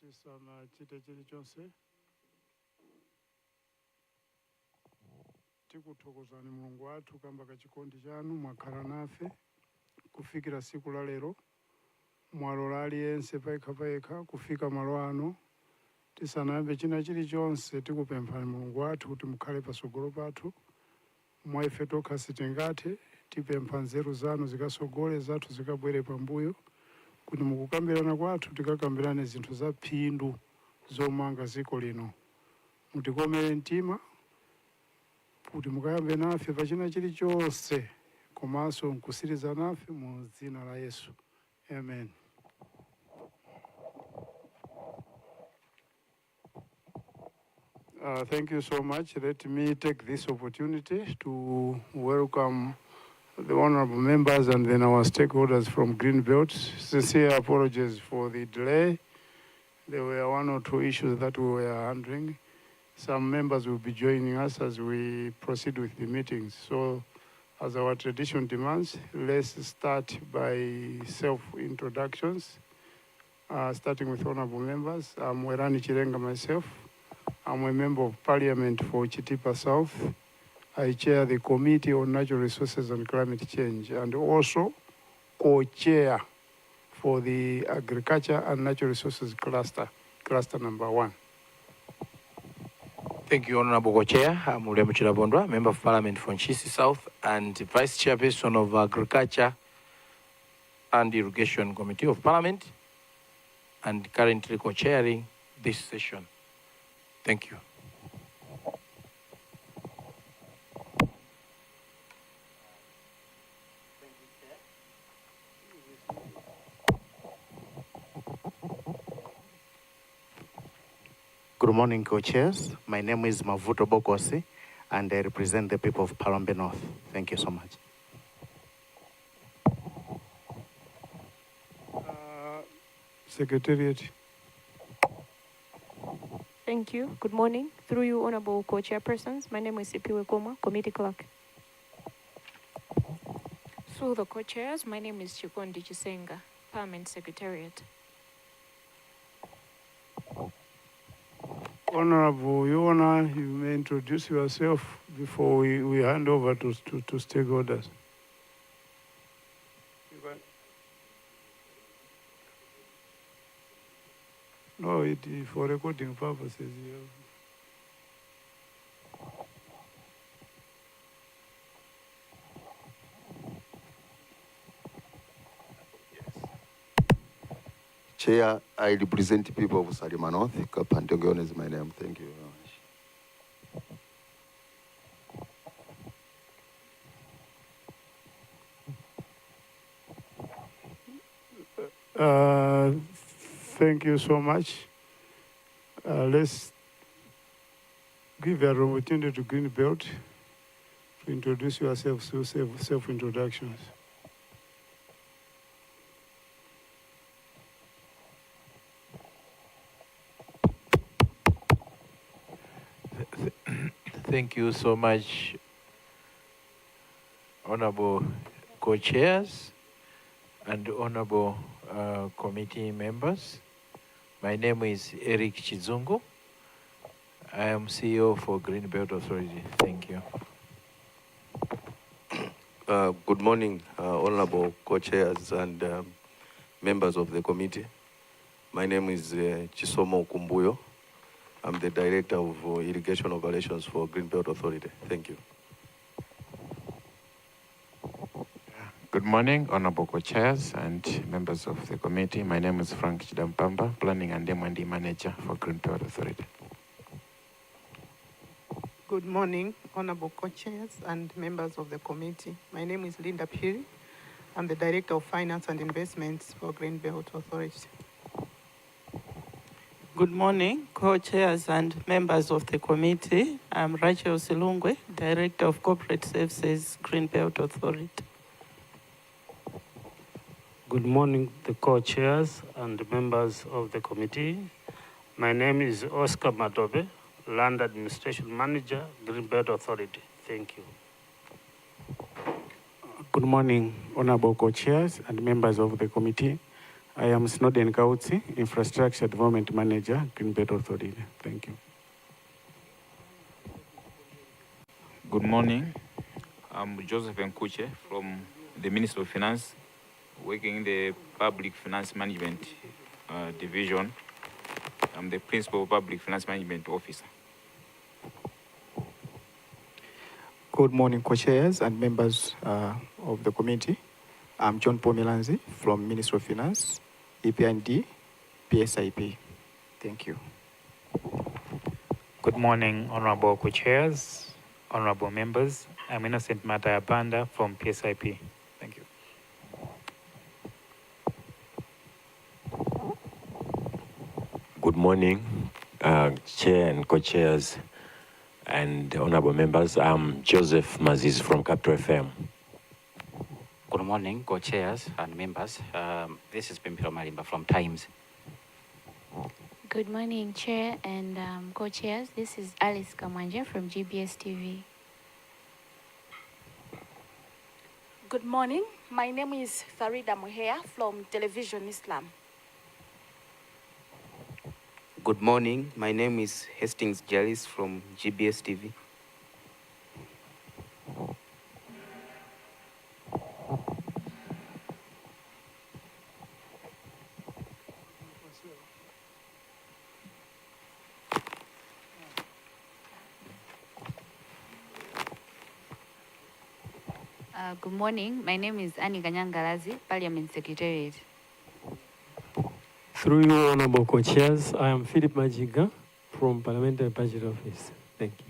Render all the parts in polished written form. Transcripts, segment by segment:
tisana chite chilichonse tikuthokozani Mulungu wathu kamba kachikondi chanu mwakhala nafe kufikira siku la lero mwalola aliyense payekha kufika malo ano. Tisanayambe china chilichonse tikupemphani Mulungu wathu kuti mukhale patsogolo pathu mwa ife tokha sitingathe. Tipempha nzeru zanu zikasogole zathu zikabwere pambuyo kuti mukukambirana kwathu tikakambirane zinthu za phindu zomanga dziko lino. Mutikomere mtima kuti mukayambe nafe pachina chilichonse komanso mkusiriza nafe mu dzina la Yesu. Amen. Thank you so much. Let me take this opportunity to welcome the honorable members and then our stakeholders from Greenbelt. Sincere apologies for the delay. There were one or two issues that we were handling. Some members will be joining us as we proceed with the meetings. So, as our tradition demands, let's start by self-introductions, starting with honorable members. I'm Werani Chirenga myself. I'm a member of Parliament for Chitipa South. I chair the Committee on Natural Resources and Climate Change and also co-chair for the Agriculture and Natural Resources Cluster number 1. Thank you, Honorable Co-Chair. I'm Ulemu Chirabondwa, Member of Parliament for Nchisi South and Vice Chairperson of Agriculture and Irrigation Committee of Parliament and currently co-chairing this session. Thank you. Good morning, co-chairs. My name is Mavuto Bokosi, and I represent the people of Palombe North. Thank you so much. Secretariat. Thank you. Good morning. Through you, honorable co-chairpersons, my name is Sipiwe Koma, committee clerk. Through the co-chairs, my name is Chikondi Chisenga, Parliament Secretariat. Honorable Yona, you may introduce yourself before we hand over to stakeholders. No, it is for recording purposes. Chair, I represent the people of Salima North. Kapantongion is my name. Thank you very much. Thank you so much. Let's give an opportunity to Greenbelt to introduce yourselves through self-introductions. Thank you so much, Honorable Co-Chairs and Honorable committee members. My name is Eric Chizungu. I am CEO for Greenbelt Authority. Thank you. Good morning, honorable co-chairs and members of the committee. My name is Chisomo Kumbuyo. I'm the Director of Irrigation Operations for Greenbelt Authority. Thank you. Good morning, honorable co-chairs and members of the committee. My name is Frank Chidampamba, Planning and M&D Manager for Greenbelt Authority. Good morning, honorable co-chairs and members of the committee. My name is Linda Piri. I'm the Director of Finance and Investments for Greenbelt Authority. Good morning, co-chairs and members of the committee. I'm Rachel Silungwe, Director of Corporate Services, Greenbelt Authority. Good morning, the co-chairs and members of the committee. My name is Oscar Madobe, Land Administration Manager, Greenbelt Authority. Thank you. Good morning, honorable co-chairs and members of the committee. I am Snowden Kautsi, Infrastructure Development Manager, Greenbelt Authority. Thank you. Good morning. I'm Joseph Nkuche from the Ministry of Finance, working in the Public Finance Management Division. I'm the Principal Public Finance Management Officer. Good morning, co-chairs and members of the committee. I'm John Pomelanzi from Ministry of Finance, EPND, PSIP. Thank you. Good morning, honorable co-chairs, honorable members. I'm Innocent Mataya Banda from PSIP. Thank you. Good morning, chair and co-chairs and honorable members. I'm Joseph Maziz from Capital FM. Good morning, co-chairs and members. This is Pimpiro Malimba from Times. Good morning, Chair and co-chairs. This is Alice Kamanja from GBS TV. Good morning. My name is Farida Muhea from Television Islam. Good morning. My name is Hastings Jalis from GBS TV. Good morning. My name is Annie Ganyangalazi, Parliament Secretariat. Through you, honorable co-chairs, I am Philip Majiga from Parliamentary Budget Office. Thank you.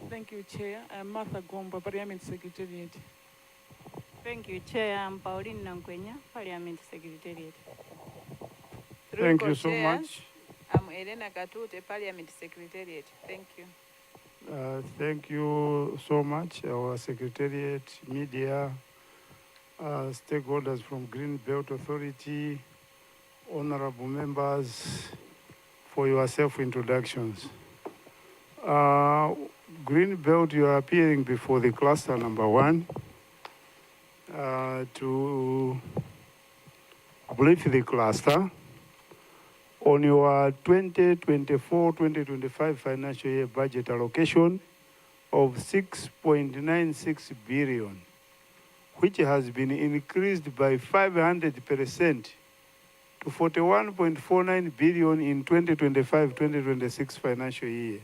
Thank you, Chair. I'm Martha Gomba, Parliament Secretariat. Thank you, Chair. I'm Pauline Nankwenya, Parliament Secretariat. Thank you so much. I'm Elena Katute, Parliament Secretariat. Thank you. Thank you so much, our Secretariat, media, stakeholders from Greenbelt Authority, honorable members, for your self-introductions. Greenbelt, you are appearing before the cluster number 1 to brief the cluster on your 2024-2025 financial year budget allocation of 6.96 billion, which has been increased by 500% to 41.49 billion in 2025-2026 financial year.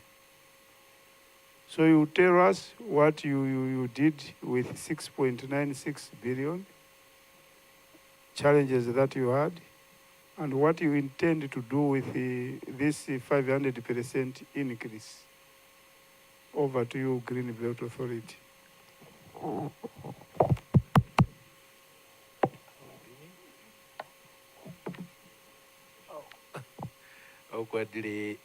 So you tell us what you did with 6.96 billion, challenges that you had, and what you intend to do with this 500% increase. Over to you, Greenbelt Authority. Awkwardly,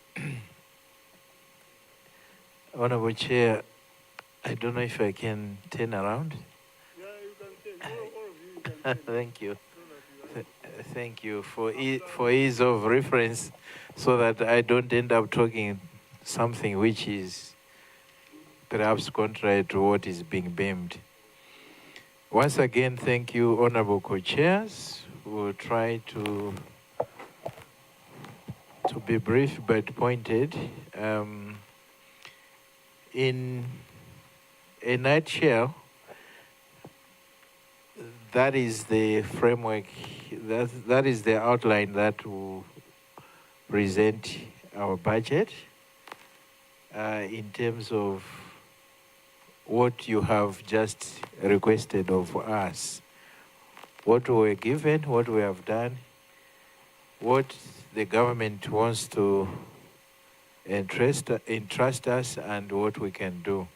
Honorable Chair, I don't know if I can turn around. Yeah, you can turn. All of you can turn. Thank you. Thank you for ease of reference, so that I don't end up talking something which is perhaps contrary to what is being beamed. Once again, thank you, honorable co-chairs. We'll try to be brief but pointed. In a nutshell, that is the framework, that is the outline that will present our budget in terms of what you have just requested of us. What we were given, what we have done, what the government wants to entrust us, and what we can do.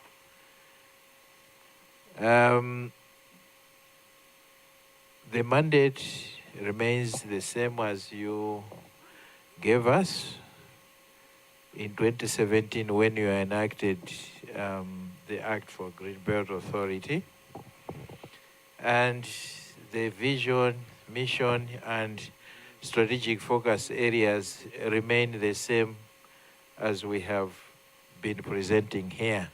The mandate remains the same as you gave us in 2017 when you enacted the Act for Greenbelt Authority. And the vision, mission, and strategic focus areas remain the same as we have been presenting here.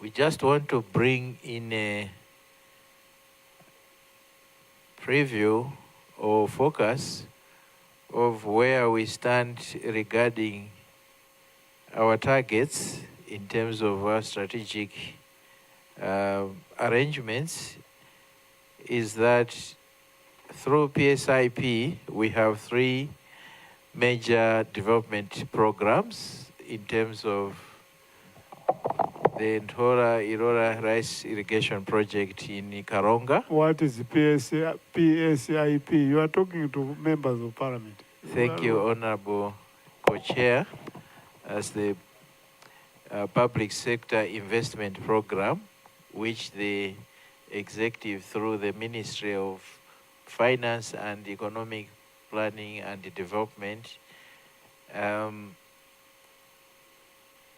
We just want to bring in preview or focus of where we stand regarding our targets in terms of our strategic arrangements is that through PSIP, we have 3 major development programs in terms of the Ntora Irora Rice Irrigation Project in Karonga. What is PSIP? You are talking to members of parliament. Thank you, Honorable Co-Chair. As the public sector investment program, which the executive through the Ministry of Finance and Economic Planning and Development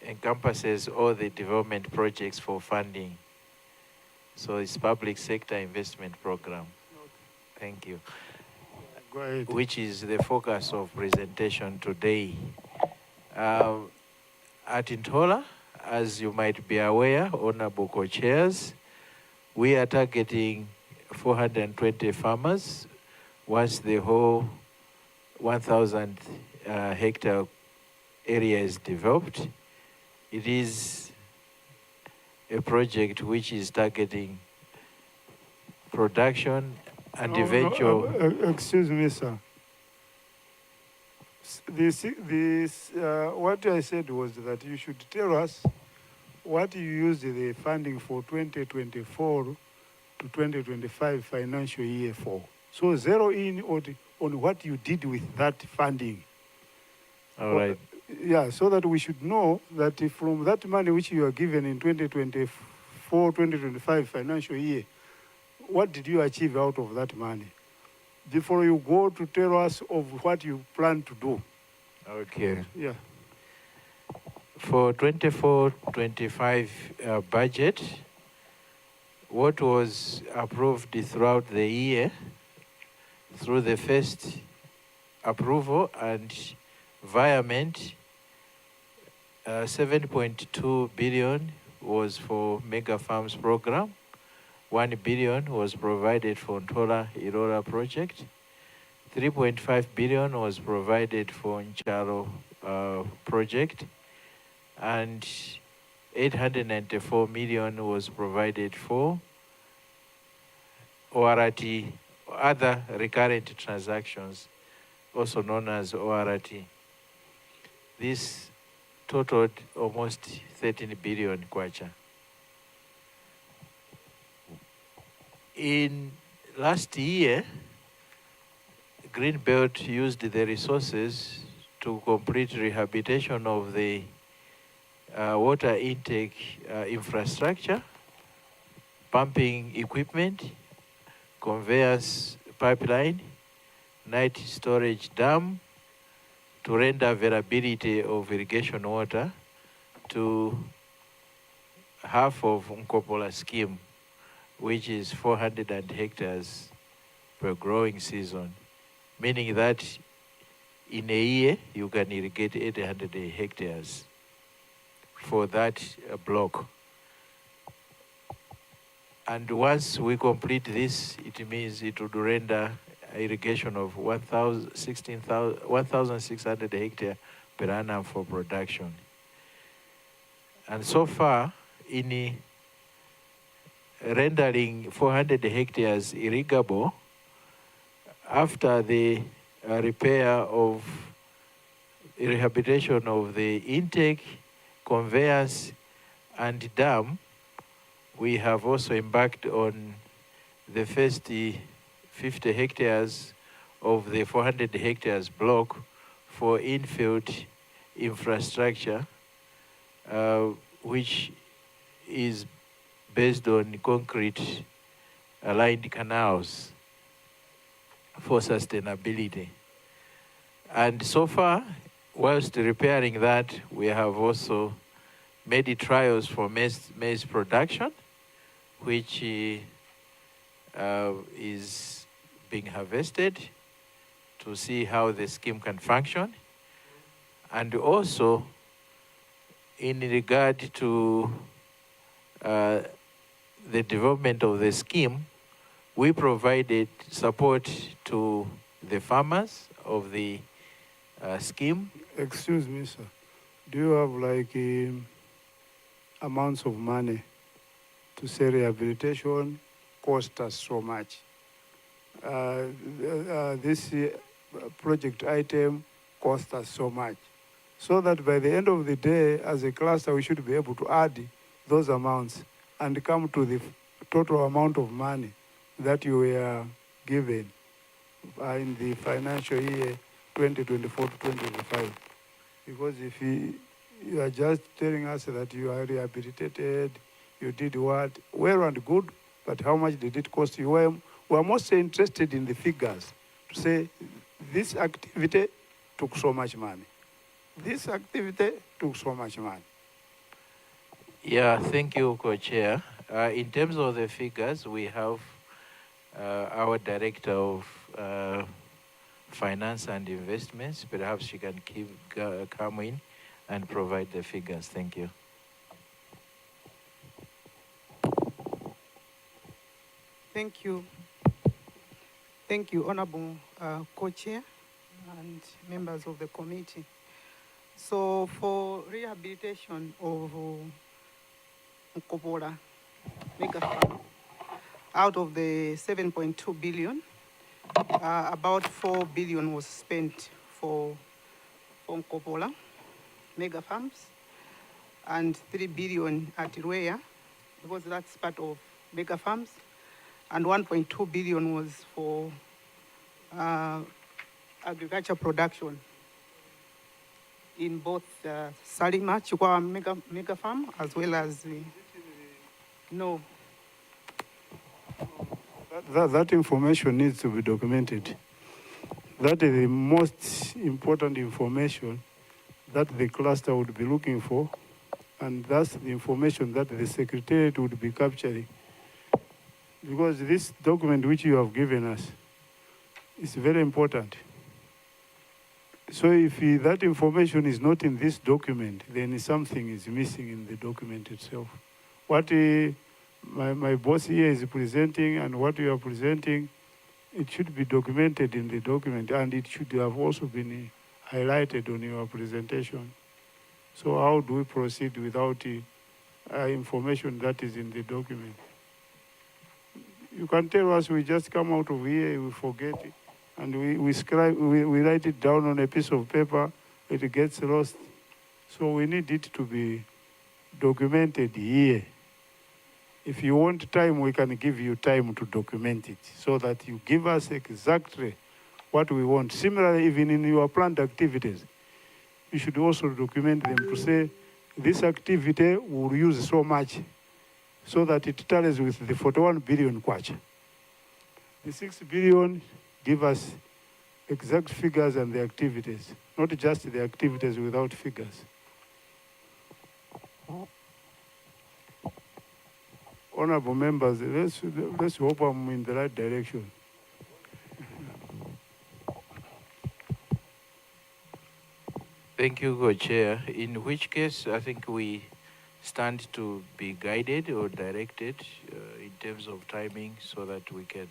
encompasses all the development projects for funding. So it's public sector investment program. Thank you. Go ahead. Which is the focus of presentation today. At Ntola, as you might be aware, Honorable Co-Chairs, we are targeting 420 farmers once the whole 1,000 hectare area is developed. It is a project which is targeting production and eventual... excuse me, sir. What I said was that you should tell us what you used the funding for 2024 to 2025 financial year for. So zero in on what you did with that funding. All right. Yeah, so that we should know that from that money which you are given in 2024, 2025 financial year, what did you achieve out of that money? Before you go to tell us of what you plan to do. Okay. Yeah. For 24-25 budget, what was approved throughout the year through the first approval and environment, 7.2 billion was for Mega Farms program. 1 billion was provided for Ntola Irora project. 3.5 billion was provided for Nchalo project. And 894 million was provided for ORT, other recurrent transactions, also known as ORT. This totaled almost 13 billion kwacha. In last year, Greenbelt used the resources to complete rehabilitation of the water intake infrastructure, pumping equipment, conveyors pipeline, night storage dam, to render availability of irrigation water to half of Nkopola scheme, which is 400 hectares per growing season, meaning that in a year you can irrigate 800 hectares for that block. And once we complete this, it means it would render irrigation of 1,600 hectares per annum for production. And so far, in rendering 400 hectares irrigable, after the repair of rehabilitation of the intake, conveyors, and dam, we have also embarked on the first 50 hectares of the 400 hectares block for infield infrastructure, which is based on concrete aligned canals for sustainability. And so far, whilst repairing that, we have also made trials for maize production, which is being harvested to see how the scheme can function. And also, in regard to the development of the scheme, we provided support to the farmers of the scheme. Excuse me, sir. Do you have like amounts of money to say rehabilitation cost us so much? This project item cost us so much. So that by the end of the day, as a cluster, we should be able to add those amounts and come to the total amount of money that you were given in the financial year 2024 to 2025. Because if you are just telling us that you are rehabilitated, you did what, well and good, but how much did it cost you? We are mostly interested in the figures to say this activity took so much money. This activity took so much money. Yeah, thank you, Co-Chair. In terms of the figures, we have our Director of Finance and Investments. Perhaps she can come in and provide the figures. Thank you. Thank you. Thank you, Honorable Co-Chair and members of the committee. So for rehabilitation of Nkobola mega farm, out of the 7.2 billion, about 4 billion was spent for Nkobola mega farms, and 3 billion at Rwea, because that's part of mega farms, and 1.2 billion was for agriculture production in both Salima, Chikwa mega farm, as well as no. That information needs to be documented. That is the most important information that the cluster would be looking for, and that's the information that the Secretariat would be capturing. Because this document which you have given us is very important. So if that information is not in this document, then something is missing in the document itself. What my boss here is presenting and what you are presenting, it should be documented in the document, and it should have also been highlighted on your presentation. So how do we proceed without information that is in the document? You can tell us we just come out of here, we forget it, and we write it down on a piece of paper, it gets lost. So we need it to be documented here. If you want time, we can give you time to document it so that you give us exactly what we want. Similarly, even in your planned activities, you should also document them to say, this activity will use so much, so that it tallies with the 41 billion kwacha. The 6 billion give us exact figures and the activities, not just the activities without figures. Honorable members, let's hope I'm in the right direction. Thank you, Co-Chair. In which case, I think we stand to be guided or directed in terms of timing so that we can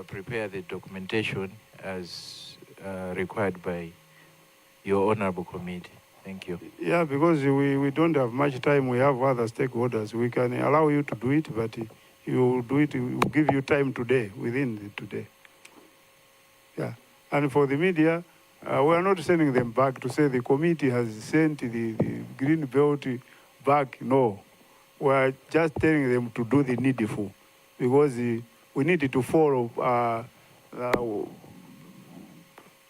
prepare the documentation as required by your honorable committee. Thank you. Yeah, because we don't have much time. We have other stakeholders. We can allow you to do it, but you will do it, we will give you time today, within today. Yeah. And for the media, we are not sending them back to say the committee has sent the green belt back. No. We are just telling them to do the needful, because we need to follow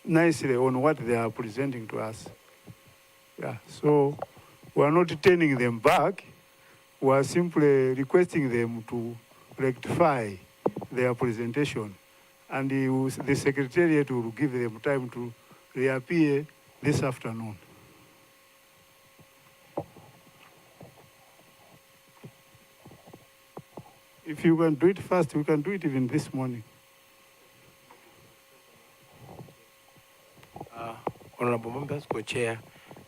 nicely on what they are presenting to us. Yeah, so we are not turning them back. We are simply requesting them to rectify their presentation. And the Secretariat will give them time to reappear this afternoon. If you can do it fast, we can do it even this morning. Honorable members, Co-Chair,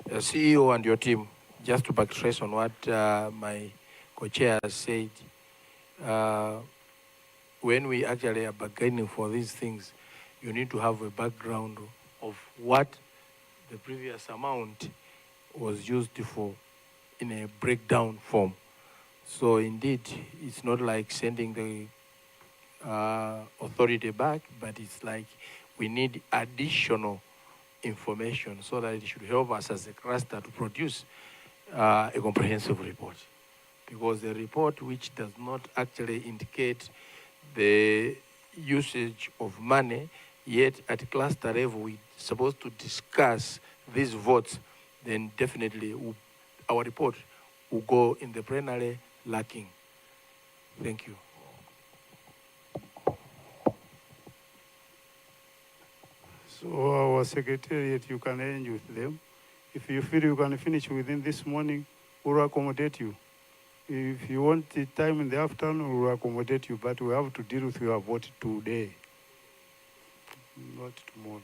CEO and your team, just to backtrace on what my Co-Chair has said, when we actually are bargaining for these things, you need to have a background of what the previous amount was used for in a breakdown form. So indeed, it's not like sending the authority back, but it's like we need additional information so that it should help us as a cluster to produce a comprehensive report. Because the report which does not actually indicate the usage of money, yet at cluster level we're supposed to discuss these votes, then definitely our report will go in the plenary lacking. Thank you. So our secretariat, you can arrange with them. If you feel you can finish within this morning, we'll accommodate you. If you want the time in the afternoon, we'll accommodate you, but we have to deal with your vote today, not tomorrow.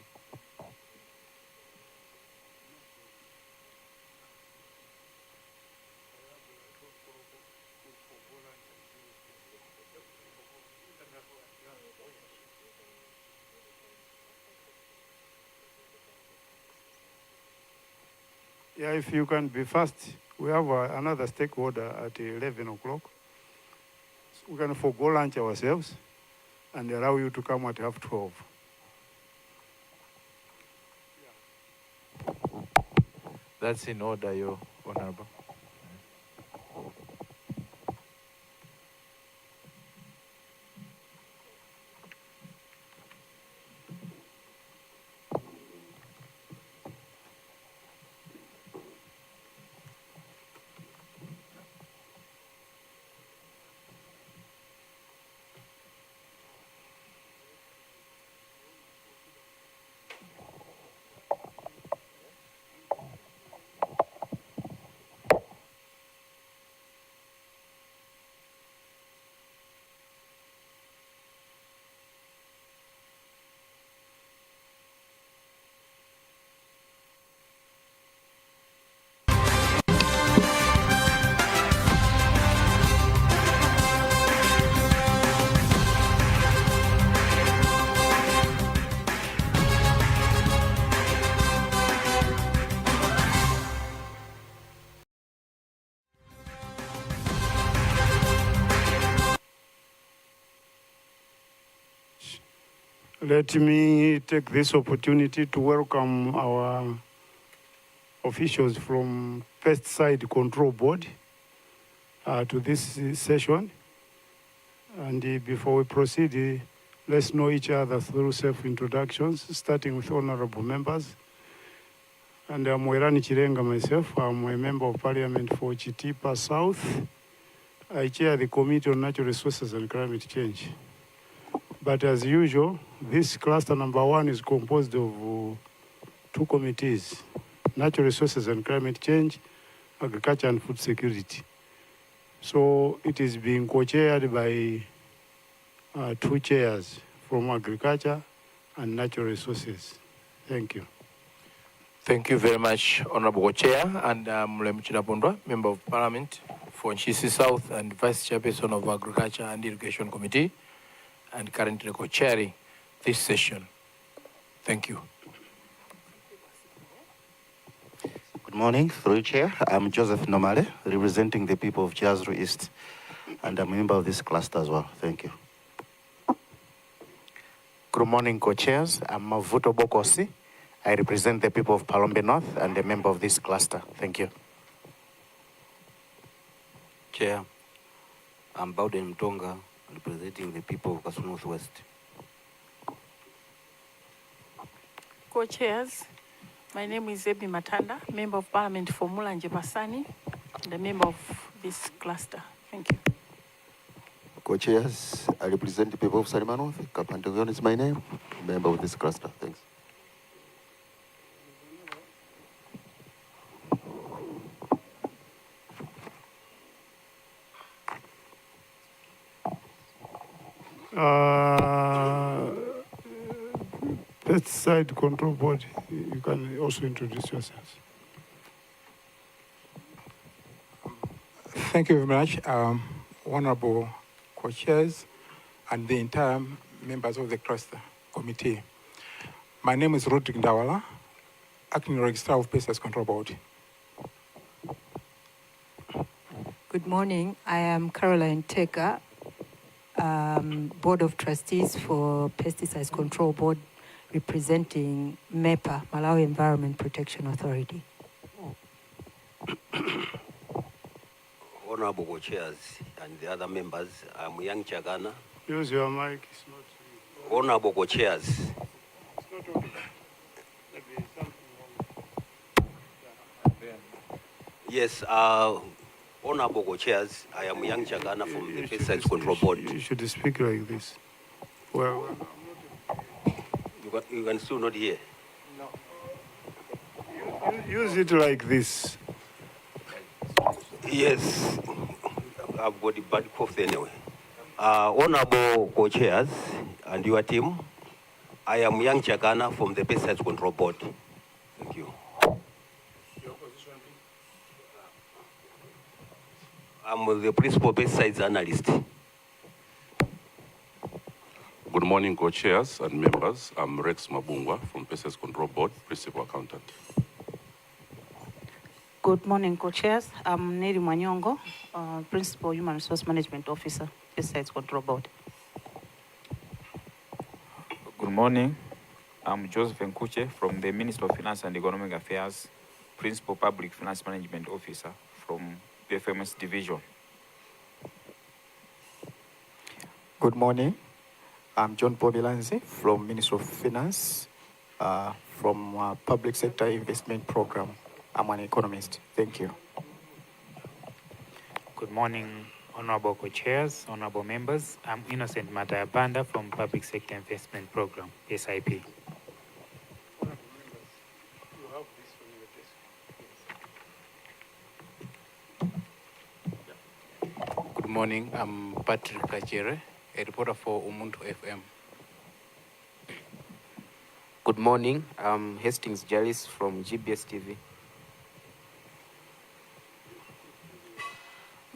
Yeah, if you can be fast, we have another stakeholder at 11 o'clock. So we can forgo lunch ourselves and allow you to come at 12:30. That's in order, Your Honorable. Let me take this opportunity to welcome our officials from Pesticide Control Board to this session. And before we proceed, let's know each other through self-introductions, starting with honorable members. And I'm Werani Chirenga myself. I'm a member of parliament for Chitipa South. I chair the Committee on Natural Resources and Climate Change. But as usual, this cluster number 1 is composed of 2 committees: Natural Resources and Climate Change, Agriculture and Food Security. So it is being co-chaired by 2 chairs from Agriculture and Natural Resources. Thank you. Thank you very much, Honorable Chair, and Mulemu Chirapondwa, Member of Parliament for Nchisi South and Vice Chairperson of Agriculture and Irrigation Committee, and currently co-chairing this session. Thank you. Good morning, through Chair. I'm Joseph Nomale, representing the people of Jazru East, and I'm a member of this cluster as well. Thank you. Good morning, co-chairs. I'm Mavuto Bokosi. I represent the people of Palombe North and a member of this cluster. Thank you. Chair, I'm Bowden Mtonga, representing the people of Kasu Northwest. Co-chairs, my name is Ebi Matanda, Member of Parliament for Mulanje Pasani, and a member of this cluster. Thank you. Co-chairs, I represent the people of Salima North. Kapantegon is my name, member of this cluster. Thanks. Pesticide Control Board, you can also introduce yourselves. Thank you very much, honorable co-chairs and the entire members of the cluster committee. My name is Rodrick Ndawala, Acting Registrar of Pesticides Control Board. Good morning. I am Caroline Teka, Board of Trustees for Pesticides Control Board, representing MEPA, Malawi Environment Protection Authority. Honorable co-chairs and the other members, I'm Young Chagana. Use your mic. It's not. Honorable co-chairs. It's not okay. Maybe something wrong. Yes, Honorable co-chairs, I am Young Chagana from the Pesticides Control Board. You should speak like this. Well, you can still not hear. use it like this. Yes, I've got a bad cough anyway. Honorable co-chairs and your team, I am Young Chagana from the Pesticides Control Board. Thank you. I'm the principal pesticides analyst. Good morning, co-chairs and members. I'm Rex Mabungwa from Pesticides Control Board, principal accountant. Good morning, co-chairs. I'm Neri Manyongo, Principal Human Resource Management Officer, Pesticides Control Board. Good morning. I'm Joseph Nkuche from the Ministry of Finance and Economic Affairs, Principal Public Finance Management Officer from PFMS Division. Good morning. I'm John Pomilanzi from Ministry of Finance, from Public Sector Investment Program. I'm an economist. Thank you. Good morning, honorable co-chairs, honorable members. I'm Innocent Matayabanda from Public Sector Investment Program, SIP. Good morning, I'm Patrick Kachere, a reporter for Umuntu FM. Good morning, I'm Hastings Jalis from GBS TV.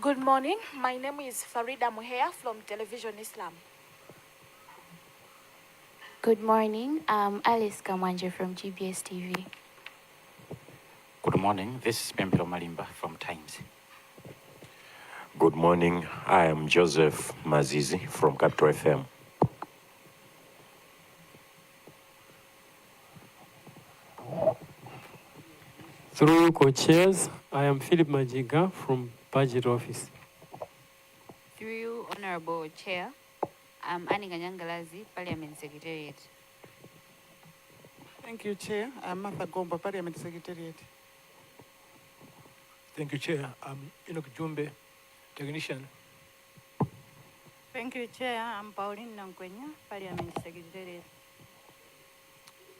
Good morning. My name is Farida Muhea from Television Islam. Good morning. I'm Alice Kamanje from GBS TV. Good morning. This is Pempero Malimba from Times. Good morning. I am Joseph Mazizi from Capital FM. Through co-chairs, I am Philip Majiga from Budget Office. Through you, Honorable Chair, I'm Annie Ganyangalazi, Parliament Secretariat. Thank you, Chair. I'm Martha Gomba, Parliament Secretariat. Thank you, Chair. I'm Enoch Jumbe, technician. Thank you, Chair. I'm Pauline Nankwenya, Parliament Secretariat.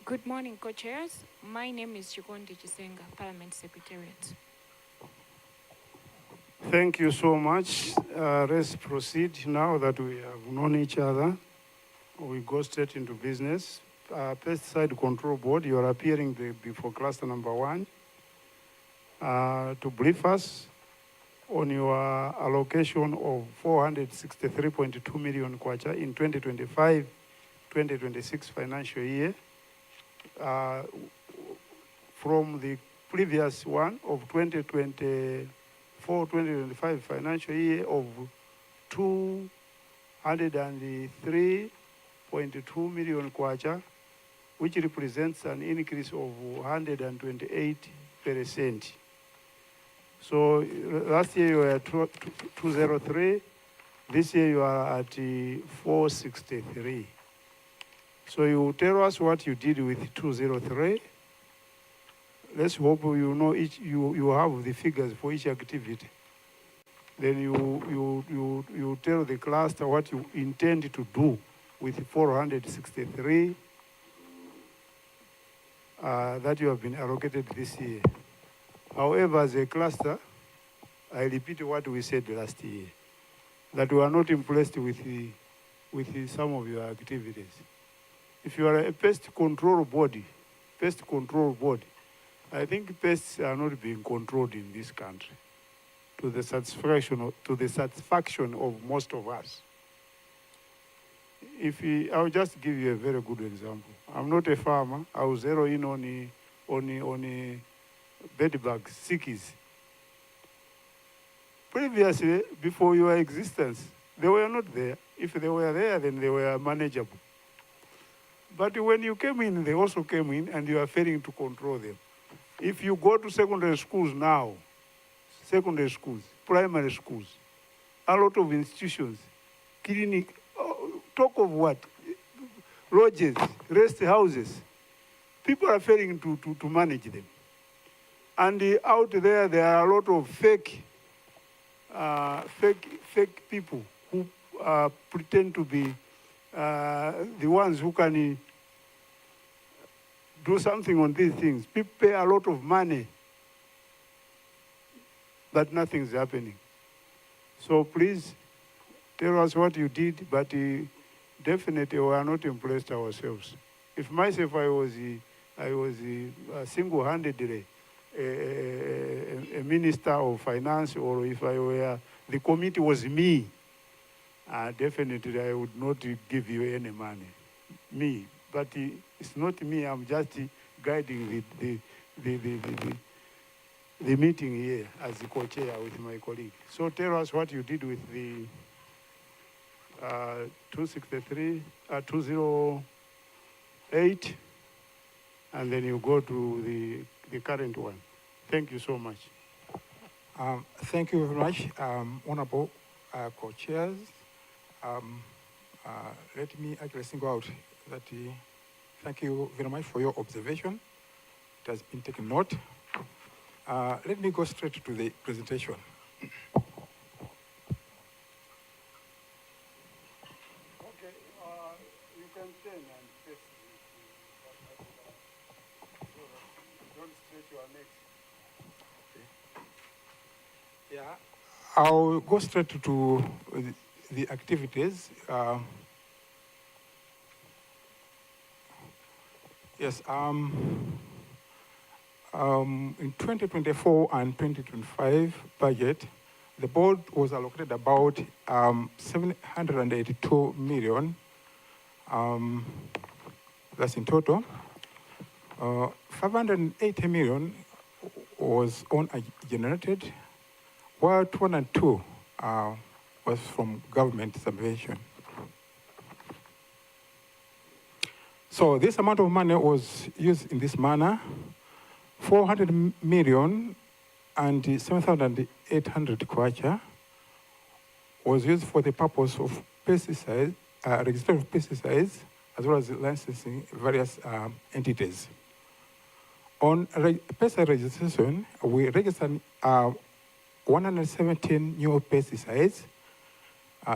Good morning, co-chairs. My name is Chikondi Chisenga, Parliament Secretariat. Thank you so much. Let's proceed now that we have known each other. We go straight into business. Pesticide Control Board, you are appearing before cluster number 1 to brief us on your allocation of 463.2 million kwacha in 2025-2026 financial year from the previous one of 2024-2025 financial year of 203.2 million kwacha, which represents an increase of 128%. So last year you were at 203, this year you are at 463. So you tell us what you did with 203. Let's hope you know you have the figures for each activity. Then you tell the cluster what you intend to do with 463 that you have been allocated this year. However, as a cluster, I repeat what we said last year, that we are not impressed with some of your activities. If you are a pest control body, I think pests are not being controlled in this country to the satisfaction of most of us. I'll just give you a very good example. I'm not a farmer. I was zero in on bed bugs, sickies. Previously, before your existence, they were not there. If they were there, then they were manageable. But when you came in, they also came in, and you are failing to control them. If you go to secondary schools now, secondary schools, primary schools, a lot of institutions, clinic, talk of what? Lodges, rest houses. People are failing to manage them. And out there are a lot of fake people who pretend to be the ones who can do something on these things. People pay a lot of money, but nothing's happening. So please tell us what you did, but definitely we are not impressed ourselves. If myself I was single-handedly a minister of finance, or if I were, the committee was me, definitely I would not give you any money. Me. But it's not me, I'm just guiding the meeting here as the co-chair with my colleague. So tell us what you did with the 208, and then you go to the current one. Thank you so much. Thank you very much, honorable co-chairs. Let me actually single out that thank you very much for your observation. It has been taken note. Let me go straight to the presentation. You can turn and face don't stretch your necks. Yeah, I'll go straight to the activities. Yes, in 2024 and 2025 budget, the board was allocated about 782 million. That's in total. 580 million was generated, while 202 was from government subvention. So this amount of money was used in this manner. 400 million and 7,800 kwacha was used for the purpose of pesticides, registration of pesticides, as well as licensing various entities. On pesticide registration, we registered 117 new pesticides,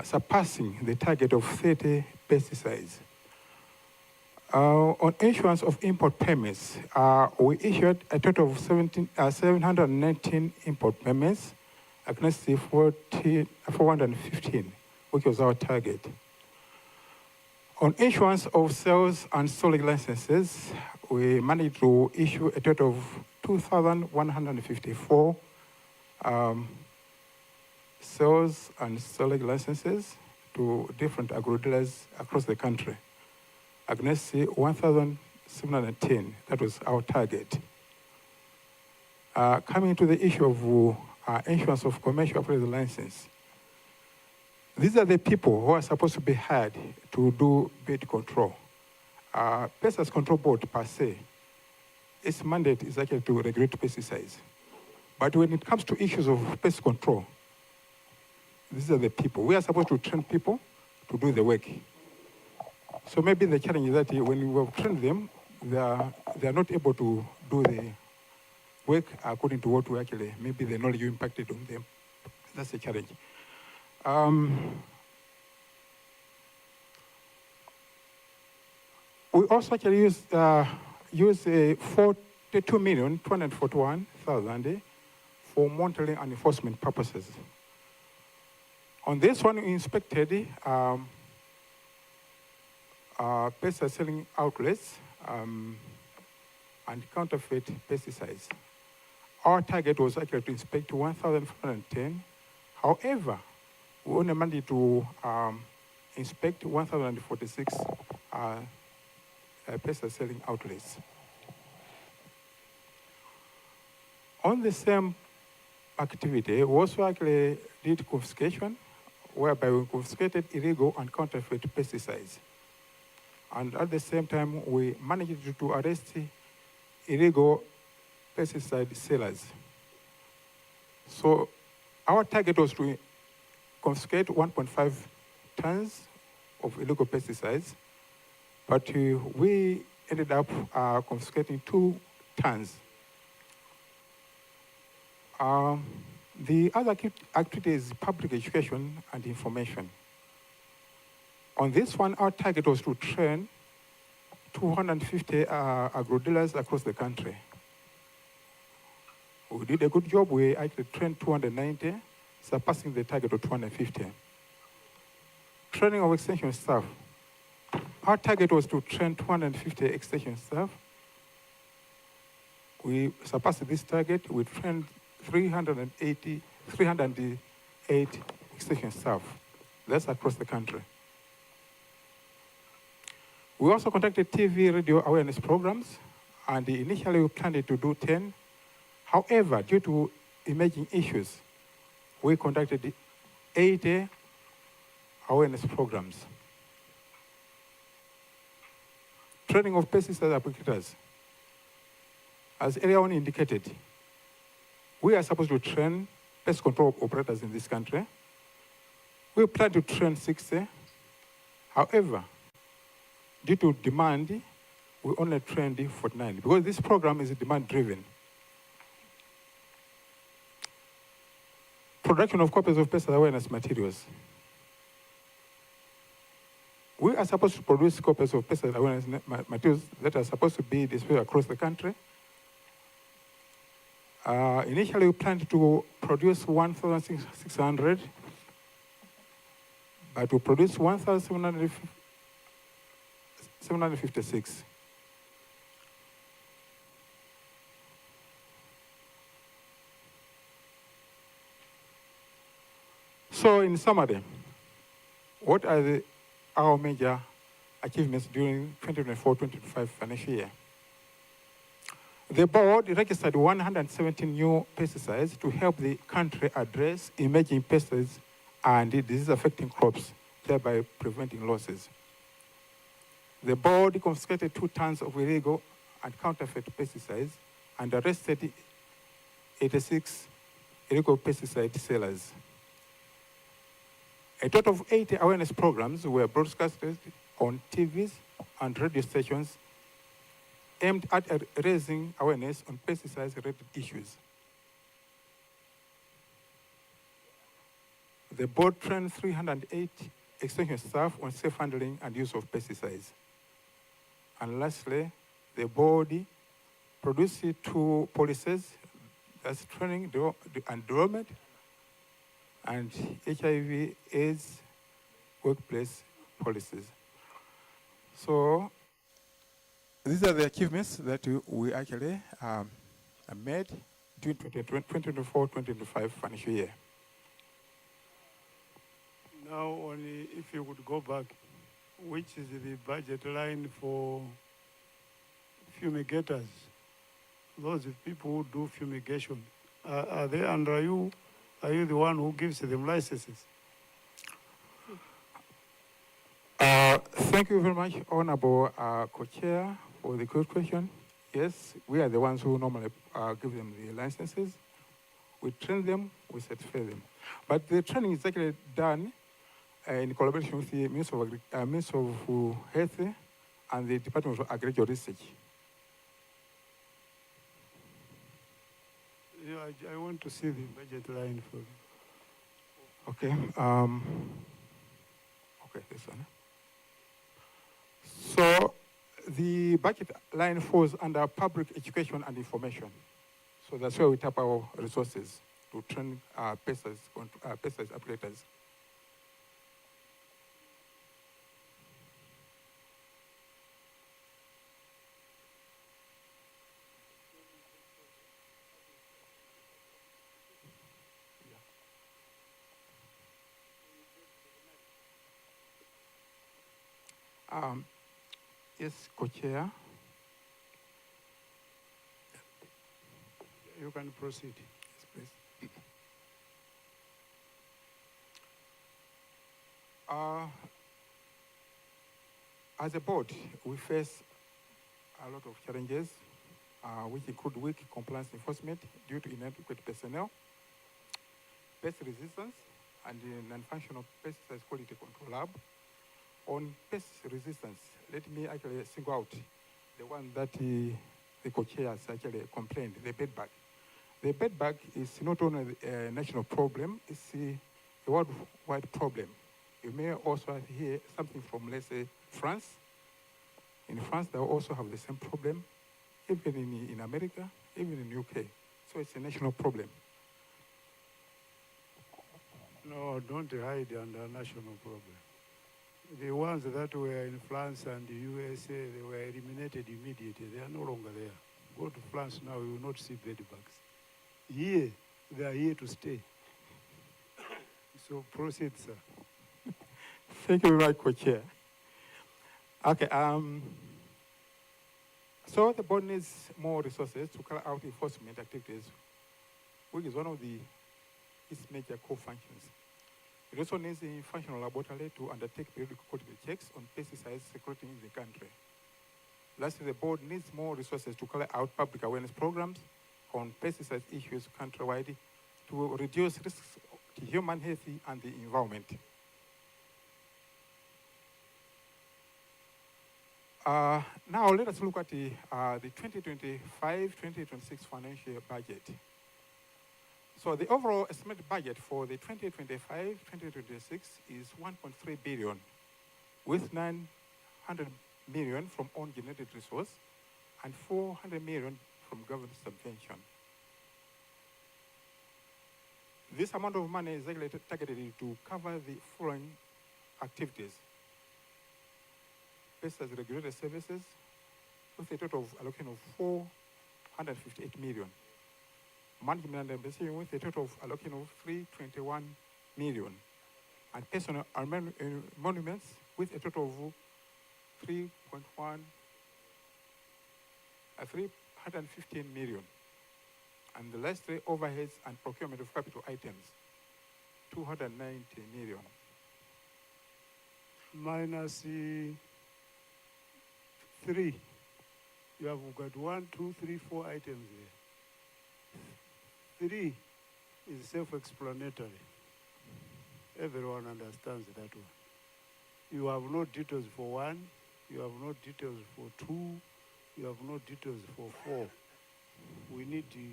surpassing the target of 30 pesticides. On issuance of import permits, we issued a total of 719 import permits against the 415, which was our target. On issuance of sales and storage licenses, we managed to issue a total of 2,154 sales and storage licenses to different agro-dealers across the country, against 1,710. That was our target. Coming to the issue of issuance of commercial operator license, these are the people who are supposed to be hired to do bid control. Pesticides Control Board per se, its mandate is actually to regulate pesticides. But when it comes to issues of pest control, these are the people. We are supposed to train people to do the work. So maybe the challenge is that when we have trained them, they are not able to do the work according to what we actually, maybe the knowledge you impacted on them. That's the challenge. We also actually use 42,241,000 for monitoring and enforcement purposes. On this one, we inspected pesticide selling outlets and counterfeit pesticides. Our target was actually to inspect 1,410. However, we only managed to inspect 1,046 pesa selling outlets. On the same activity, we also actually did confiscation, whereby we confiscated illegal and counterfeit pesticides. And at the same time, we managed to arrest illegal pesticide sellers. So our target was to confiscate 1.5 tons of illegal pesticides, but we ended up confiscating 2 tons. The other activity is public education and information. On this one, our target was to train 250 agro-dealers across the country. We did a good job. We actually trained 290, surpassing the target of 250. Training of extension staff. Our target was to train 250 extension staff. We surpassed this target. We trained 308 extension staff. That's across the country. We also conducted TV, radio awareness programs, and initially we planned to do 10. However, due to emerging issues, we conducted 80 awareness programs. Training of pesticide applicators. As earlier on indicated, we are supposed to train pest control operators in this country. We plan to train 60. However, due to demand, we only trained 49 because this program is demand-driven. Production of copies of pesticide awareness materials. We are supposed to produce copies of pesticide awareness materials that are supposed to be displayed across the country. Initially, we planned to produce 1,600, but we produced 1,756. So, in summary, what are our major achievements during 2024-2025 financial year? The board registered 117 new pesticides to help the country address emerging pests and disease-affecting crops, thereby preventing losses. The board confiscated 2 tons of illegal and counterfeit pesticides and arrested 86 illegal pesticide sellers. A total of 80 awareness programs were broadcasted on TVs and radio stations aimed at raising awareness on pesticides-related issues. The board trained 308 extension staff on safe handling and use of pesticides. And lastly, the board produced 2 policies, that's training and development, and HIV/AIDS workplace policies. So these are the achievements that we actually made during 2024-2025 financial year. Now, if you could go back, which is the budget line for fumigators? Those people who do fumigation, are they under you? Are you the one who gives them licenses? Thank you very much, Honorable Co-Chair, for the good question. Yes, we are the ones who normally give them the licenses. We train them, we certify them. But the training is actually done in collaboration with the Ministry of Health and the Department of Agricultural Research. Yeah, I want to see the budget line for it. Okay. Okay, this one. So the budget line falls under public education and information. So that's where we tap our resources to train pesticide operators. Yes, co-chair. You can proceed. Yes, please. As a board, we face a lot of challenges, which include weak compliance enforcement due to inadequate personnel, pest resistance, and the non-functional pesticide quality control lab. On pest resistance, let me actually single out the one that the co-chairs actually complained, the bedbug. The bedbug is not only a national problem, it's a worldwide problem. You may also hear something from, let's say, France. In France, they also have the same problem, even in America, even in UK. So it's a national problem. No, don't hide under national problem. The ones that were in France and the USA, they were eliminated immediately. They are no longer there. Go to France now, you will not see bedbugs. Here, they are here to stay. So proceed, sir. Thank you very much, Co-Chair. Okay, so the board needs more resources to carry out enforcement activities, which is one of its major core functions. It also needs a functional laboratory to undertake periodic quality checks on pesticides circulating in the country. Lastly, the board needs more resources to carry out public awareness programs on pesticide issues countrywide to reduce risks to human health and the environment. Now let us look at the 2025-2026 financial budget. So the overall estimated budget for the 2025-2026 is 1.3 billion, with 900 million from own generated resource and 400 million from government subvention. This amount of money is actually targeted to cover the following activities: pesticide regulatory services, with a total allocation of 458 million. Management and administration with a total allocation of 321 million. And personal monuments with a total of 315 million. And the last three overheads and procurement of capital items, 290 million. Minus 3. You have got 1, 2, 3, 4 items there. 3 is self-explanatory. Everyone understands that one. You have no details for 1, you have no details for 2, you have no details for 4. We need the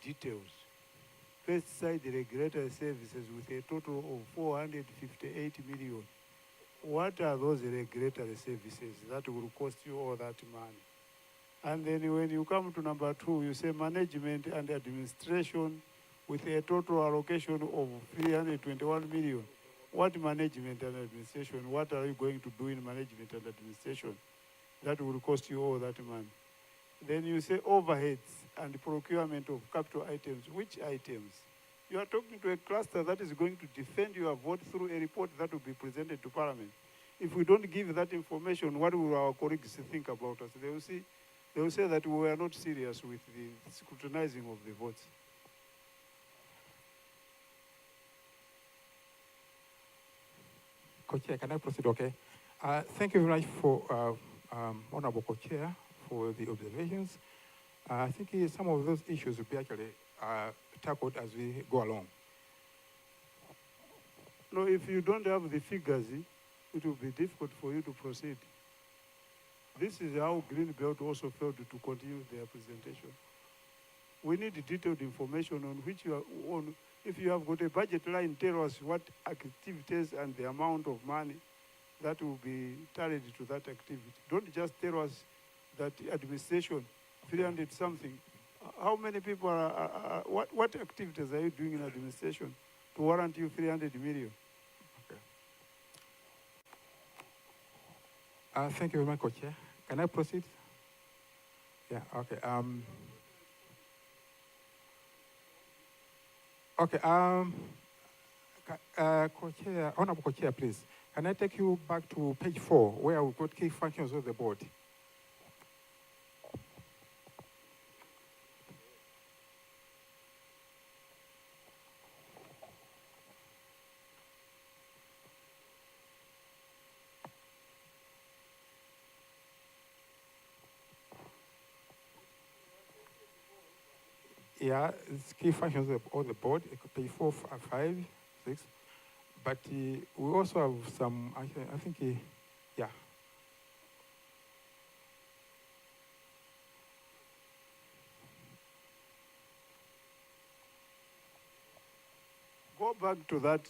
details. Pesticide regulatory services with a total of 458 million. What are those regulatory services that will cost you all that money? And then when you come to number 2, you say management and administration with a total allocation of 321 million. What management and administration? What are you going to do in management and administration that will cost you all that money? Then you say overheads and procurement of capital items. Which items? You are talking to a cluster that is going to defend your vote through a report that will be presented to Parliament. If we don't give that information, what will our colleagues think about us? They will say that we were not serious with the scrutinizing of the votes. Co-Chair, can I proceed? Okay. Thank you very much for Honorable Co-Chair for the observations. I think some of those issues will be actually tackled as we go along. No, if you don't have the figures, it will be difficult for you to proceed. This is how Greenbelt also failed to continue their presentation. We need detailed information on which you are on. If you have got a budget line, tell us what activities and the amount of money that will be tallied to that activity. Don't just tell us that administration, 300 something. How many people what activities are you doing in administration to warrant you 300 million? Okay. Thank you very much, Co-Chair. Can I proceed? Yeah, okay. Co-Chair, Honorable Co-Chair, please. Can I take you back to page 4, where we've got key functions of the board? Yeah, it's key functions of the board, page 4, 5, 6. But we also have some, I think, yeah. Go back to that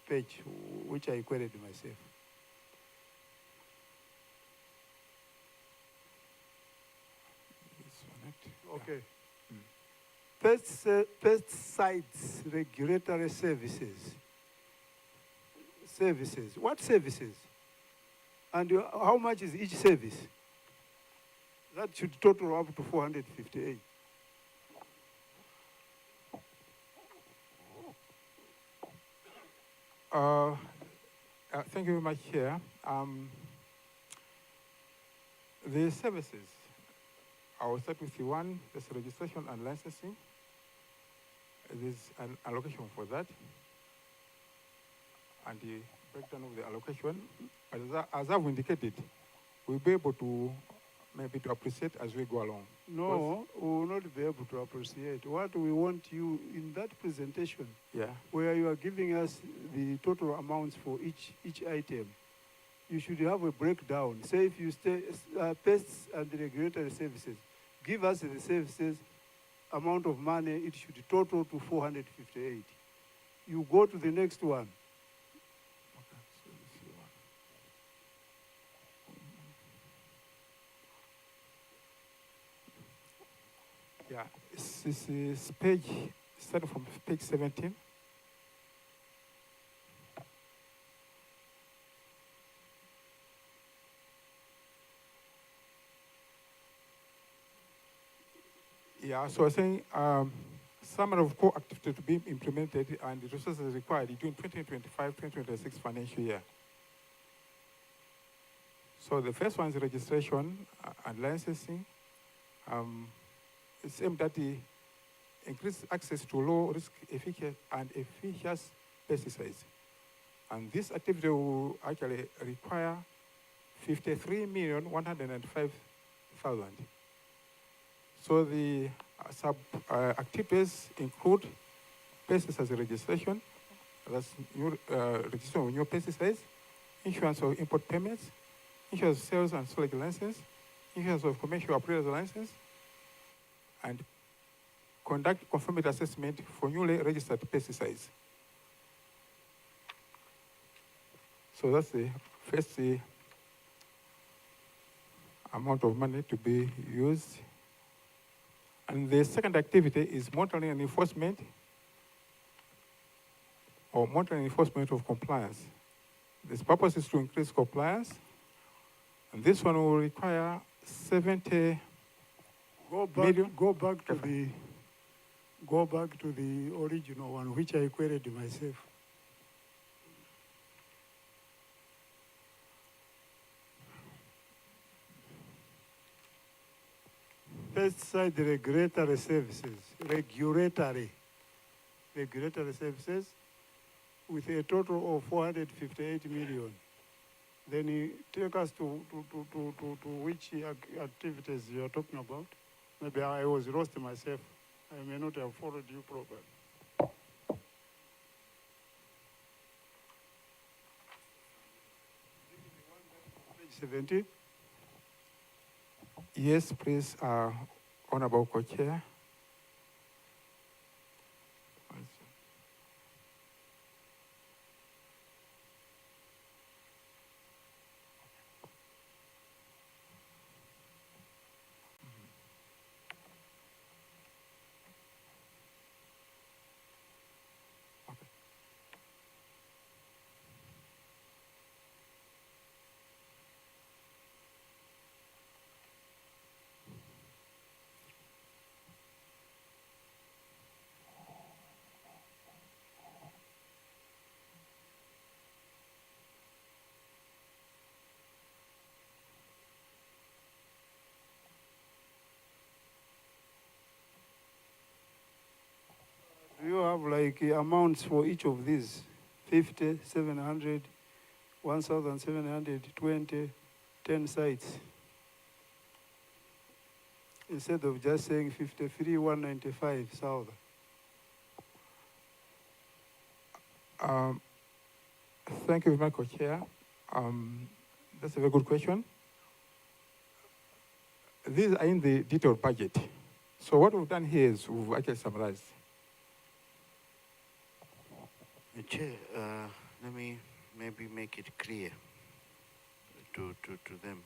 page which I queried myself. Okay. Pesticides regulatory services. Services. What services? And how much is each service? That should total up to 458. Thank you very much, Chair. The services, I will start with the one, that's registration and licensing. There's an allocation for that. And the breakdown of the allocation, as I've indicated, we'll be able to maybe to appreciate as we go along. No, we will not be able to appreciate. What we want you in that presentation, where you are giving us the total amounts for each item, you should have a breakdown. Say if you stay pests and regulatory services, give us the services amount of money, it should total to 458. You go to the next one. Yeah, this is page, starting from page 17. Yeah, so I think some of core activities to be implemented and the resources required during 2025-2026 financial year. So the first one is registration and licensing. It's aimed at the increased access to low-risk, efficient, and efficacious pesticides. And this activity will actually require 53,105,000. So the sub-activities include pesticide registration, that's registration of new pesticides, insurance of import payments, insurance of sales and storage license, insurance of commercial appraisal license, and conduct conformity assessment for newly registered pesticides. So that's the first amount of money to be used. And the second activity is monitoring and enforcement, or monitoring and enforcement of compliance. This purpose is to increase compliance, and this one will require 70 million. Go back to the original one, which I queried myself. Pesticide regulatory services, with a total of 458 million. Then you take us to which activities you are talking about. Maybe I was lost myself. I may not have followed you properly. Page 17. Yes, please, Honorable Co-Chair. like amounts for each of these? 50, 700, 1,720, 10 sites. Instead of just saying 53, 195,000. Thank you very much, Co-Chair. That's a very good question. These are in the detailed budget. So what we've done here is we've actually summarized. Chair, let me maybe make it clear to them.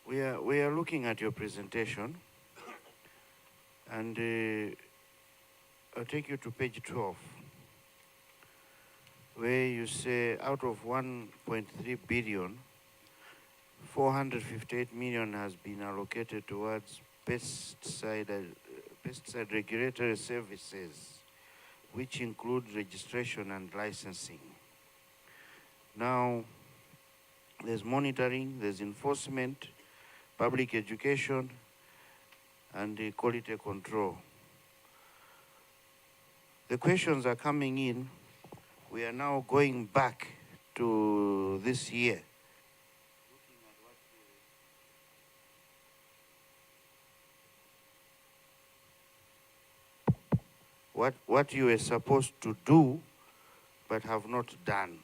We are looking at your presentation, and I'll take you to page 12, where you say out of 1.3 billion, 458 million has been allocated towards pesticide regulatory services, which include registration and licensing. Now, there's monitoring, there's enforcement, public education, and quality control. The questions are coming in. We are now going back to this year. What you were supposed to do, but have not done.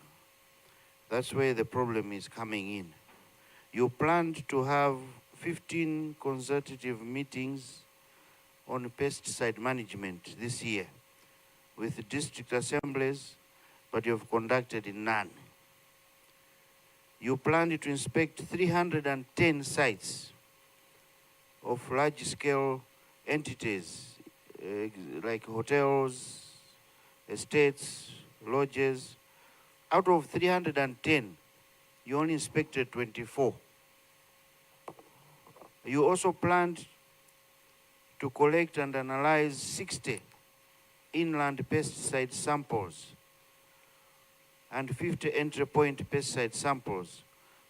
That's where the problem is coming in. You planned to have 15 consecutive meetings on pesticide management this year with district assemblies, but you've conducted none. You planned to inspect 310 sites of large-scale entities, like hotels, estates, lodges. Out of 310, you only inspected 24. You also planned to collect and analyze 60 inland pesticide samples and 50 entry point pesticide samples,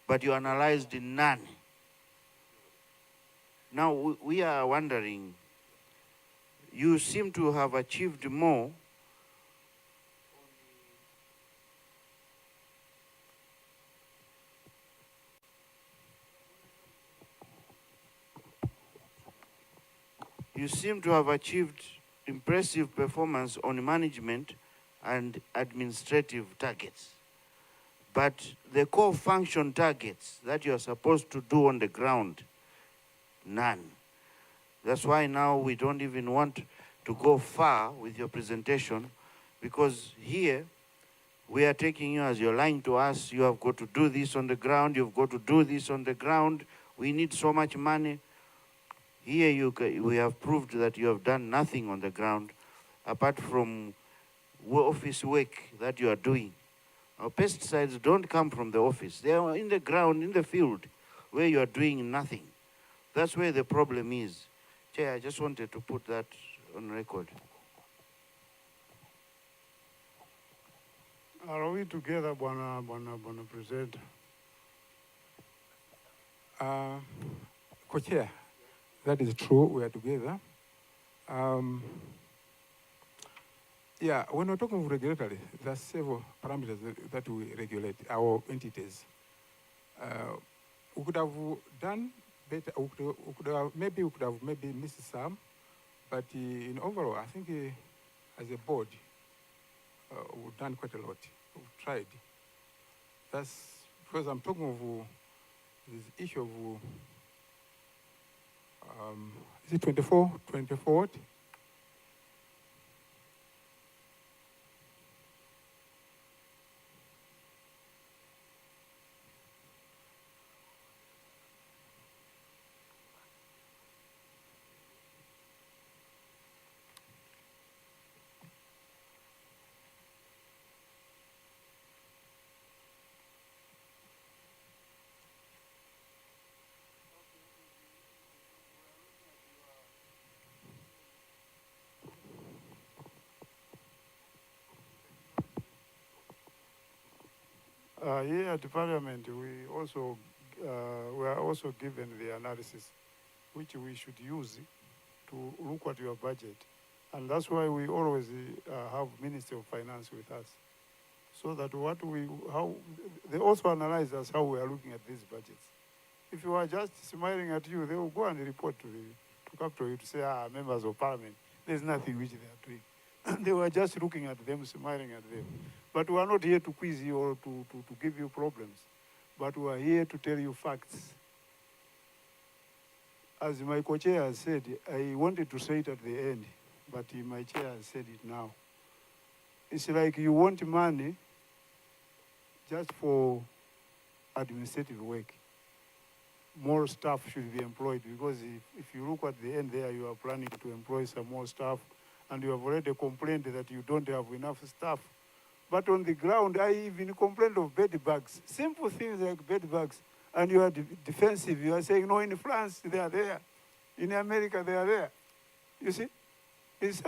but you analyzed none. Now we are wondering, you seem to have achieved more impressive performance on management and administrative targets. But the core function targets that you are supposed to do on the ground, none. That's why now we don't even want to go far with your presentation, because here we are taking you as you're lying to us. You have got to do this on the ground. You've got to do this on the ground. We need so much money. Here we have proved that you have done nothing on the ground apart from office work that you are doing. Our pesticides don't come from the office. They are in the ground, in the field, where you are doing nothing. That's where the problem is. Chair, I just wanted to put that on record. Are we together, Bwana President? Co-Chair, that is true, we are together. Yeah, when we're talking of regulatory, there are several parameters that we regulate our entities. We could have done better, maybe we could have missed some, but in overall, I think as a board, we've done quite a lot. We've tried. That's because I'm talking of this issue of, is it 24? 24? Here at Parliament, we are also given the analysis which we should use to look at your budget And that's why we always have Ministry of Finance with us. So that they also analyze us how we are looking at these budgets. If you are just smiling at you, they will go and report to Capital Hill to say, members of parliament, there's nothing which they are doing. They were just looking at them, smiling at them. But we are not here to quiz you or to give you problems. But we are here to tell you facts. As my co-chair has said, I wanted to say it at the end, but my chair has said it now. It's like you want money just for administrative work. More staff should be employed, because if you look at the end there, you are planning to employ some more staff, and you have already complained that you don't have enough staff. But on the ground, I even complained of bed bugs, simple things like bed bugs, and you are defensive. You are saying, no, in France, they are there. In America, they are there. You see? It's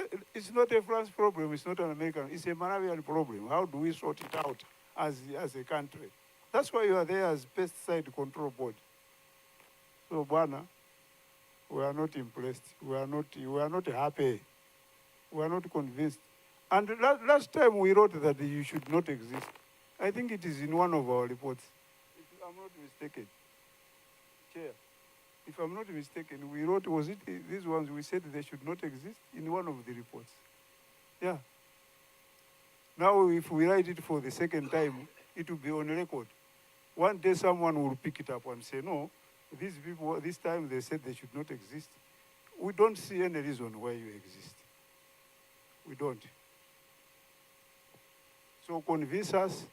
not a France problem, it's not an American, it's a Malawian problem. How do we sort it out as a country? That's why you are there as pesticide control board. So, Bwana, we are not impressed. We are not happy. We are not convinced. And last time we wrote that you should not exist. I think it is in one of our reports, if I'm not mistaken. Chair, if I'm not mistaken, we wrote, was it these ones, we said they should not exist in one of the reports. Yeah. Now, if we write it for the second time, it will be on record. One day someone will pick it up and say, no, these people, this time they said they should not exist. We don't see any reason why you exist. We don't. So convince us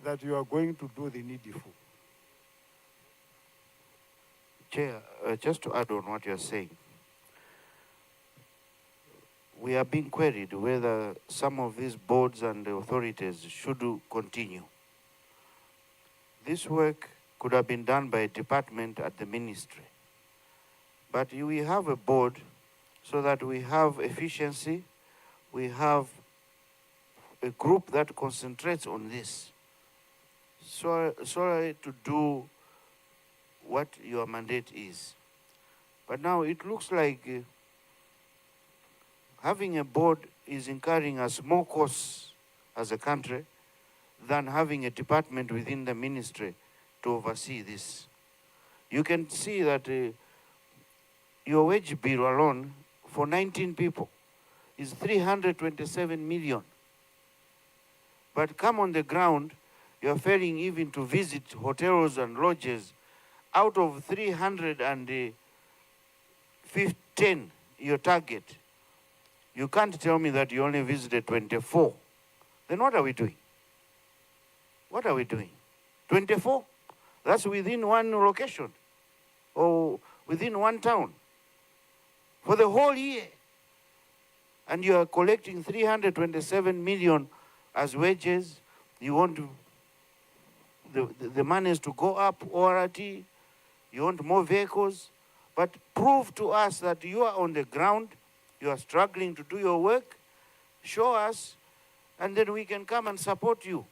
that you are going to do the needful. Chair, just to add on what you're saying, we are being queried whether some of these boards and the authorities should continue. This work could have been done by a department at the ministry. But we have a board so that we have efficiency, we have a group that concentrates on this. So to do what your mandate is. But now it looks like having a board is incurring us more costs as a country than having a department within the ministry to oversee this. You can see that your wage bill alone for 19 people is 327 million. But come on the ground, you're failing even to visit hotels and lodges. Out of 315, your target, you can't tell me that you only visited 24. Then what are we doing? What are we doing? 24? That's within one location or within one town for the whole year. And you are collecting 327 million as wages. You want the monies to go up, ORT, you want more vehicles, but prove to us that you are on the ground, you are struggling to do your work, show us, and then we can come and support you.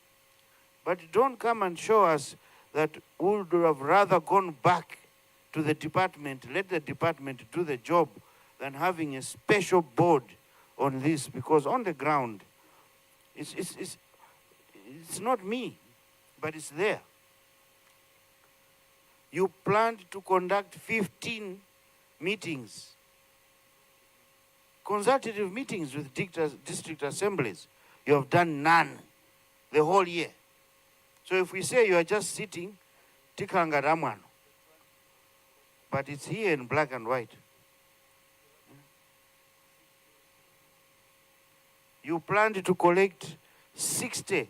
But don't come and show us that we would have rather gone back to the department, let the department do the job, than having a special board on this, because on the ground, it's not me, but it's there. You planned to conduct 15 meetings, consultative meetings with district assemblies. You have done none the whole year. So if we say you are just sitting, tikanga ramwano, but it's here in black and white. You planned to collect 60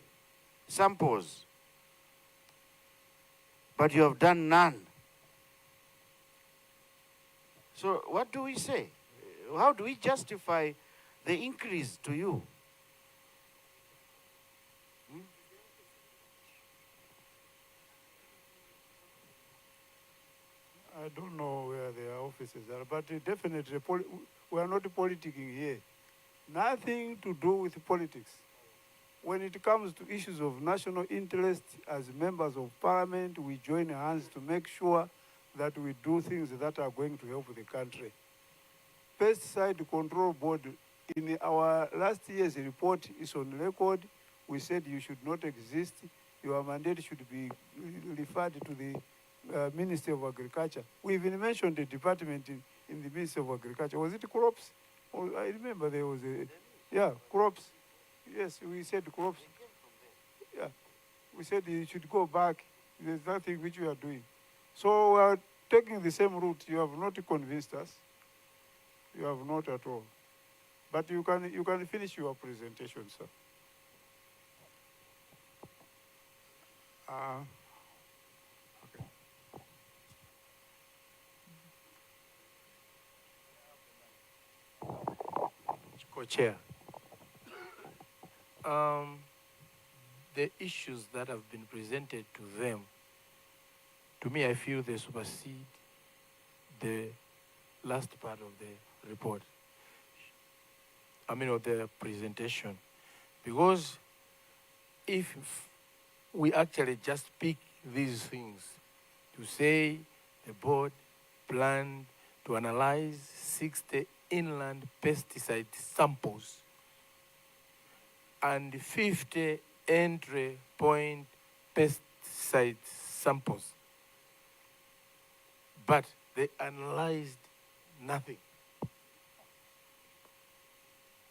samples, but you have done none. So what do we say? How do we justify the increase to you? I don't know where their offices are, but definitely we are not politicking here. Nothing to do with politics. When it comes to issues of national interest, as members of parliament, we join hands to make sure that we do things that are going to help the country. Pesticide Control Board, in our last year's report, is on record. We said you should not exist. Your mandate should be referred to the Ministry of Agriculture. We even mentioned the department in the Ministry of Agriculture. Was it crops? Or I remember there was crops. Yes, we said crops. Yeah, we said you should go back. There's nothing which we are doing. So we are taking the same route. You have not convinced us. You have not at all. But you can finish your presentation, sir. Okay. Co-chair. The issues that have been presented to them, to me, I feel they supersede the last part of the report. I mean, of the presentation. Because if we actually just pick these things to say the board planned to analyze 60 inland pesticide samples and 50 entry point pesticide samples, but they analyzed nothing.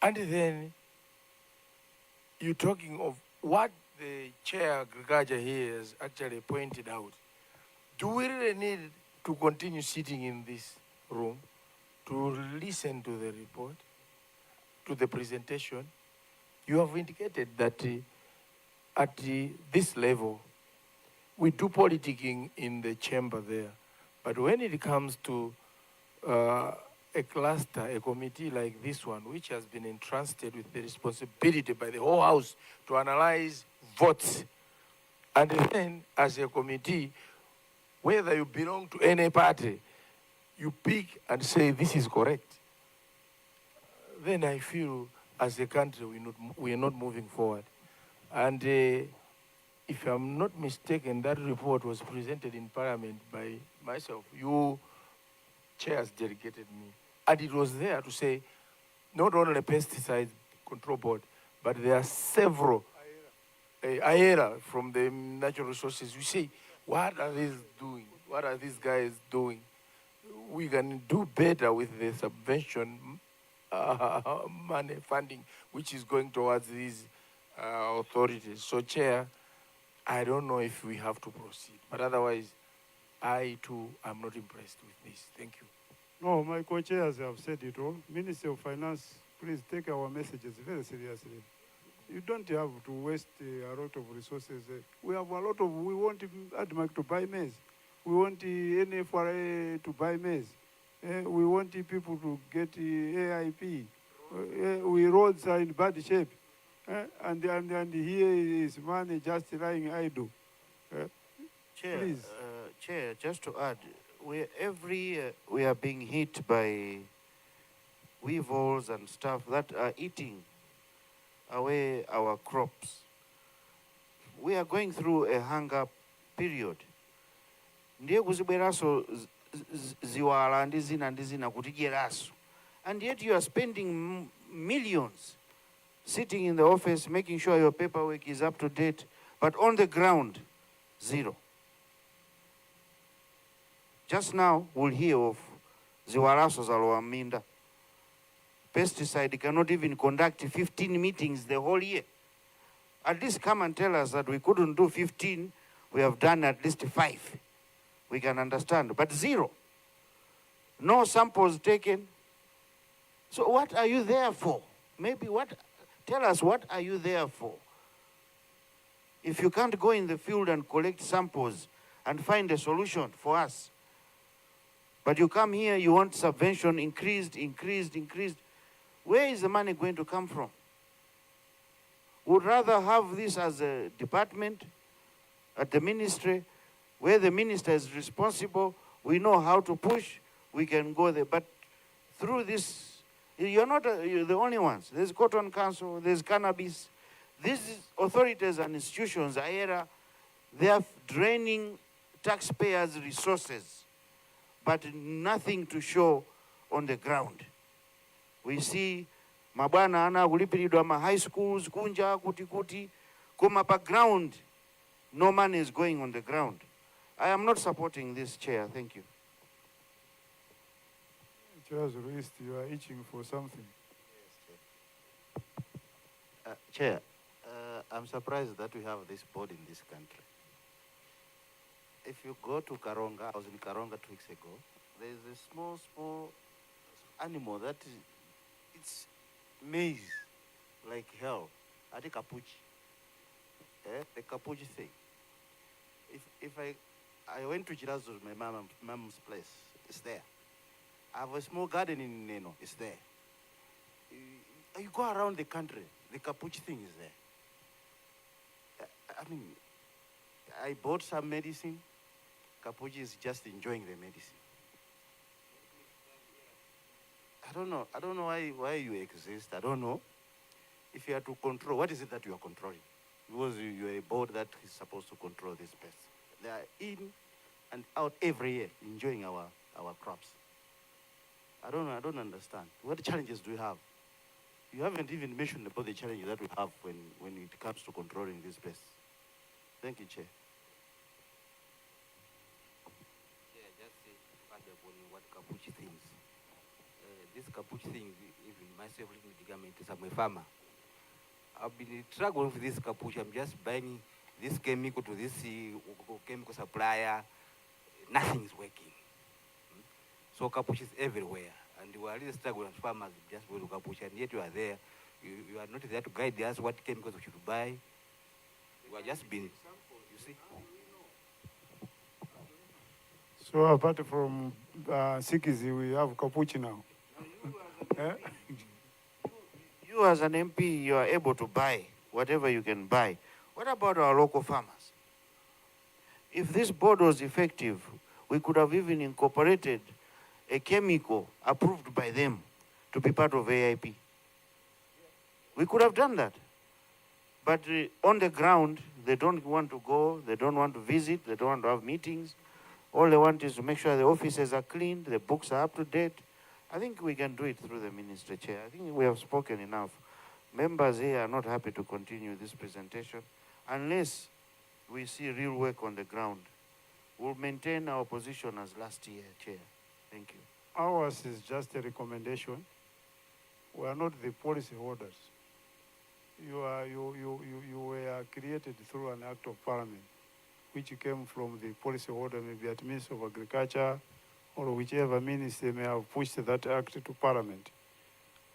And then you're talking of what the chair agriculture here has actually pointed out. Do we really need to continue sitting in this room to listen to the report, to the presentation? You have indicated that at this level, we do politicking in the chamber there. But when it comes to a cluster, a committee like this one, which has been entrusted with the responsibility by the whole House to analyze votes, and then as a committee, whether you belong to any party, you pick and say this is correct, then I feel as a country we are not moving forward. And if I'm not mistaken, that report was presented in Parliament by myself. You chairs delegated me. And it was there to say, not only pesticide control board, but there are several, IERA from the natural resources. You say, what are these doing? What are these guys doing? We can do better with the subvention money funding, which is going towards these authorities. So, Chair, I don't know if we have to proceed, but otherwise, I too am not impressed with this. Thank you. No, my co-chairs have said it all. Ministry of Finance, please take our messages very seriously. You don't have to waste a lot of resources. We have a lot of, we want ADMAC to buy maize. We want NFRA to buy maize. We want people to get AIP. We roads are in bad shape. And here is money just lying idle. Chair, please. Chair, just to add, every year we are being hit by weevils and stuff that are eating away our crops. We are going through a hunger period. Ndiye kuzibweraso ziwala ndi zina kutidyeraso. And yet you are spending millions sitting in the office making sure your paperwork is up to date, but on the ground, zero. Just now, we'll hear of ziwalaso za Minda. Pesticide cannot even conduct 15 meetings the whole year. At least come and tell us that we couldn't do 15, we have done at least 5. We can understand, but zero. No samples taken. So what are you there for? Tell us, what are you there for? If you can't go in the field and collect samples and find a solution for us, but you come here, you want subvention increased. Where is the money going to come from? Would rather have this as a department at the ministry, where the minister is responsible. We know how to push, we can go there. But through this, you're not you're the only ones. There's Cotton Council, there's Cannabis. These authorities and institutions, IERA, they are draining taxpayers' resources, but nothing to show on the ground. We see mabwana ana kulipiridwa ma high schools kunja kuti kuma background, no money is going on the ground. I am not supporting this, Chair. Thank you. Chair's list, you are itching for something. Chair, I'm surprised that we have this board in this country. If you go to Karonga, I was in Karonga 2 weeks ago, there is a small animal that it's maze like hell. I think capuchi. The capuchi thing. If I went to Chirazo, my mom's place, it's there. I have a small garden in Neno, it's there. You go around the country, the capuchi thing is there. I mean, I bought some medicine. Capuchi is just enjoying the medicine. I don't know why you exist. I don't know. If you are to control, what is it that you are controlling? Because you are a board that is supposed to control this pests. They are in and out every year, enjoying our crops. I don't understand. What challenges do you have? You haven't even mentioned about the challenges that we have when it comes to controlling these pests. Thank you, Chair. Chair, just say further on what capuchi things. This capuchi thing, even myself living in the government, I'm a farmer. I've been struggling with this capuchi. I'm just buying this chemical to this chemical supplier. Nothing is working. So capuchi is everywhere. And we are really struggling as farmers just with capuchi. And yet you are there. You are not there to guide us what chemicals we should buy. You are just being, you see. So apart from Sikizi, we have Capuchi now. You as an MP, you are able to buy whatever you can buy. What about our local farmers? If this board was effective, we could have even incorporated a chemical approved by them to be part of AIP. We could have done that. But on the ground, they don't want to go, they don't want to visit, they don't want to have meetings. All they want is to make sure the offices are cleaned, the books are up to date. I think we can do it through the Minister, Chair. I think we have spoken enough. Members here are not happy to continue this presentation unless we see real work on the ground. We'll maintain our position as last year, Chair. Thank you. Ours is just a recommendation. We are not the policy holders. You were created through an act of parliament, which came from the policy holder, maybe at Ministry of Agriculture, or whichever minister may have pushed that act to parliament.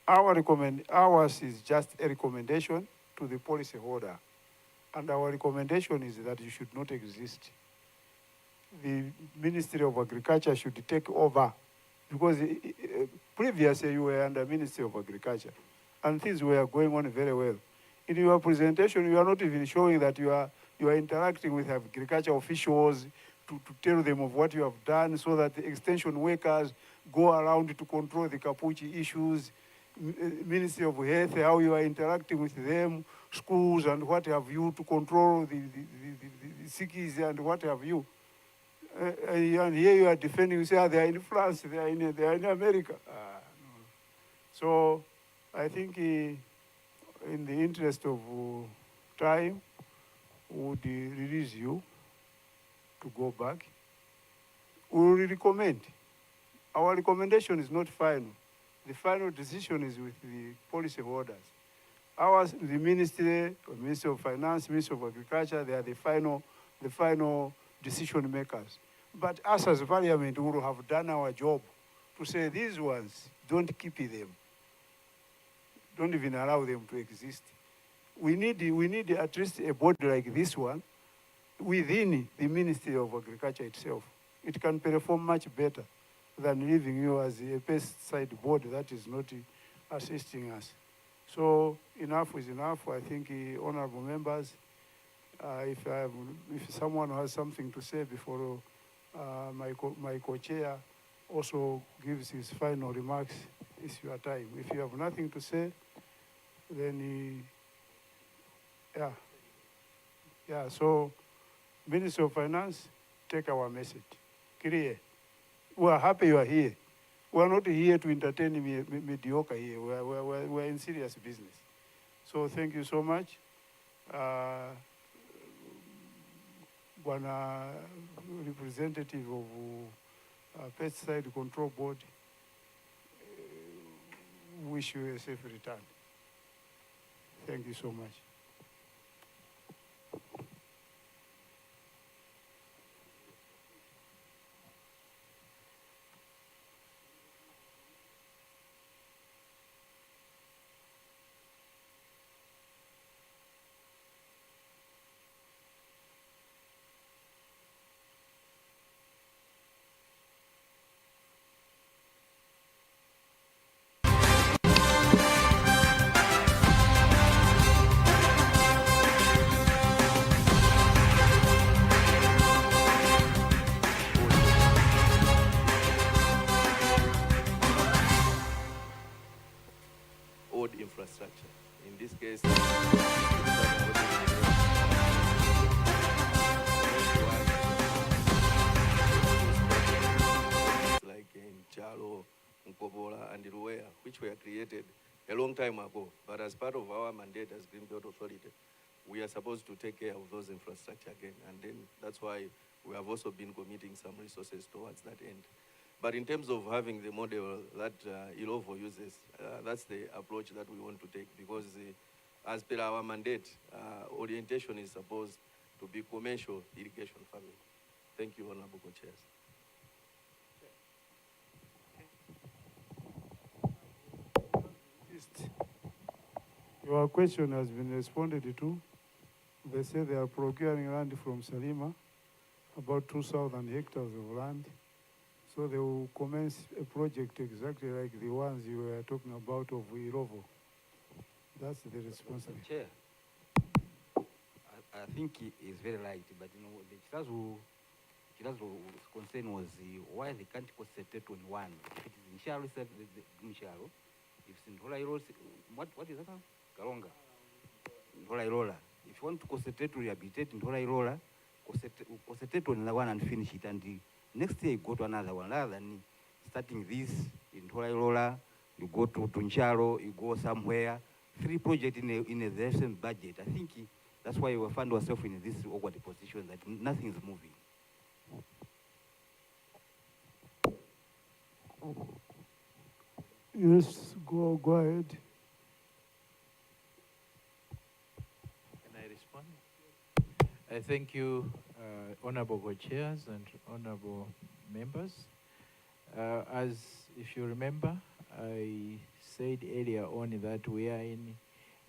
Ours is just a recommendation to the policy holder. And our recommendation is that you should not exist. The Ministry of Agriculture should take over, because previously you were under Ministry of Agriculture and things were going on very well. In your presentation, you are not even showing that you are interacting with agriculture officials to tell them of what you have done, so that the extension workers go around to control the capuchi issues. Ministry of Health, how you are interacting with them, schools and what have you, to control the sickies and what have you. And here you are defending, you say, they are in France, they are in America. No. So I think in the interest of time, would release you to go back. We will recommend. Our recommendation is not final. The final decision is with the policy holders. Ours, the Ministry of Finance, Ministry of Agriculture, they are the final decision makers. But us as Parliament, we will have done our job to say these ones, don't keep them. Don't even allow them to exist. We need at least a board like this one within the Ministry of Agriculture itself. It can perform much better than leaving you as a pesticide board that is not assisting us. So enough is enough. I think, honorable members, if someone has something to say before my co-chair also gives his final remarks, it's your time. If you have nothing to say, then so Minister of Finance, take our message. Clear. We are happy you are here. we're not here to entertain mediocre here. We're in serious business. So thank you so much. One representative of Pesticide Control Board, wish you a safe return. Thank you so much. Old infrastructure. In this case, like in Chalo, Nkobola, and Iruea, which were created a long time ago. But as part of our mandate as Green Belt Authority, we are supposed to take care of those infrastructure again. And then that's why we have also been committing some resources towards that end. But in terms of having the model that Ilovo uses, that's the approach that we want to take, because as per our mandate, orientation is supposed to be commercial irrigation farming. Thank you, Honorable Co-Chairs. Your question has been responded to. They say they are procuring land from Salima, about 2,000 hectares of land. So they will commence a project exactly like the ones you were talking about of Irovo. That's the responsibility. Chair, I think he is very right, but you know, the Chilazo's concern was why they can't concentrate on one. If it is in Shalo, it's Shalo. If it's in Holairo, what is that? Karonga. Holairo. If you want to concentrate to rehabilitate in Holairo, concentrate on the one and finish it. And next year you go to another one, rather than starting this in Holairo, you go to Tuncharo, you go somewhere. 3 projects in the same budget. I think that's why we find ourselves in this awkward position that nothing is moving. Yes, go ahead. Can I respond? I thank you, Honorable Co-Chairs and Honorable members. As if you remember, I said earlier on that we are in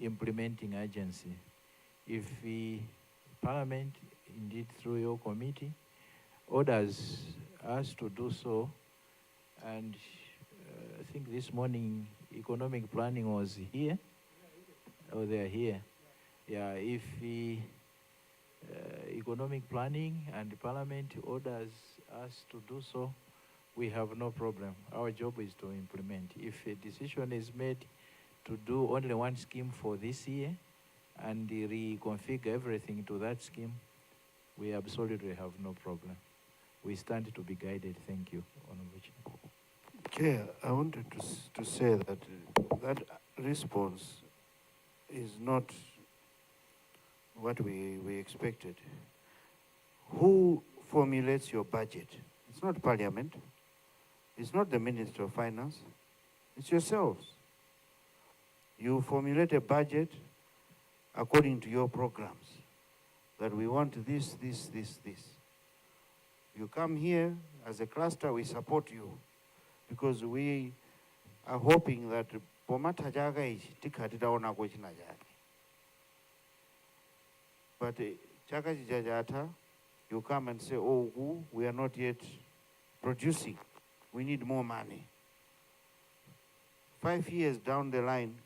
implementing agency. If the Parliament, indeed through your committee, orders us to do so, and I think this morning economic planning was here, or they're here. Yeah, if the economic planning and the Parliament orders us to do so, we have no problem. Our job is to implement. If a decision is made to do only one scheme for this year and reconfigure everything to that scheme, we absolutely have no problem. We stand to be guided. Thank you, Honorable Chair. Chair, I wanted to say that that response is not what we expected. Who formulates your budget? It's not Parliament. It's not the Minister of Finance. It's yourselves. You formulate a budget according to your programs, that we want this. You come here as a cluster, we support you, because we are hoping that pomata jaga ichi tikhatitaona kuchina jake. But chaka jajata, you come and say, oh, we are not yet producing. We need more money. 5 years down the line,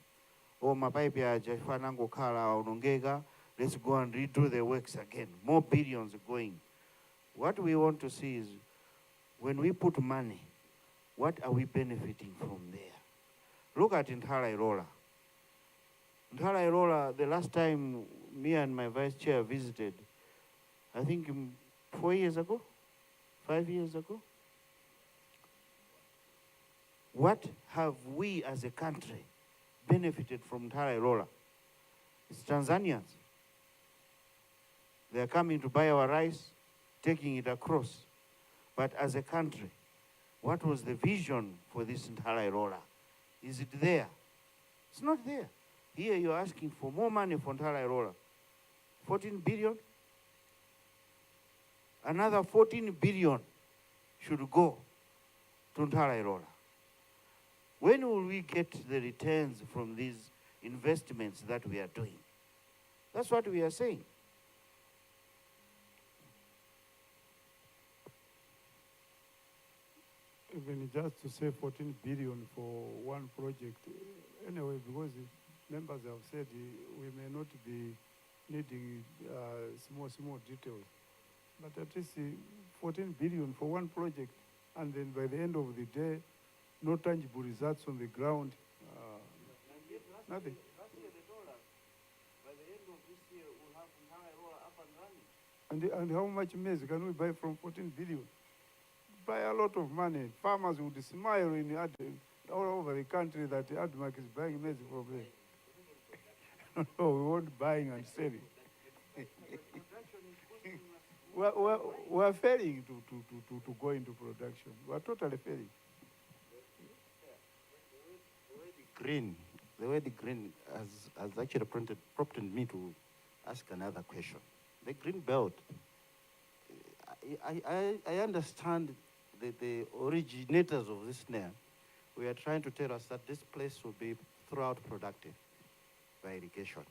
oh, mapaipi ajafanango kala onongega, let's go and redo the works again. More billions going. What we want to see is, when we put money, what are we benefiting from there? Look at Nthala Irola. Nthala Irola, the last time me and my vice chair visited, I think 4 years ago, 5 years ago. What have we as a country benefited from Ntalairola? It's Tanzanians. They are coming to buy our rice, taking it across. But as a country, what was the vision for this Ntalairola? Is it there? It's not there. Here you're asking for more money for Ntalairola. 14 billion? Another 14 billion should go to Ntalairola. When will we get the returns from these investments that we are doing? That's what we are saying. Even just to say 14 billion for one project, anyway, because the members have said we may not be needing small details. But at least 14 billion for one project, and then by the end of the day, no tangible results on the ground, nothing. And how much maize can we buy from 14 billion? Buy a lot of money. Farmers would smile in all over the country that ADMAC is buying maize from them. No, we won't buying and selling. we're failing to go into production. We're totally failing. The way the green has actually prompted me to ask another question. The green belt, I understand the originators of this snare were trying to tell us that this place will be throughout productive by irrigation.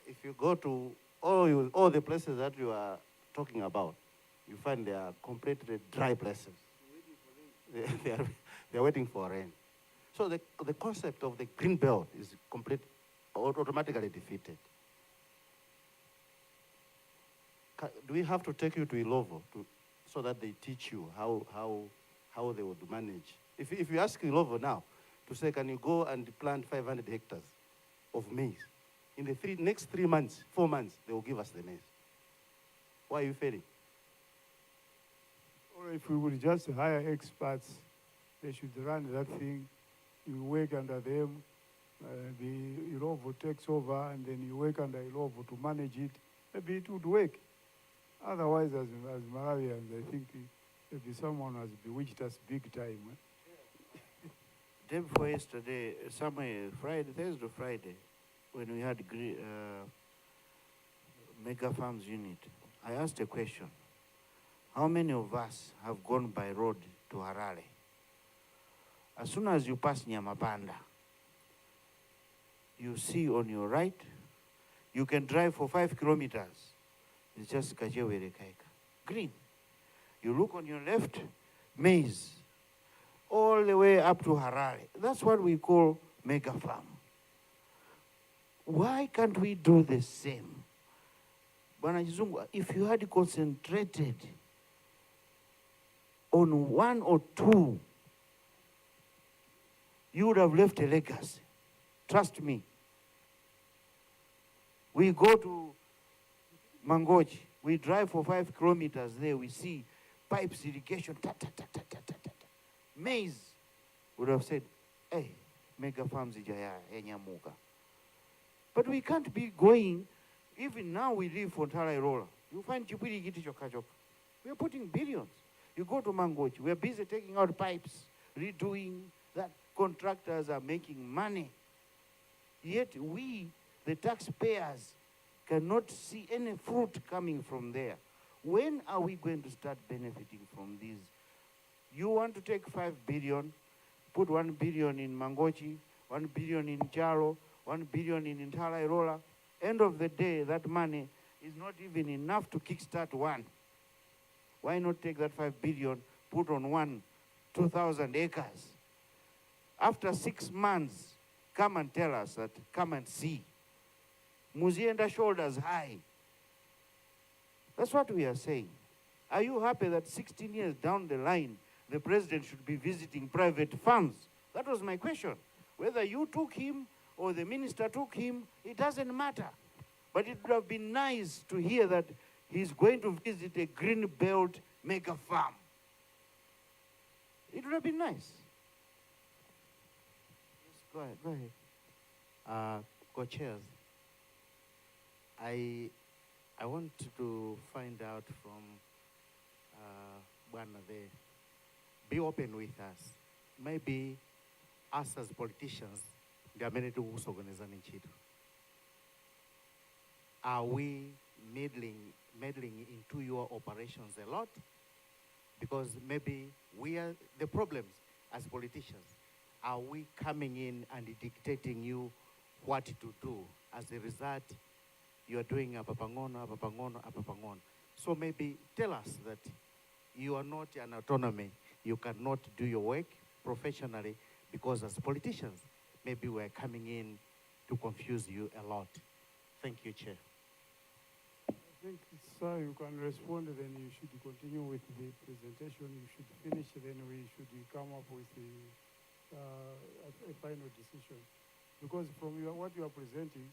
If you go to all the places that you are talking about, you find they are completely dry places. They are waiting for rain. So the concept of the green belt is automatically defeated. Do we have to take you to Ilovo so that they teach you how they would manage? If you ask Ilovo now to say, can you go and plant 500 hectares of maize? In the next 3 months, 4 months, they will give us the maize. Why are you failing? Or if we would just hire experts, they should run that thing. You work under them, the Ilovo takes over, and then you work under Ilovo to manage it. Maybe it would work. Otherwise, as Malawians, I think maybe someone has bewitched us big time. Day before yesterday, somewhere, Thursday or Friday, when we had Mega Farms unit, I asked a question. How many of us have gone by road to Harare? As soon as you pass Nyamabanda, you see on your right, you can drive for 5 kilometers. It's just Kajewere Kaika. Green. You look on your left, maize. All the way up to Harare. That's what we call mega farm. Why can't we do the same? Bwana Chizungu, if you had concentrated on 1 or 2, you would have left a legacy. Trust me. We go to Mangochi, we drive for 5 kilometers there, we see pipes, irrigation, maize. Would have said, hey, mega farms ijaya, enyamuka. But we can't be going, even now we live for Ntalairola. You find Chipiri Giti Chokachoka. We are putting billions. You go to Mangochi, we are busy taking out pipes, redoing that. Contractors are making money. Yet we, the taxpayers, cannot see any fruit coming from there. When are we going to start benefiting from these? You want to take 5 billion, put 1 billion in Mangochi, 1 billion in Charo, 1 billion in Ntalairola. End of the day, that money is not even enough to kickstart one. Why not take that 5 billion, put on 2,000 acres? After 6 months, come and tell us that, come and see. Muzienda shoulders high. That's what we are saying. Are you happy that 16 years down the line, the president should be visiting private farms? That was my question. Whether you took him or the minister took him, it doesn't matter. But it would have been nice to hear that he's going to visit a green belt mega farm. It would have been nice. Yes, go ahead, go ahead. Co-chairs, I want to find out from Bwana there, be open with us. Maybe us as politicians, there are many to organize ntchito. Are we meddling into your operations a lot? Because maybe we are the problems as politicians. Are we coming in and dictating you what to do? As a result, you are doing a papangono. So maybe tell us that you are not an autonomy. You cannot do your work professionally because as politicians, maybe we're coming in to confuse you a lot. Thank you, Chair. I think, sir, you can respond, then you should continue with the presentation. You should finish, then we should come up with a final decision. Because from what you are presenting,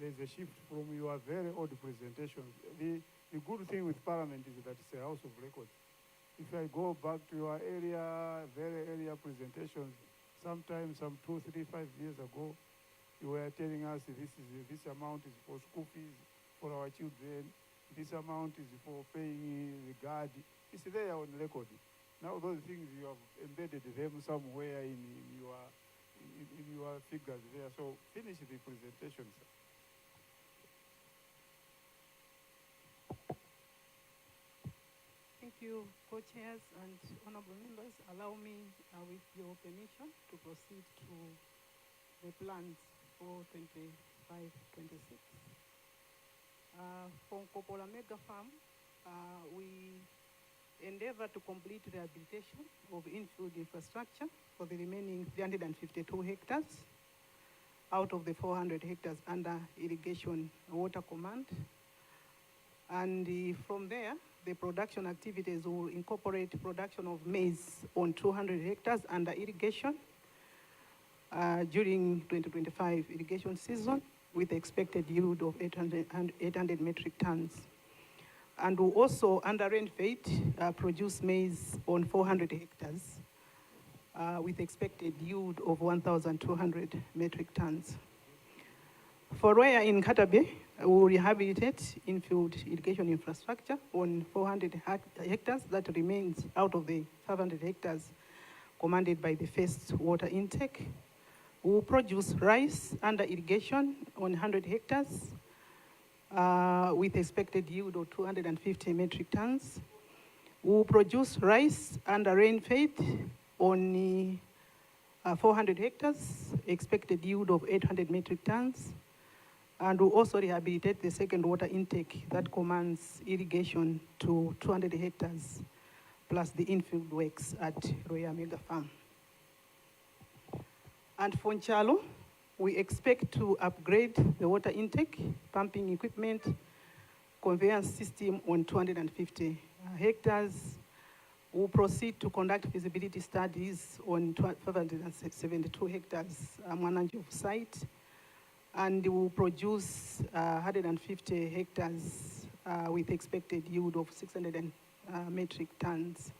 there's a shift from your very old presentations. The good thing with Parliament is that it's a house of records. If I go back to your very earlier presentations, sometimes some 2, 3, 5 years ago, you were telling us this amount is for school fees for our children, this amount is for paying the guard. It's there on record. Now those things you have embedded them somewhere in your figures there. So finish the presentation, sir. Thank you, co-chairs and honorable members. Allow me, with your permission, to proceed to the plans for 25-26. For Kopola Mega Farm, we endeavor to complete the rehabilitation of infield infrastructure for the remaining 352 hectares out of the 400 hectares under irrigation water command. And from there, the production activities will incorporate production of maize on 200 hectares under irrigation during 2025 irrigation season with expected yield of 800 metric tons. And will also, under rain-fed, produce maize on 400 hectares with expected yield of 1,200 metric tons. For Roya in Katabe, we will rehabilitate infield irrigation infrastructure on 400 hectares that remains out of the 500 hectares commanded by the first water intake. We will produce rice under irrigation on 100 hectares with expected yield of 250 metric tons. We will produce rice under rain-fed on 400 hectares, expected yield of 800 metric tons. And we'll also rehabilitate the second water intake that commands irrigation to 200 hectares, plus the infield works at Roya Mega Farm. And for Nchalo, we expect to upgrade the water intake, pumping equipment, conveyance system on 250 hectares. We'll proceed to conduct feasibility studies on 572 hectares Mwananjov site. And we'll produce 150 hectares with expected yield of 600 metric tons.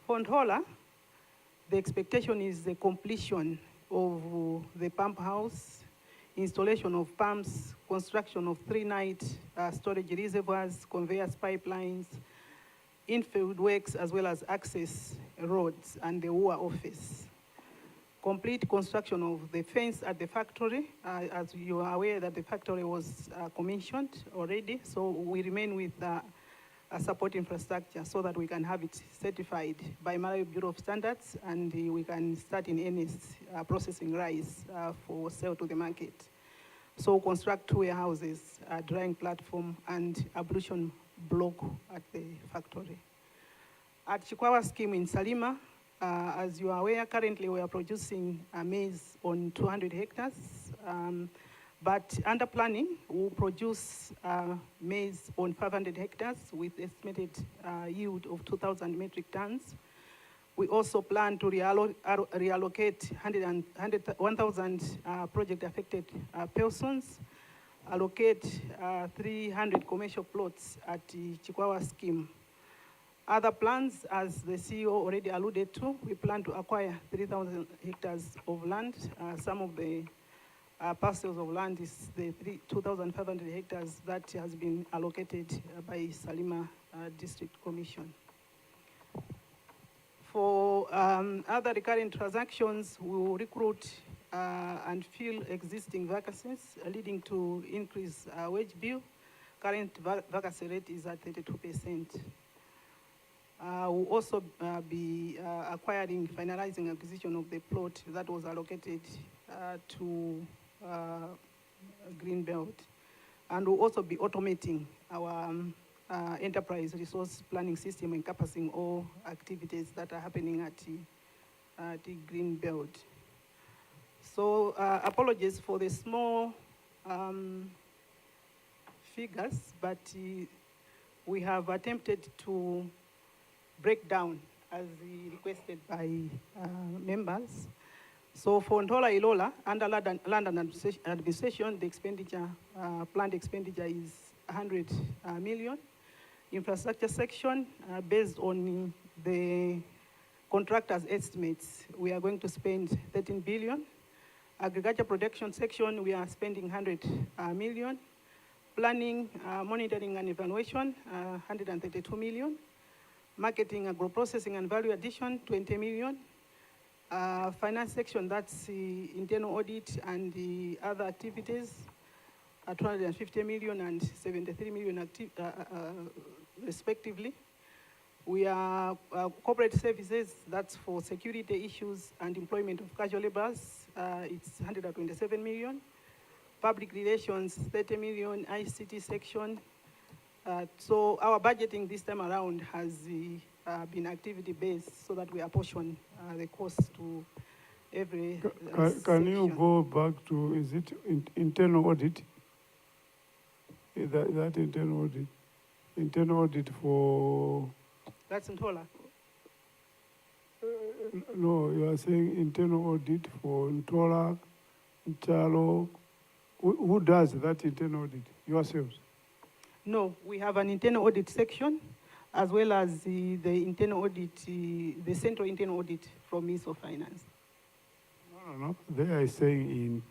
For Ndola, the expectation is the completion of the pump house, installation of pumps, construction of 3-night storage reservoirs, conveyors pipelines, infield works, as well as access roads and the WUA office. Complete construction of the fence at the factory. As you are aware that the factory was commissioned already, so we remain with a support infrastructure so that we can have it certified by Malawi Bureau of Standards and we can start in earnest processing rice for sale to the market. So construct 2 warehouses, a drying platform and ablution block at the factory. At Chikwawa scheme in Salima, as you are aware, currently we are producing maize on 200 hectares, but under planning, we'll produce maize on 500 hectares with estimated yield of 2,000 metric tons. We also plan to reallocate 1,000 project-affected persons, allocate 300 commercial plots at the Chikwawa scheme. Other plans, as the CEO already alluded to, we plan to acquire 3,000 hectares of land. Some of the parcels of land is the 2,500 hectares that has been allocated by Salima District Commission. For other recurring transactions, we will recruit and fill existing vacancies, leading to increased wage bill. Current vacancy rate is at 32%. We'll also be finalizing acquisition of the plot that was allocated to Greenbelt. And we'll also be automating our enterprise resource planning system, encompassing all activities that are happening at the Greenbelt. So apologies for the small figures, but we have attempted to break down as requested by members. So for Ntola Ilola, under land administration, the expenditure, planned expenditure is 100 million. Infrastructure section, based on the contractor's estimates, we are going to spend 13 billion. Agriculture protection section, we are spending 100 million. Planning, monitoring and evaluation, 132 million. Marketing, agro-processing and value addition, 20 million. Finance section, that's the internal audit and the other activities, 250 million and 73 million respectively. We are corporate services, that's for security issues and employment of casual laborers, it's 127 million. Public relations, 30 million, ICT section. So our budgeting this time around has been activity-based so that we apportion the costs to every Can you go back to, is it internal audit? That internal audit? Internal audit for... That's Ntola. No, you are saying internal audit for Ntola, Nchalo. Who does that internal audit? Yourselves? No, we have an internal audit section, as well as the internal audit, the central internal audit from Ministry of Finance. No. They are saying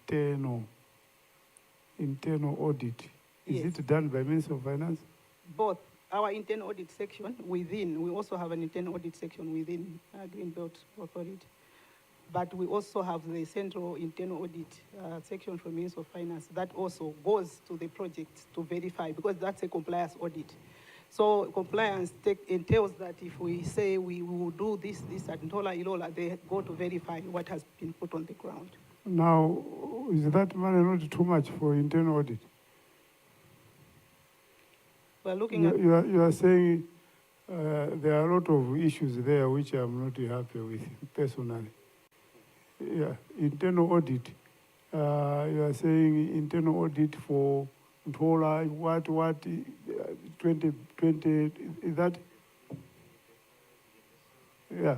internal audit. Is it done by Ministry of Finance? Both. Our internal audit section within, we also have an internal audit section within Greenbelt Authority. But we also have the central internal audit section from Ministry of Finance that also goes to the project to verify, because that's a compliance audit. So compliance entails that if we say we will do this at Ntola Ilola, they go to verify what has been put on the ground. Now, is that money not too much for internal audit? We're looking at... You are saying there are a lot of issues there which I'm not happy with personally. Yeah, internal audit. You are saying internal audit for Ntola, what, 2020, is that? Yeah.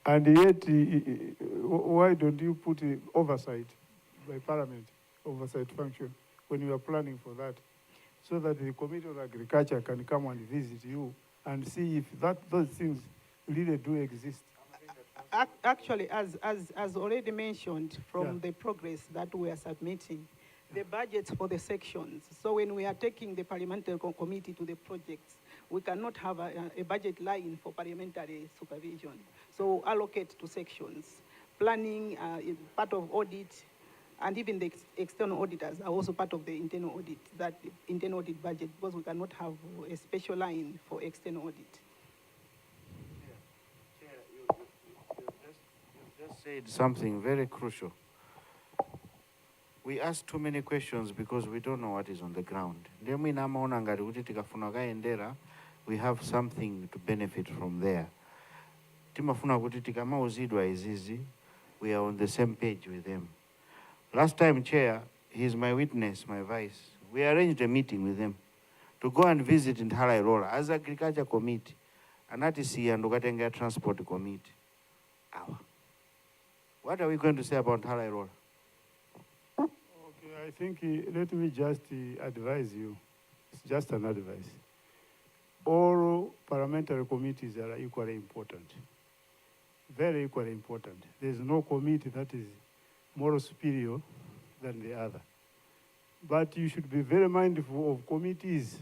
And yet, why don't you put oversight by Parliament, oversight function, when you are planning for that, so that the Committee on Agriculture can come and visit you and see if those things really do exist? Actually, as already mentioned from the progress that we are submitting, the budgets for the sections. So when we are taking the parliamentary committee to the projects, we cannot have a budget line for parliamentary supervision. So allocate to sections. Planning is part of audit, and even the external auditors are also part of the internal audit, that internal audit budget, because we cannot have a special line for external audit. Chair, you just said something very crucial. We ask too many questions because we don't know what is on the ground. We have something to benefit from there. We are on the same page with them. Last time, Chair, he's my witness, my vice. We arranged a meeting with them to go and visit in Ntola Ilola as Agriculture Committee, and that is here and Transport Committee. hour. What are we going to say about Halairola? Okay, I think, let me just advise you. It's just an advice. All parliamentary committees are equally important. Very equally important. There's no committee that is more superior than the other. But you should be very mindful of committees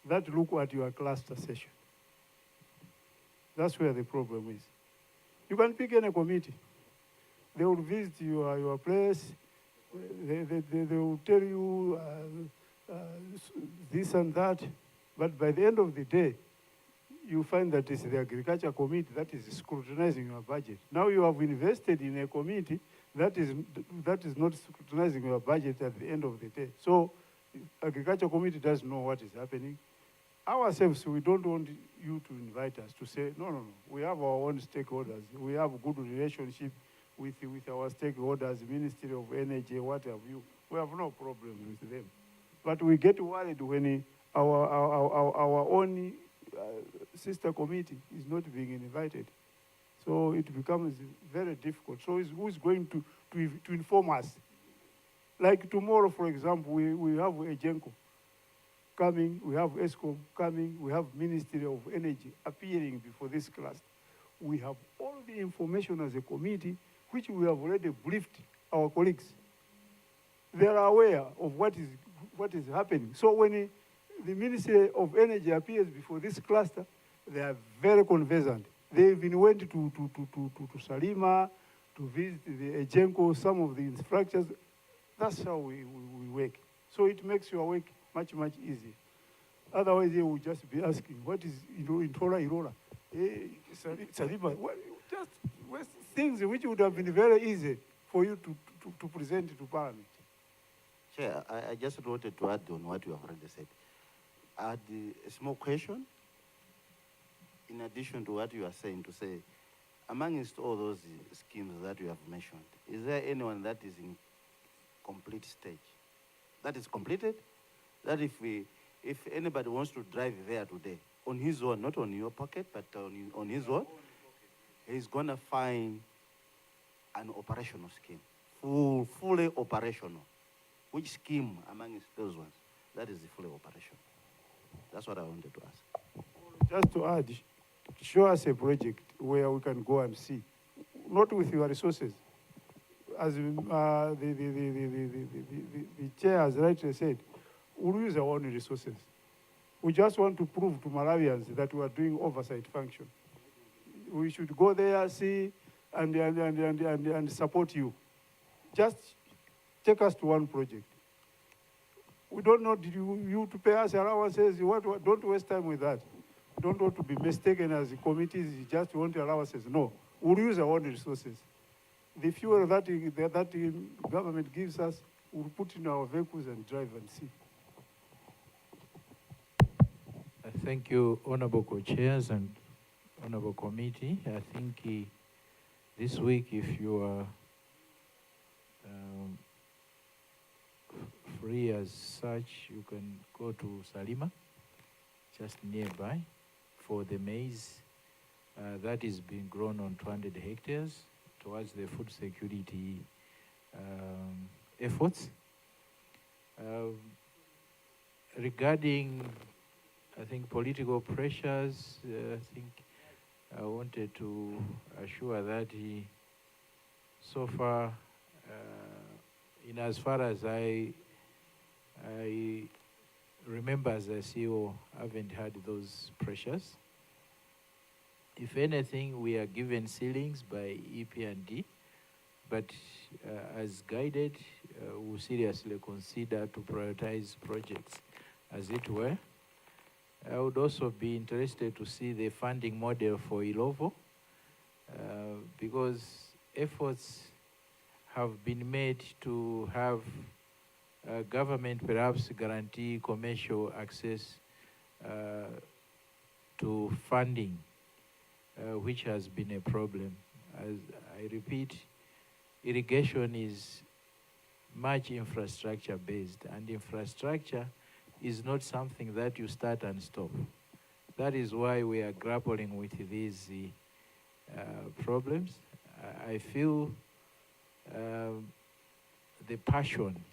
that look at your cluster session. That's where the problem is. You can pick any committee. They will visit your place. They will tell you this and that. But by the end of the day, you find that it's the agriculture committee that is scrutinizing your budget. Now you have invested in a committee that is not scrutinizing your budget at the end of the day. So agriculture committee doesn't know what is happening. Ourselves, we don't want you to invite us to say, no. We have our own stakeholders. We have good relationship with our stakeholders, Ministry of Energy, what have you. We have no problem with them. But we get worried when our own sister committee is not being invited. So it becomes very difficult. So who's going to inform us? Like tomorrow, for example, we have a Genco coming, we have ESCOM coming, we have Ministry of Energy appearing before this class. We have all the information as a committee, which we have already briefed our colleagues. They are aware of what is happening. So when the Ministry of Energy appears before this cluster, they are very conversant. They even went to Salima to visit the Ejenko, some of the infrastructures. That's how we work. So it makes your work much easier. Otherwise, they will just be asking, what is Irola? Salima, just things which would have been very easy for you to present to Parliament. Chair, I just wanted to add on what you have already said. Add a small question, in addition to what you are saying, to say, amongst all those schemes that you have mentioned, is there anyone that is in complete stage? That is completed? That if anybody wants to drive there today, on his own, not on your pocket, but on his own, he's going to find an operational scheme, fully operational. Which scheme amongst those ones? That is the fully operational. That's what I wanted to ask. Just to add, show us a project where we can go and see, not with your resources. As the chair has rightly said, we'll use our own resources. We just want to prove to Malawians that we are doing oversight function. We should go there, see, and support you. Just take us to one project. We don't need you to pay us allowances. Don't waste time with that. Don't want to be mistaken as committees, you just want allowances. No, we'll use our own resources. The fuel that the government gives us, we'll put in our vehicles and drive and see. Thank you, Honorable Co-Chairs and Honorable Committee. I think this week, if you are free as such, you can go to Salima, just nearby, for the maize that is being grown on 200 hectares towards the food security efforts. Regarding, I think, political pressures, I think I wanted to assure that so far, in as far as I remember as a CEO, I haven't had those pressures. If anything, we are given ceilings by EP&D, but as guided, we'll seriously consider to prioritize projects, as it were. I would also be interested to see the funding model for Ilovo, because efforts have been made to have government perhaps guarantee commercial access to funding, which has been a problem. As I repeat, irrigation is much infrastructure based, and infrastructure is not something that you start and stop. That is why we are grappling with these problems. I feel the passion,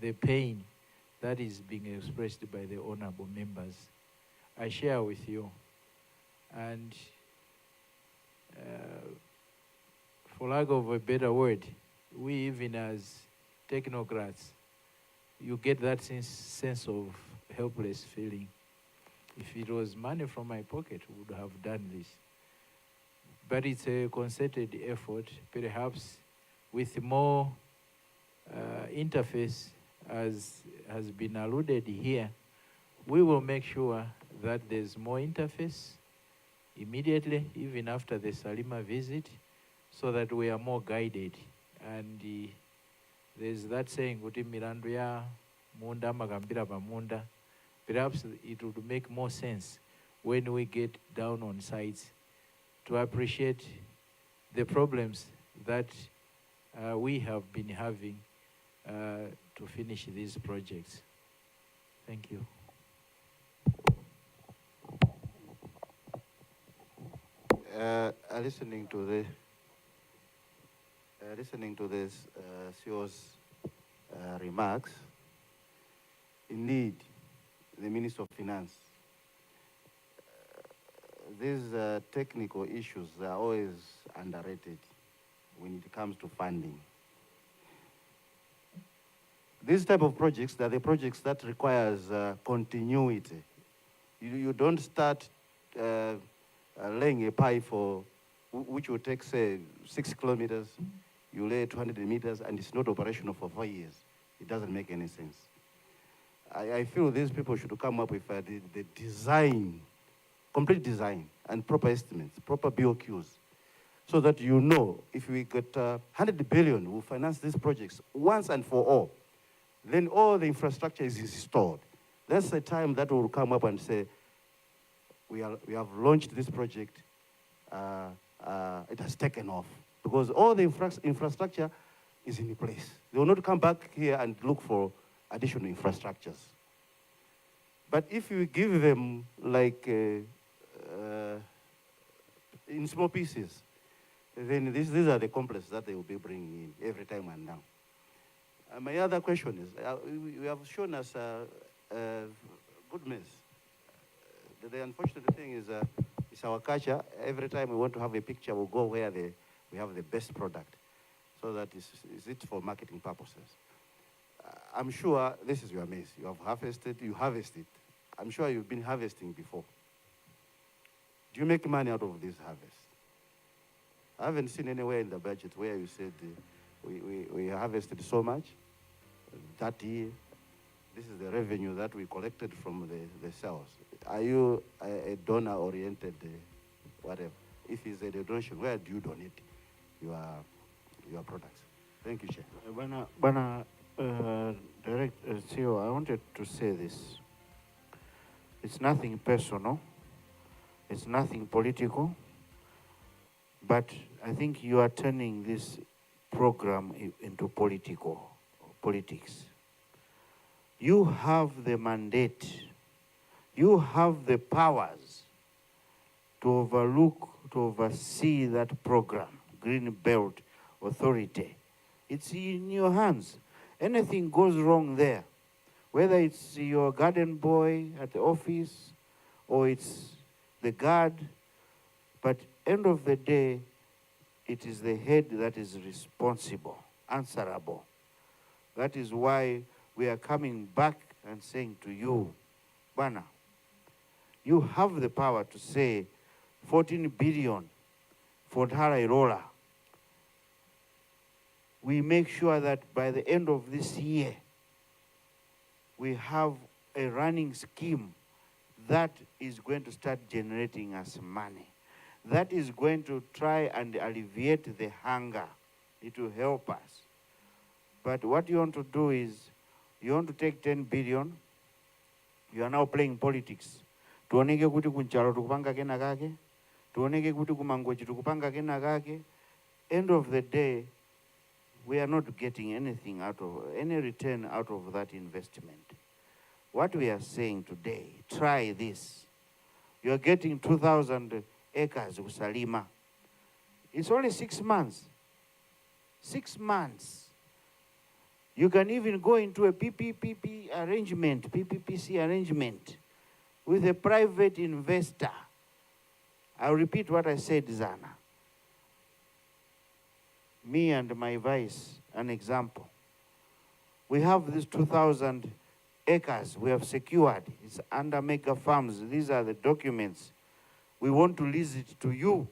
the pain that is being expressed by the honorable members. I share with you. And for lack of a better word, we even as technocrats, you get that sense of helpless feeling. If it was money from my pocket, we would have done this. But it's a concerted effort, perhaps with more interface, as has been alluded here. We will make sure that there's more interface immediately, even after the Salima visit, so that we are more guided. And there's that saying, kuti milandu ya munda magambira pa munda. Perhaps it would make more sense when we get down on sites to appreciate the problems that we have been having to finish these projects. Thank you. Listening to this CEO's remarks, indeed, the Minister of Finance, these technical issues are always underrated when it comes to funding. These type of projects, they're the projects that requires continuity. You don't start laying a pipe which will take, say, 6 kilometers, you lay 200 meters, and it's not operational for 4 years. It doesn't make any sense. I feel these people should come up with the design, complete design, and proper estimates, proper BOQs, so that you know if we get 100 billion, we'll finance these projects once and for all. Then all the infrastructure is installed. That's the time that will come up and say, we have launched this project, it has taken off. Because all the infrastructure is in place. They will not come back here and look for additional infrastructures. But if you give them like in small pieces, then these are the complexes that they will be bringing in every time and now. My other question is, you have shown us good mess. The unfortunate thing is, it's our culture. Every time we want to have a picture, we'll go where we have the best product. So that is it for marketing purposes. I'm sure this is your maize. You have harvested, you harvested. I'm sure you've been harvesting before. Do you make money out of this harvest? I haven't seen anywhere in the budget where you said we harvested so much that year. This is the revenue that we collected from the sales. Are you a donor-oriented whatever? If it's a donation, where do you donate your products? Thank you, Chair. Direct CEO, I wanted to say this. It's nothing personal. It's nothing political. But I think you are turning this program into politics. You have the mandate. You have the powers to oversee that program, Green Belt Authority. It's in your hands. Anything goes wrong there, whether it's your garden boy at the office or it's the guard, but end of the day, it is the head that is responsible, answerable. That is why we are coming back and saying to you, Bana, you have the power to say 14 billion for Tarairola. We make sure that by the end of this year, we have a running scheme that is going to start generating us money. That is going to try and alleviate the hunger. It will help us. But what you want to do is, you want to take 10 billion, you are now playing politics. Tuoneke kuti kunchalo tukupanga kena kake, tuoneke kuti kumangochi tukupanga kena kake. End of the day, we are not getting anything any return out of that investment. What we are saying today, try this. You are getting 2,000 acres Usalima. It's only 6 months. 6 months. You can even go into a PPPC arrangement with a private investor. I'll repeat what I said, Zana. Me and my vice, an example. We have these 2,000 acres we have secured. It's under mega farms. These are the documents. We want to lease it to you.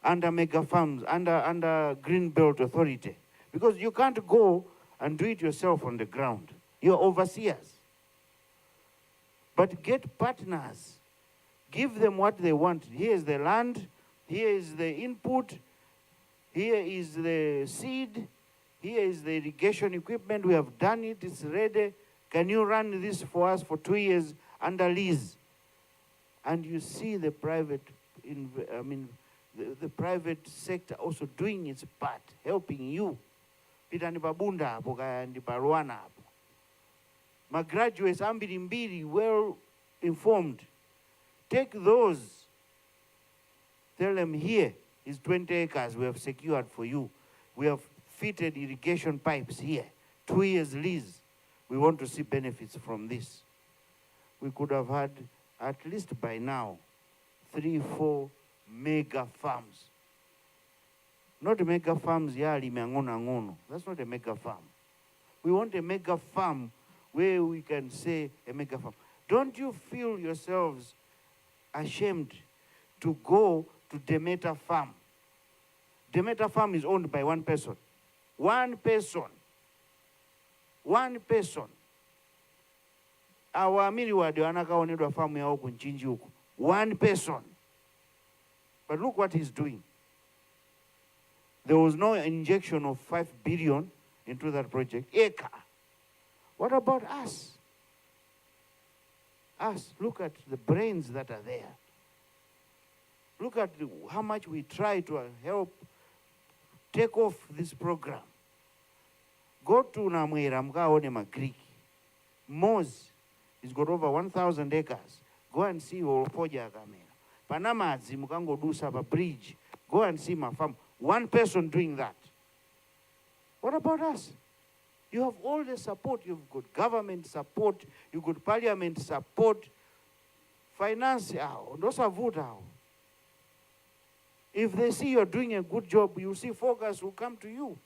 Under mega farms, under Green Belt Authority. Because you can't go and do it yourself on the ground. You're overseers. But get partners. Give them what they want. Here is the land. Here is the input. Here is the seed. Here is the irrigation equipment. We have done it. It's ready. Can you run this for us for 2 years under lease? And you see the private, the private sector also doing its part, helping you. Pita ni babunda hapo kaya ni baruana hapo. My graduates ambiri well informed. Take those. Tell them here is 20 acres we have secured for you. We have fitted irrigation pipes here. 2 years lease. We want to see benefits from this. We could have had, at least by now, 3-4 mega farms. Not mega farms, yali ngono. That's not a mega farm. We want a mega farm where we can say a mega farm. Don't you feel yourselves ashamed to go to Demeter Farm? Demeter Farm is owned by one person. One person. One person. Awaamini wadi wanakaonedwa farm ya huku nchinji huku. One person. But look what he's doing. There was no injection of 5 billion into that project. Acre. What about us? Us, look at the brains that are there. Look at how much we try to help take off this program. Go to Namwera, mkaone Magrik. Moz, he's got over 1,000 acres. Go and see Oropoja Kamera. Panama Zimukango Dusaba Bridge. Go and see my farm. One person doing that. What about us? You have all the support. You've got government support. You've got parliament support. Finance. If they see you're doing a good job, you see focus will come to you.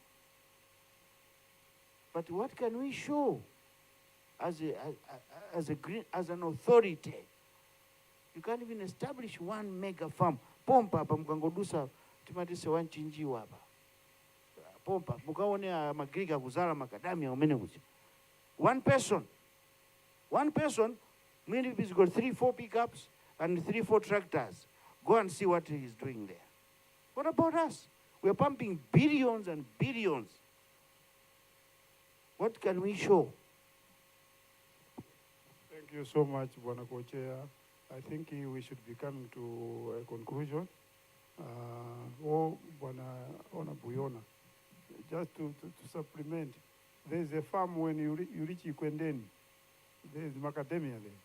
But what can we show as an authority? You can't even establish one mega farm. Pompa hapa mkangodusa timatise wanchinjiwa hapa. Pompa mukaone magriga kuzala makadamia umene kuzi. One person. One person, maybe he's got 3-4 pickups and 3-4 tractors. Go and see what he's doing there. What about us? We're pumping billions and billions. What can we show? Thank you so much, Bwana Co-Chair. I think we should be coming to a conclusion. Bwana Buyona, just to supplement, there's a farm when you reach Ikwendeni, there's macadamia there.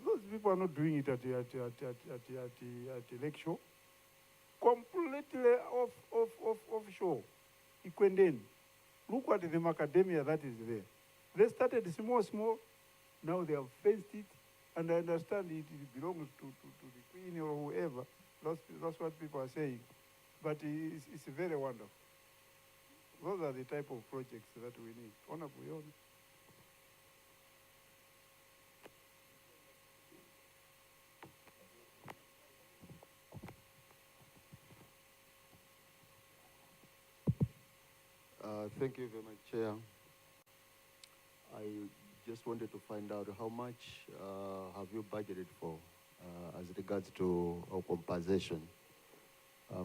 Those people are not doing it at the lake shore. Completely offshore. Ikwendeni. Look at the macadamia that is there. They started small. Now they have fenced it, and I understand it belongs to the queen or whoever. That's what people are saying. But it's very wonderful. Those are the type of projects that we need. Honorable. Thank you very much, Chair. I just wanted to find out how much have you budgeted for as regards to compensation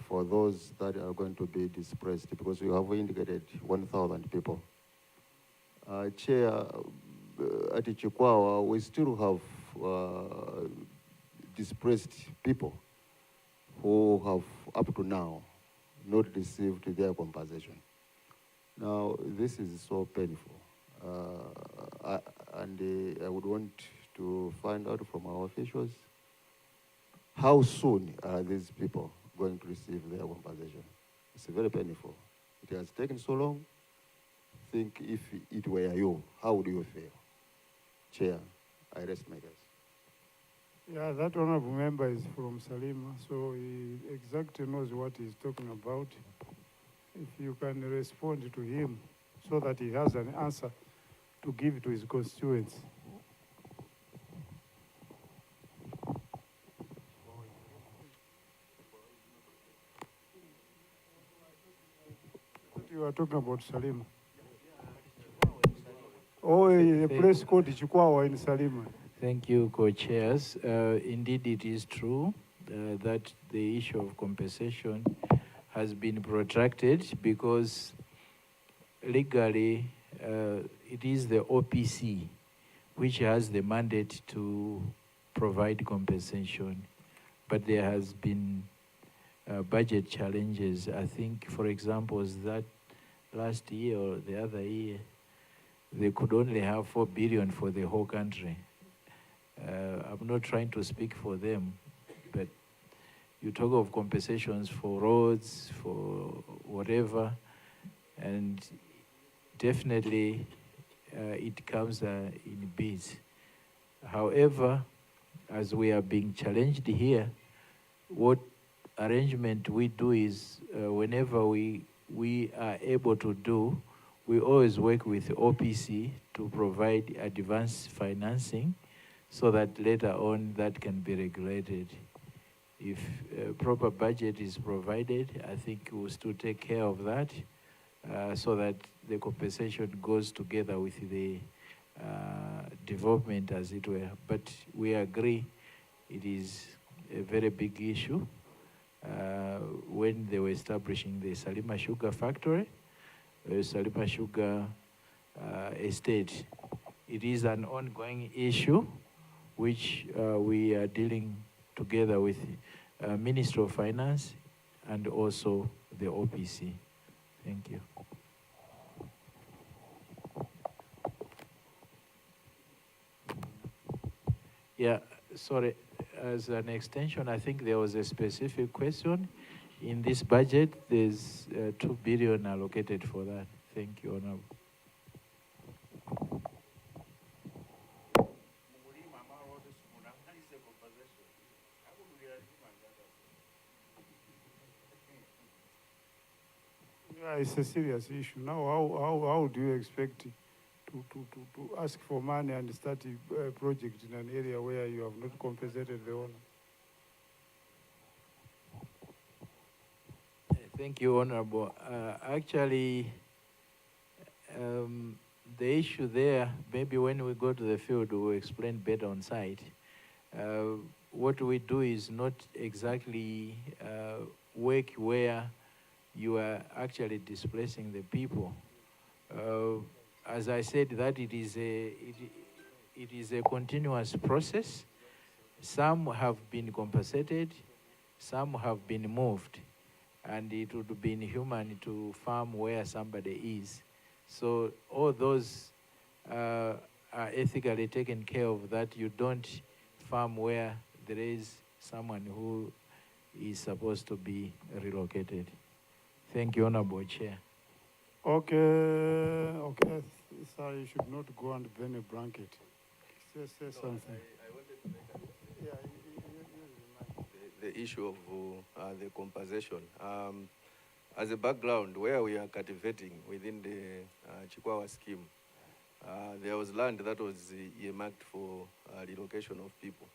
for those that are going to be displaced, because you have indicated 1,000 people. Chair, at Chikwawa, we still have displaced people who have up to now not received their compensation. Now, this is so painful. And I would want to find out from our officials how soon are these people going to receive their compensation. It's very painful. It has taken so long. Think if it were you, how would you feel? Chair, I rest my case. Yeah, that honorable member is from Salima, so he exactly knows what he's talking about. If you can respond to him so that he has an answer to give to his constituents. You are talking about Salima. Oh, a place called Chikwawa in Salima. Thank you, co-chairs. Indeed, it is true that the issue of compensation has been protracted because legally it is the OPC which has the mandate to provide compensation. But there has been budget challenges. I think, for example, that last year or the other year, they could only have 4 billion for the whole country. I'm not trying to speak for them, but you talk of compensations for roads, for whatever, and definitely it comes in bids. However, as we are being challenged here, what arrangement we do is whenever we are able to do, we always work with OPC to provide advanced financing so that later on that can be regulated. If proper budget is provided, I think we'll still take care of that so that the compensation goes together with the development, as it were. But we agree it is a very big issue. When they were establishing the Salima Sugar Factory, Salima Sugar Estate, it is an ongoing issue which we are dealing together with Ministry of Finance and also the OPC. Thank you. Yeah, sorry, as an extension, I think there was a specific question. In this budget, there's 2 billion allocated for that. Thank you, Honorable. Yeah, it's a serious issue. Now, how do you expect to ask for money and start a project in an area where you have not compensated the owner? Thank you, Honorable. Actually, the issue there, maybe when we go to the field, we'll explain better on site. What we do is not exactly work where you are actually displacing the people. As I said, that it is a continuous process. Some have been compensated, some have been moved, and it would be inhuman to farm where somebody is. So all those are ethically taken care of, that you don't farm where there is someone who is supposed to be relocated. Thank you, Honorable Chair. Okay, sir, you should not go and burn a blanket. Say something. I wanted to make the issue of the compensation. As a background, where we are cultivating within the Chikwawa scheme, there was land that was earmarked for relocation of people.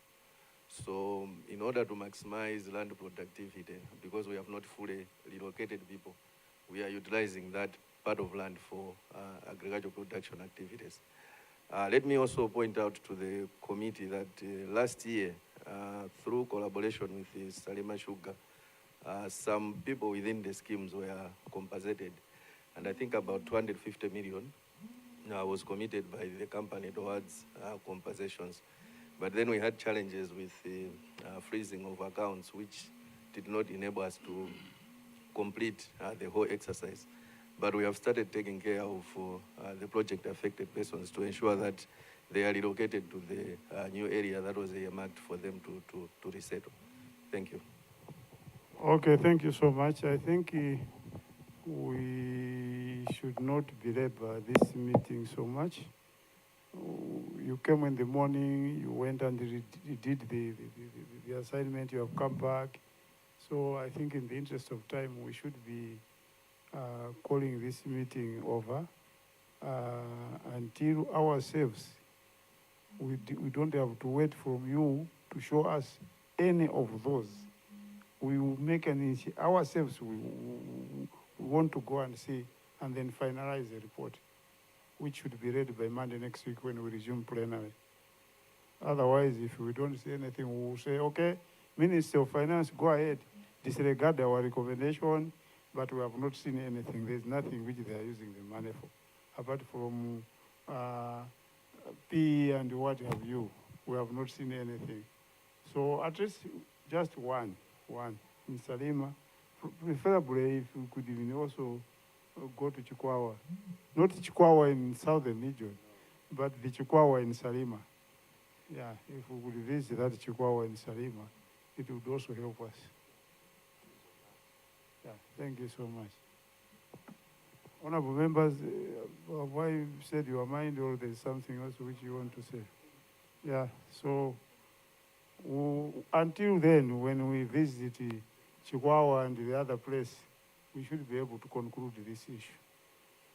So in order to maximize land productivity, because we have not fully relocated people, we are utilizing that part of land for agricultural production activities. Let me also point out to the committee that last year, through collaboration with the Salima Sugar, some people within the schemes were compensated. And I think about 250 million was committed by the company towards compensations. But then we had challenges with the freezing of accounts, which did not enable us to complete the whole exercise. But we have started taking care of the project-affected persons to ensure that they are relocated to the new area that was earmarked for them to resettle. Thank you. Okay, thank you so much. I think we should not belabor this meeting so much. You came in the morning, you went and did the assignment, you have come back. So I think in the interest of time, we should be calling this meeting over until ourselves, we don't have to wait from you to show us any of those. We will make ourselves, we want to go and see and then finalize the report, which should be ready by Monday next week when we resume plenary. Otherwise, if we don't see anything, we will say, okay, Minister of Finance, go ahead, disregard our recommendation, but we have not seen anything. There's nothing which they are using the money for, apart from P and what have you. We have not seen anything. So at least just one in Salima, preferably if we could even also go to Chikwawa. Not Chikwawa in southern region, but the Chikwawa in Salima. Yeah, if we could visit that Chikwawa in Salima, it would also help us. Yeah, thank you so much. Honorable members, why you said your mind, or there's something else which you want to say? Yeah, so until then, when we visit Chikwawa and the other place, we should be able to conclude this issue.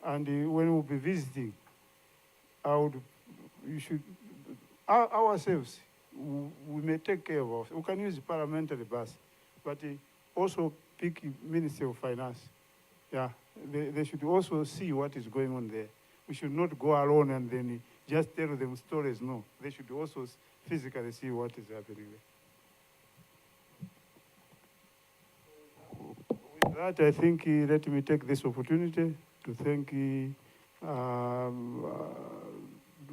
And when we'll be visiting, ourselves, we may take care of us. We can use the parliamentary bus, but also pick Ministry of Finance. Yeah, they should also see what is going on there. We should not go alone and then just tell them stories. No, they should also physically see what is happening there. With that, I think let me take this opportunity to thank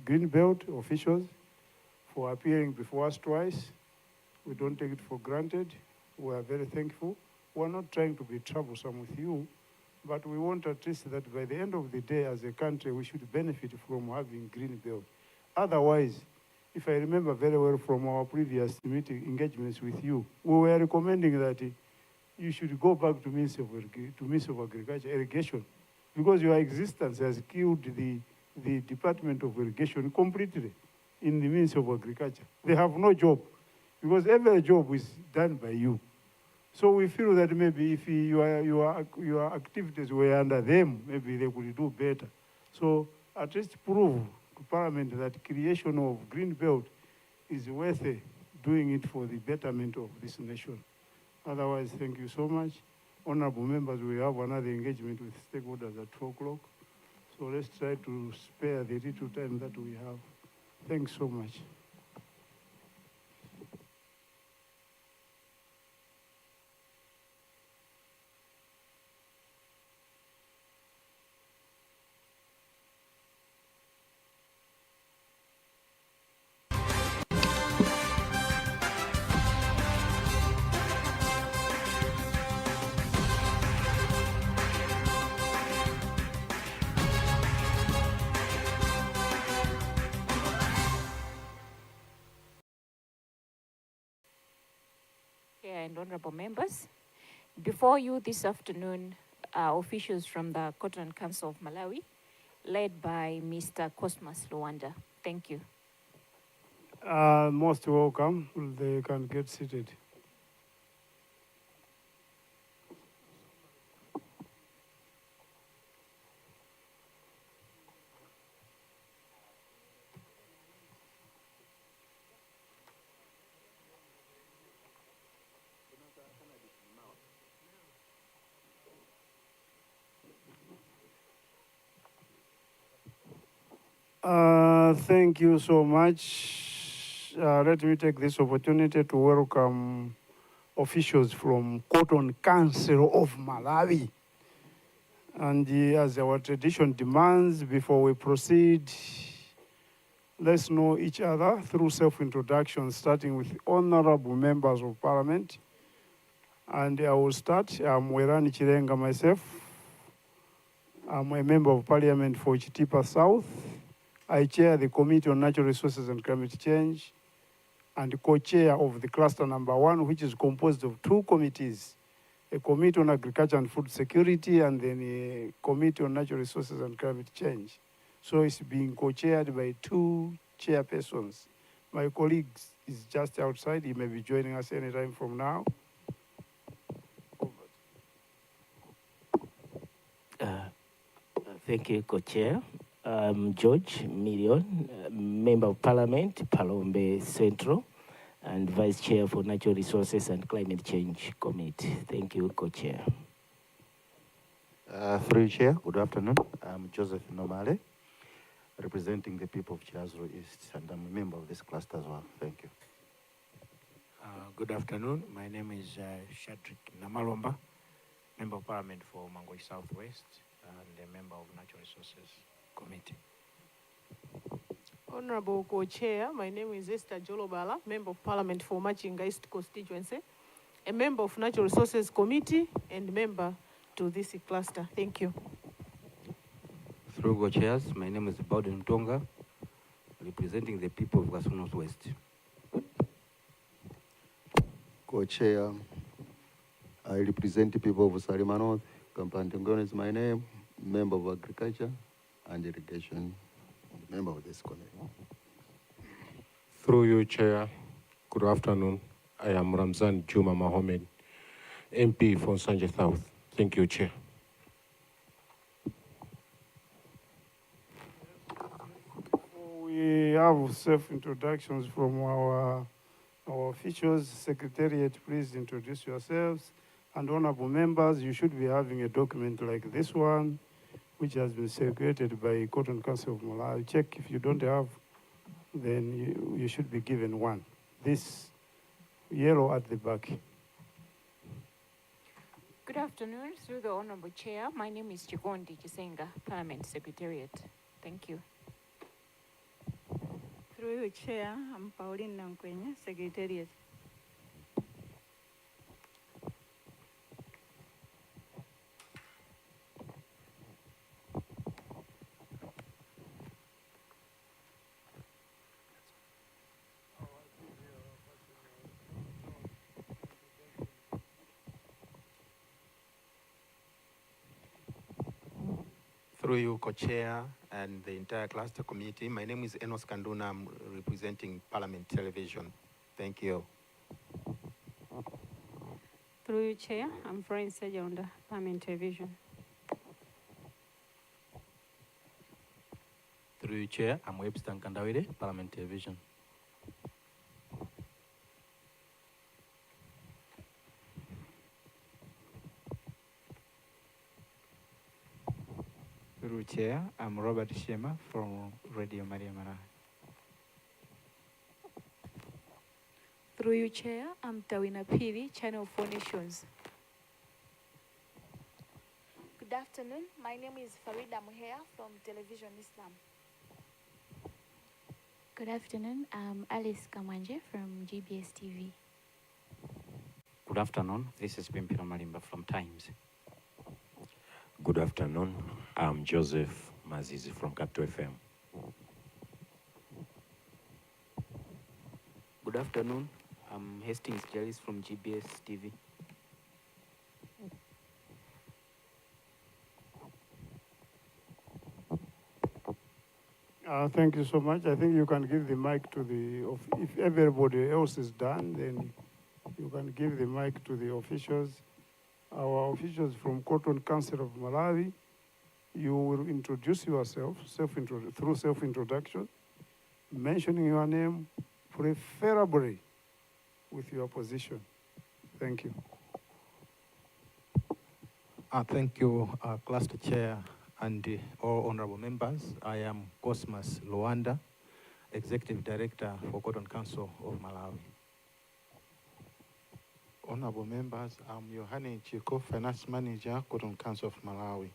Greenbelt officials for appearing before us twice. We don't take it for granted. We are very thankful. We're not trying to be troublesome with you, but we want at least that by the end of the day, as a country, we should benefit from having Greenbelt. Otherwise, if I remember very well from our previous meeting engagements with you, we were recommending that you should go back to Ministry of Agriculture, Irrigation, because your existence has killed the Department of Irrigation completely in the Ministry of Agriculture. They have no job, because every job is done by you. So we feel that maybe if your activities were under them, maybe they could do better. So at least prove to Parliament that creation of Greenbelt is worth doing it for the betterment of this nation. Otherwise, thank you so much. Honorable members, we have another engagement with stakeholders at 4 o'clock. So let's try to spare the little time that we have. Thanks so much. Chair and honorable members, before you this afternoon are officials from the Cotton Council of Malawi, led by Mr. Cosmas Luanda. Thank you. Most welcome. They can get seated. Thank you so much. Let me take this opportunity to welcome officials from Cotton Council of Malawi. And as our tradition demands, before we proceed, let's know each other through self-introduction, starting with honorable members of parliament. And I will start. I'm Werani Chirenga myself. I'm a member of parliament for Chitipa South. I chair the Committee on Natural Resources and Climate Change and co-chair of the cluster number 1, which is composed of 2 committees, a committee on agriculture and food security, and then a committee on natural resources and climate change. So it's being co-chaired by two chairpersons. My colleague is just outside. He may be joining us anytime from now. Thank you, Co-Chair. George Million, Member of Parliament, Palombe Central, and Vice Chair for Natural Resources and Climate Change Committee. Thank you, Co-Chair. Through Chair, good afternoon. I'm Joseph Nomale, representing the people of Chazro East, and I'm a member of this cluster as well. Thank you. Good afternoon. My name is Shadrick Namalomba, Member of Parliament for Mangoi Southwest and a member of Natural Resources Committee. Honorable Co-Chair, my name is Esther Jolobala, Member of Parliament for Machinga East Constituency, a member of Natural Resources Committee and member to this cluster. Thank you. Through Co-Chairs, my name is Bowden Tonga, representing the people of Gassou Northwest. Co-Chair, I represent the people of Salima North. Kampantongon is my name, member of Agriculture and Irrigation, member of this committee. Through you, Chair, good afternoon. I am Ramzan Juma Mohammed, MP for Sanje South. Thank you, Chair. We have self-introductions from our officials. Secretariat, please introduce yourselves. And honorable members, you should be having a document like this one, which has been circulated by Cotton Council of Malawi. Check if you don't have, then you should be given one. This yellow at the back. Good afternoon, through the Honorable Chair. My name is Chikondi Chisenga, Parliament Secretariat. Thank you. Through the Chair, I'm Pauline Nankwenya, Secretariat. Through you, Co-Chair, and the entire cluster committee, my name is Enos Kanduna. I'm representing Parliament Television. Thank you. Through you, Chair, I'm Florence Sejonda, Parliament Television. Through you, Chair, I'm Webster Nkandawire, Parliament Television. Through Chair, I'm Robert Shema from Radio Maria Malawi. Through you, Chair, I'm Tawina Pili, Channel 4 Nations. Good afternoon. My name is Farida Muhea from Television Islam. Good afternoon. I'm Alice Kamanje from GBS TV. Good afternoon. This is Pimpiro Malimba from Times. Good afternoon. I'm Joseph Mazizi from Capital FM. Good afternoon. I'm Hastings Jalis from GBS TV. Thank you so much. I think you can give the mic to if everybody else is done, then you can give the mic to the officials. Our officials from Cotton Council of Malawi, you will introduce yourself through self-introduction, mentioning your name, preferably with your position. Thank you. Thank you, Cluster Chair and all honorable members. I am Cosmas Luanda, Executive Director for Cotton Council of Malawi. Honorable members, I'm Yohane Chiko, Finance Manager, Cotton Council of Malawi.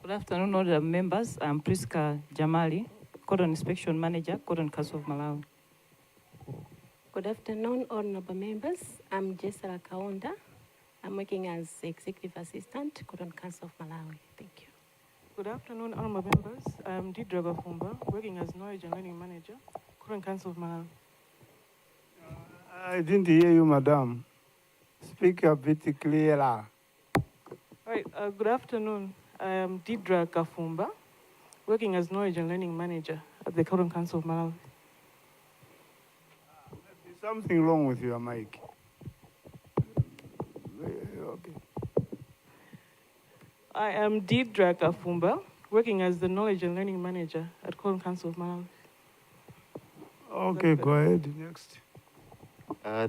Good afternoon, honorable members. I'm Priska Jamali, Cotton Inspection Manager, Cotton Council of Malawi. Good afternoon, honorable members. I'm Jessara Kaunda. I'm working as Executive Assistant, Cotton Council of Malawi. Thank you. Good afternoon, honorable members. I'm Didra Bafumba, working as Knowledge and Learning Manager, Cotton Council of Malawi. I didn't hear you, madam. Speak a bit clearer. Right, good afternoon. I am Didra Kafumba, working as Knowledge and Learning Manager at the Cotton Council of Malawi. There's something wrong with your mic. Okay. I am Didra Kafumba, working as the Knowledge and Learning Manager at Cotton Council of Malawi. Okay, go ahead. Next.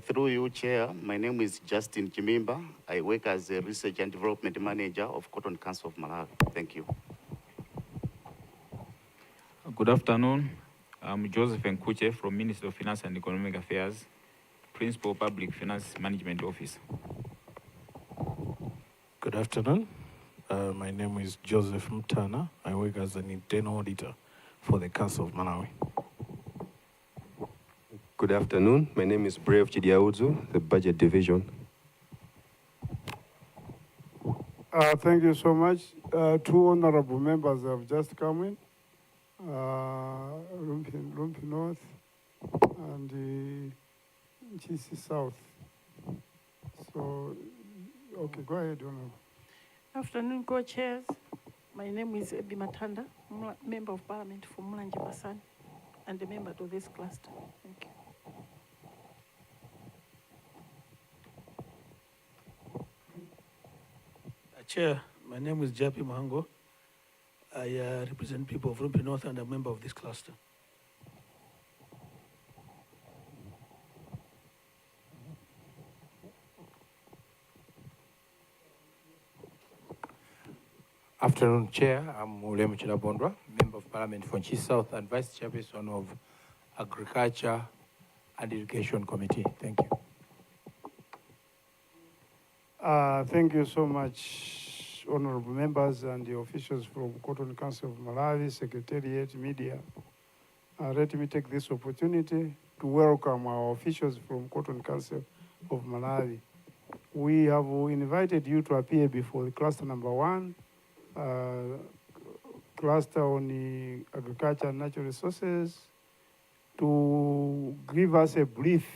Through you, Chair, my name is Justin Chimimba. I work as a Research and Development Manager of Cotton Council of Malawi. Thank you. Good afternoon. I'm Joseph Nkuche from Ministry of Finance and Economic Affairs, Principal Public Finance Management Office. Good afternoon. My name is Joseph Mtana. I work as an internal auditor for the Council of Malawi. Good afternoon. My name is Brave Chidiauzu, the Budget Division. Thank you so much. Two honorable members have just come in. Lumpi North and GC South. So, okay, go ahead, Honorable. Afternoon, co-chairs. My name is Ebi Matanda, Member of Parliament for Mulanje Basan, and a member to this cluster. Thank you. Chair, my name is Japi Mahango. I represent people of Rumpi North and a member of this cluster. Afternoon, Chair. I'm Ulemu Chilabondwa, Member of Parliament for Chi South and Vice Chairperson of Agriculture and Education Committee. Thank you. Thank you so much, honorable members and the officials from Cotton Council of Malawi, Secretariat, Media. Let me take this opportunity to welcome our officials from Cotton Council of Malawi. We have invited you to appear before the cluster number 1, cluster on the agriculture and natural resources, to give us a brief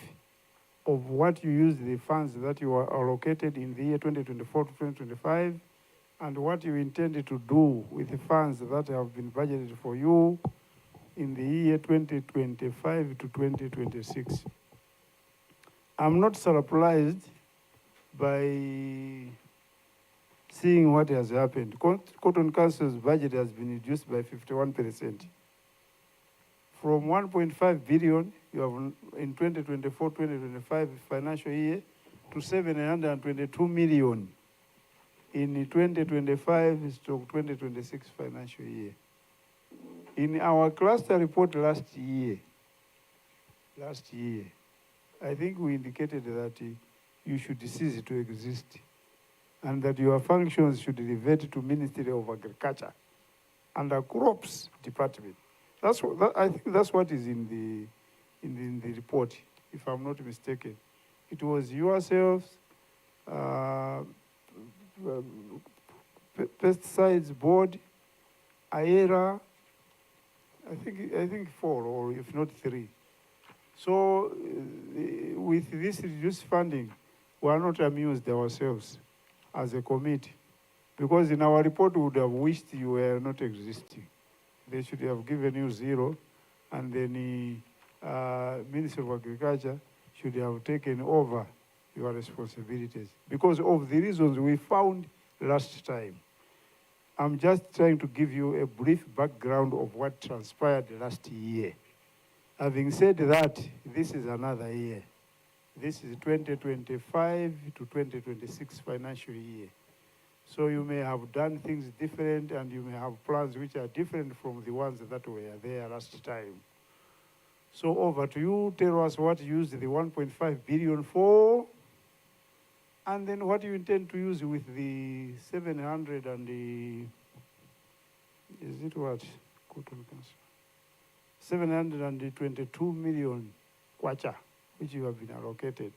of what you use the funds that you are allocated in the year 2024 to 2025, and what you intended to do with the funds that have been budgeted for you in the year 2025 to 2026. I'm not surprised by seeing what has happened. Cotton Council's budget has been reduced by 51%. From 1.5 billion you have in 2024-2025 financial year to 722 million in 2025-2026 financial year. In our cluster report last year, I think we indicated that you should cease to exist and that your functions should revert to Ministry of Agriculture and the Crops Department. I think that's what is in the report, if I'm not mistaken. It was yourselves, Pesticides Board, AERA, I think 4 or if not 3. So with this reduced funding, we are not amused ourselves as a committee, because in our report we would have wished you were not existing. They should have given you 0, and then the Ministry of Agriculture should have taken over your responsibilities because of the reasons we found last time. I'm just trying to give you a brief background of what transpired last year. Having said that, this is another year. This is 2025 to 2026 financial year. So you may have done things different and you may have plans which are different from the ones that were there last time. So over to you, tell us what you used the 1.5 billion for, and then what you intend to use with the 700 and the, is it what? 722 million kwacha, which you have been allocated.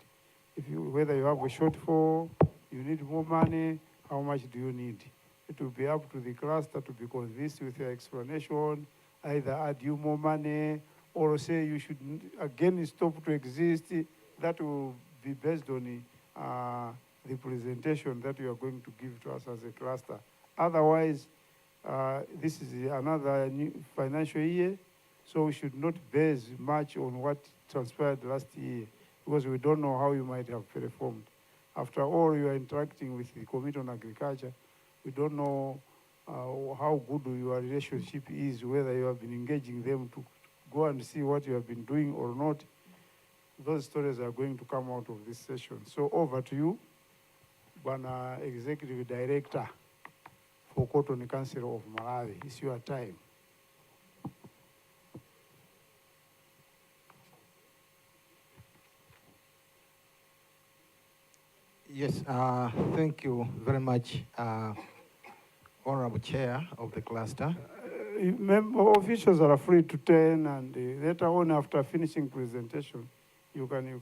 Whether you have a shortfall, you need more money, how much do you need? It will be up to the cluster to be convinced with your explanation, either add you more money or say you should again stop to exist. That will be based on the presentation that you are going to give to us as a cluster. Otherwise, this is another new financial year, so we should not base much on what transpired last year, because we don't know how you might have performed. After all, you are interacting with the Committee on Agriculture. We don't know how good your relationship is, whether you have been engaging them to go and see what you have been doing or not. Those stories are going to come out of this session. So over to you, Bwana Executive Director for Cotton Council of Malawi. It's your time. Yes, thank you very much, Honorable Chair of the cluster. Officials are free to turn, and later on, after finishing presentation, you can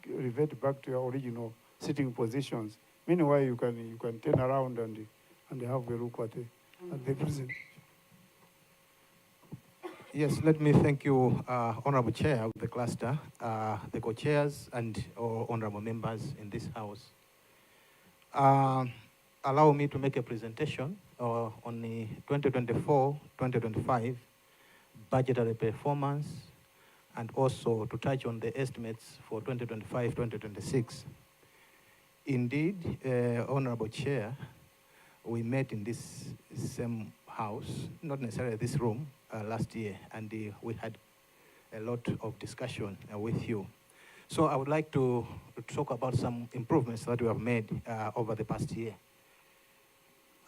revert back to your original sitting positions. Meanwhile, you can turn around and have a look at the presentation. Yes, let me thank you, Honorable Chair of the cluster, the co-chairs, and all honorable members in this house. Allow me to make a presentation on the 2024-2025 budgetary performance, and also to touch on the estimates for 2025-2026. Indeed, Honorable Chair, we met in this same house, not necessarily this room, last year, and we had a lot of discussion with you. So I would like to talk about some improvements that we have made over the past year.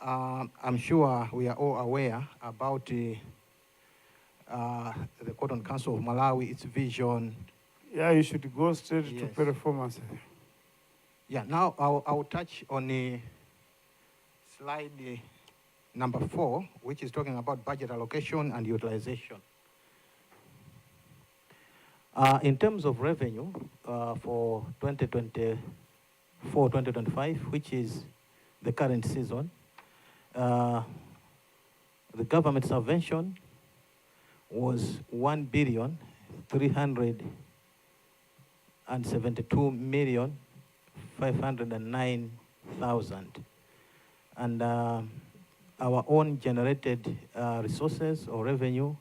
I'm sure we are all aware about the Cotton Council of Malawi, its vision. Yeah, you should go straight to performance. Yeah, now I'll touch on the slide number 4, which is talking about budget allocation and utilization. In terms of revenue for 2024-2025, which is the current season, the government subvention was 1,372,509,000, and our own generated resources or revenue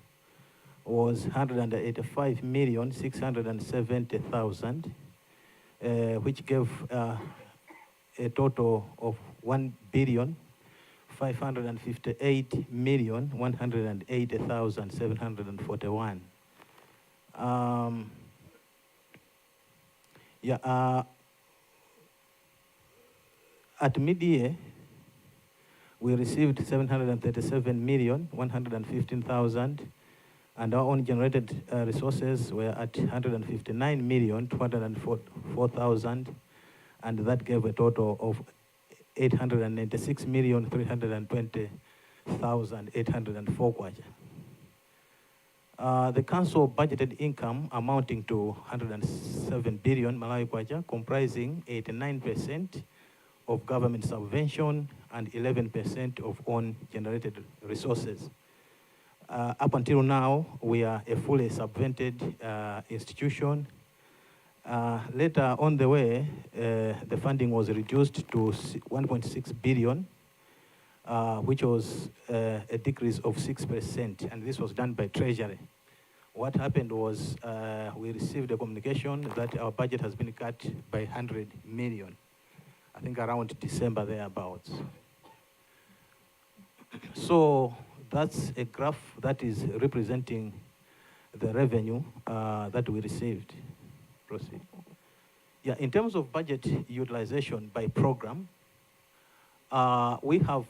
was 185,670,000, which gave a total of 1,558,180,741. At mid-year, we received 737,115,000, and our own generated resources were at 159,204,000, and that gave a total of 896,320,804 kwacha. The council budgeted income amounting to 107 billion Malawi kwacha, comprising 89% of government subvention and 11% of own generated resources. Up until now, we are a fully subvented institution. Later on the way, the funding was reduced to 1.6 billion, which was a decrease of 6%, and this was done by Treasury. What happened was we received a communication that our budget has been cut by 100 million, I think around December thereabouts. So that's a graph that is representing the revenue that we received. Proceed. Yeah, in terms of budget utilization by program, we have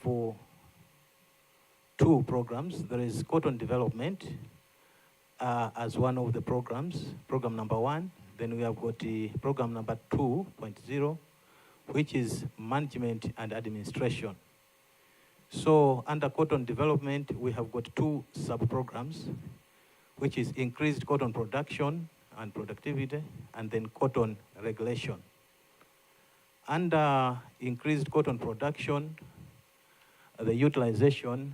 2 programs. There is cotton development as one of the programs, program number 1. Then we have got the program number 2.0, which is management and administration. So under cotton development, we have got 2 sub-programs, which is increased cotton production and productivity, and then cotton regulation. Under increased cotton production, the utilization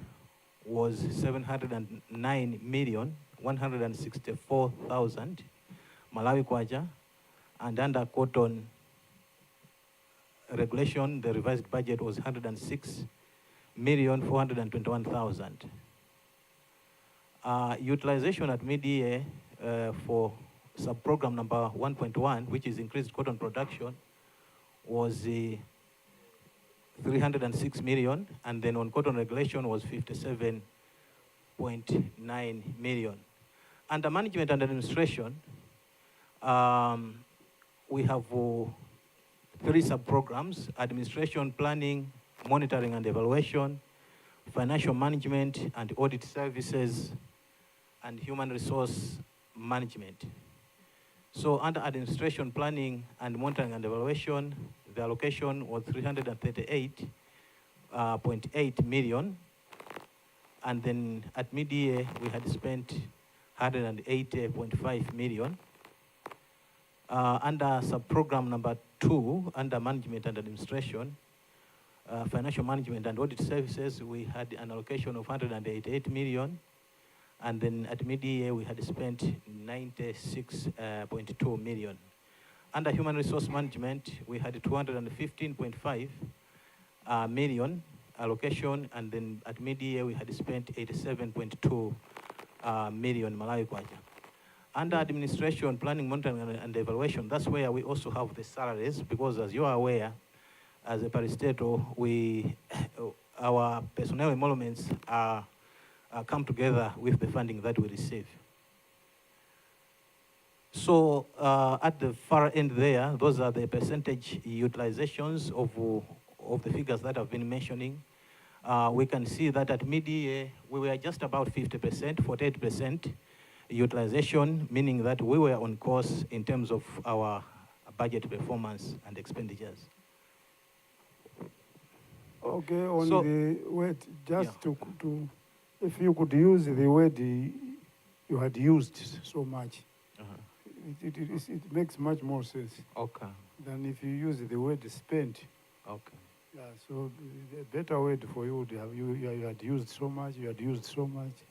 was 709,164,000 Malawi kwacha, and under cotton regulation, the revised budget was 106,421,000. Utilization at mid-year for sub-program number 1.1, which is increased cotton production, was 306 million, and then on cotton regulation was 57.9 million. Under management and administration, we have 3 sub-programs: administration, planning, monitoring and evaluation, financial management and audit services, and human resource management. So under administration, planning and monitoring and evaluation, the allocation was 338.8 million. And then at mid-year, we had spent 180.5 million. Under sub-program number 2, under management and administration, financial management and audit services, we had an allocation of 188 million. And then at mid-year, we had spent 96.2 million. Under human resource management, we had 215.5 million allocation, and then at mid-year, we had spent 87.2 million Malawi kwacha. Under administration, planning, monitoring, and evaluation, that's where we also have the salaries, because as you are aware, as a Paristato, our personnel emoluments come together with the funding that we receive. So at the far end there, those are the percentage utilizations of the figures that I've been mentioning. We can see that at mid-year, we were just about 50%, 48% utilization, meaning that we were on course in terms of our budget performance and expenditures. Okay, on So- the word, just to, if you could use the word you had used so much, it makes much more sense. Okay. Than if you use the word spent. Okay. Yeah, so the better word for you would have you had used so much, you had used so much.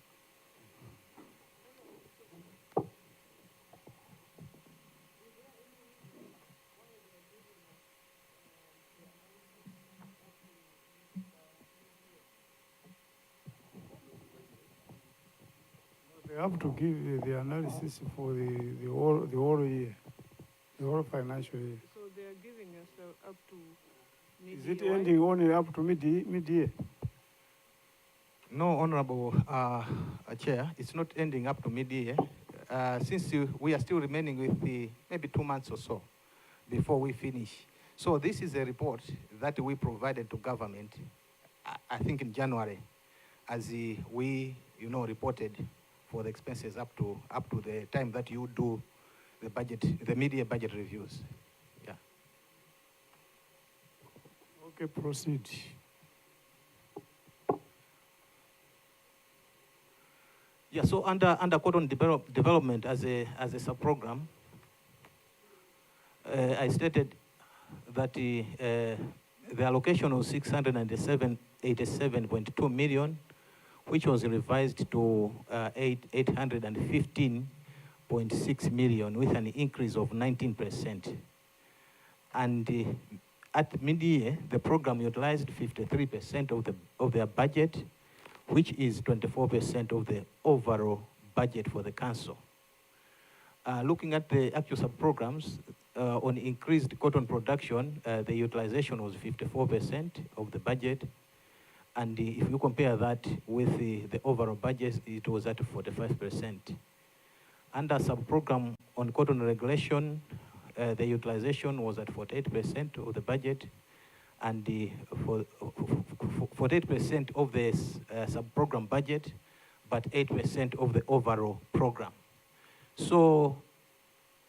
They have to give the analysis for the whole year, the whole financial year. So they are giving us up to Is mid-year, it right? ending only up to mid-year? No, Honorable Chair, it's not ending up to mid-year. Since we are still remaining with maybe 2 months or so before we finish. So this is a report that we provided to government, I think in January, as we reported for the expenses up to the time that you do the budget, the mid-year budget reviews. Yeah. Okay, proceed. Yeah, so under cotton development as a sub-program, I stated that the allocation was 687.2 million, which was revised to 815.6 million, with an increase of 19%. And at mid-year, the program utilized 53% of their budget, which is 24% of the overall budget for the council. Looking at the actual sub-programs, on increased cotton production, the utilization was 54% of the budget. And if you compare that with the overall budget, it was at 45%. Under sub-program on cotton regulation, the utilization was at 48% of the budget, and 48% of the sub-program budget, but 8% of the overall program. So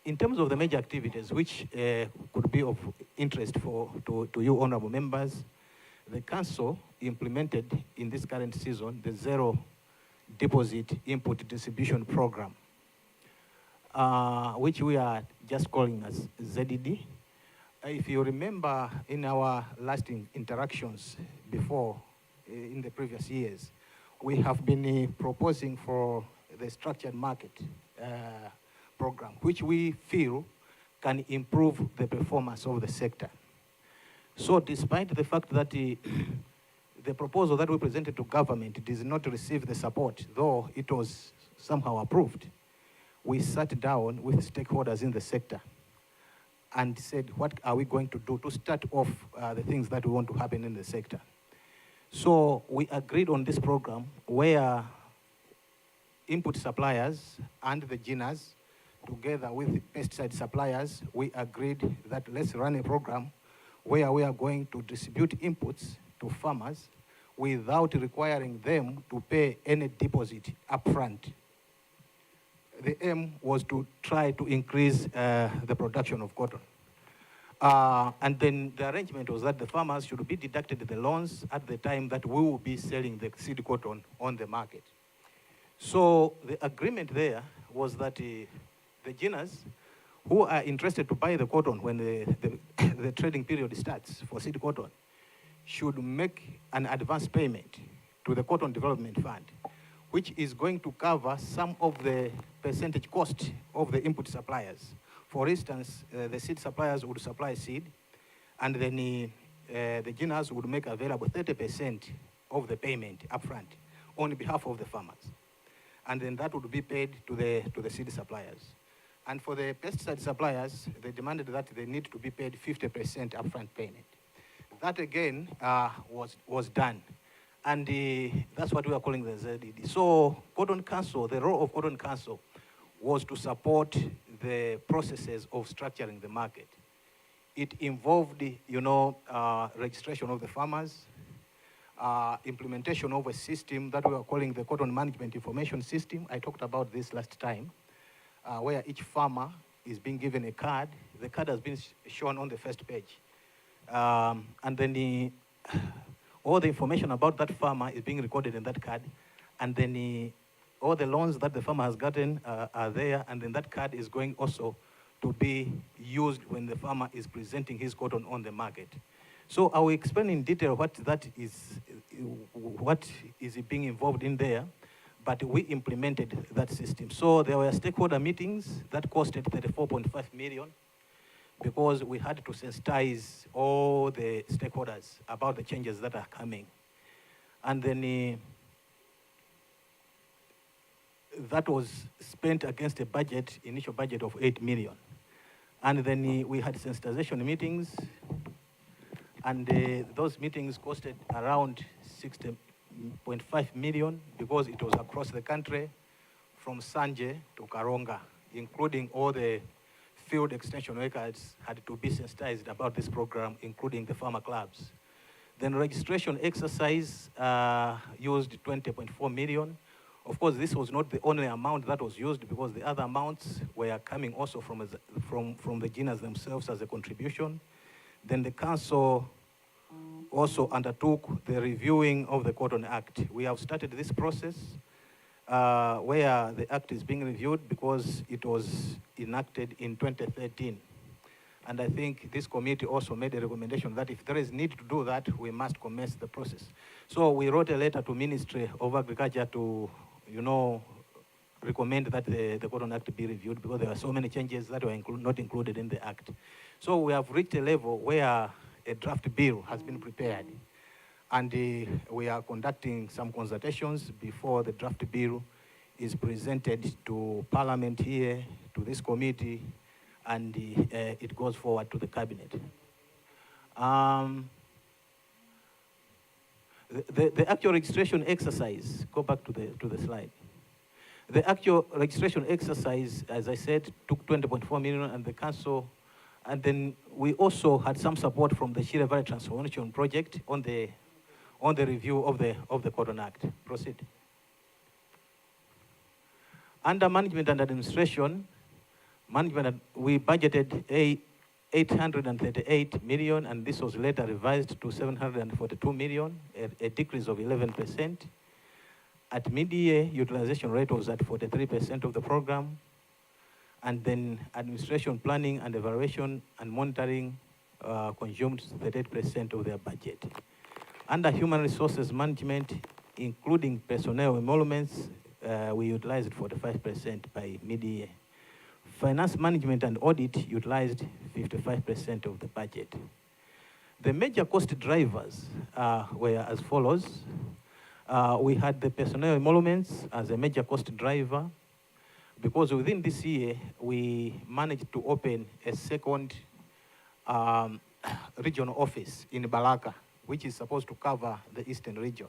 in terms of the major activities, which could be of interest to you honorable members, the council implemented in this current season the zero deposit input distribution program, which we are just calling as ZDD. If you remember in our last interactions before, in the previous years, we have been proposing for the structured market program, which we feel can improve the performance of the sector. So despite the fact that the proposal that we presented to government did not receive the support, though it was somehow approved, we sat down with stakeholders in the sector and said, what are we going to do to start off the things that we want to happen in the sector? So we agreed on this program where input suppliers and the GINAs, together with pesticide suppliers, we agreed that let's run a program where we are going to distribute inputs to farmers without requiring them to pay any deposit upfront. The aim was to try to increase the production of cotton. And then the arrangement was that the farmers should be deducted the loans at the time that we will be selling the seed cotton on the market. So the agreement there was that the GINAs who are interested to buy the cotton when the trading period starts for seed cotton should make an advance payment to the Cotton Development Fund, which is going to cover some of the percentage cost of the input suppliers. For instance, the seed suppliers would supply seed, and then the GINAs would make available 30% of the payment upfront on behalf of the farmers. And then that would be paid to the seed suppliers. And for the pesticide suppliers, they demanded that they need to be paid 50% upfront payment. That again was done. And that's what we are calling the ZDD. So Cotton Council, the role of Cotton Council was to support the processes of structuring the market. It involved, registration of the farmers, implementation of a system that we are calling the Cotton Management Information System. I talked about this last time, where each farmer is being given a card. The card has been shown on the first page. And then all the information about that farmer is being recorded in that card. And then all the loans that the farmer has gotten are there. And then that card is going also to be used when the farmer is presenting his cotton on the market. So I will explain in detail what is being involved in there, but we implemented that system. So there were stakeholder meetings that costed 34.5 million because we had to sensitize all the stakeholders about the changes that are coming. And then that was spent against a budget, initial budget of 8 million. And then we had sensitization meetings, and those meetings costed around 60.5 million because it was across the country from Sanje to Karonga, including all the field extension workers had to be sensitized about this program, including the farmer clubs. Then registration exercise used 20.4 million. Of course, this was not the only amount that was used because the other amounts were coming also from the GINAs themselves as a contribution. Then the council also undertook the reviewing of the Cotton Act. We have started this process where the act is being reviewed because it was enacted in 2013. And I think this committee also made a recommendation that if there is need to do that, we must commence the process. So we wrote a letter to Ministry of Agriculture to, recommend that the Cotton Act be reviewed because there are so many changes that were not included in the act. So we have reached a level where a draft bill has been prepared. And we are conducting some consultations before the draft bill is presented to Parliament here, to this committee, and it goes forward to the cabinet. The actual registration exercise, go back to the slide. The actual registration exercise, as I said, took 20.4 million, and the council, and then we also had some support from the Shire Valley Transformation Project on the review of the Cotton Act. Proceed. Under management and administration, we budgeted 838 million, and this was later revised to 742 million, a decrease of 11%. At mid-year, utilization rate was at 43% of the program, and then administration, planning, and evaluation and monitoring consumed 38% of their budget. Under human resources management, including personnel emoluments, we utilized 45% by mid-year. Finance management and audit utilized 55% of the budget. The major cost drivers were as follows. We had the personnel emoluments as a major cost driver, because within this year, we managed to open a second regional office in Balaka, which is supposed to cover the eastern region.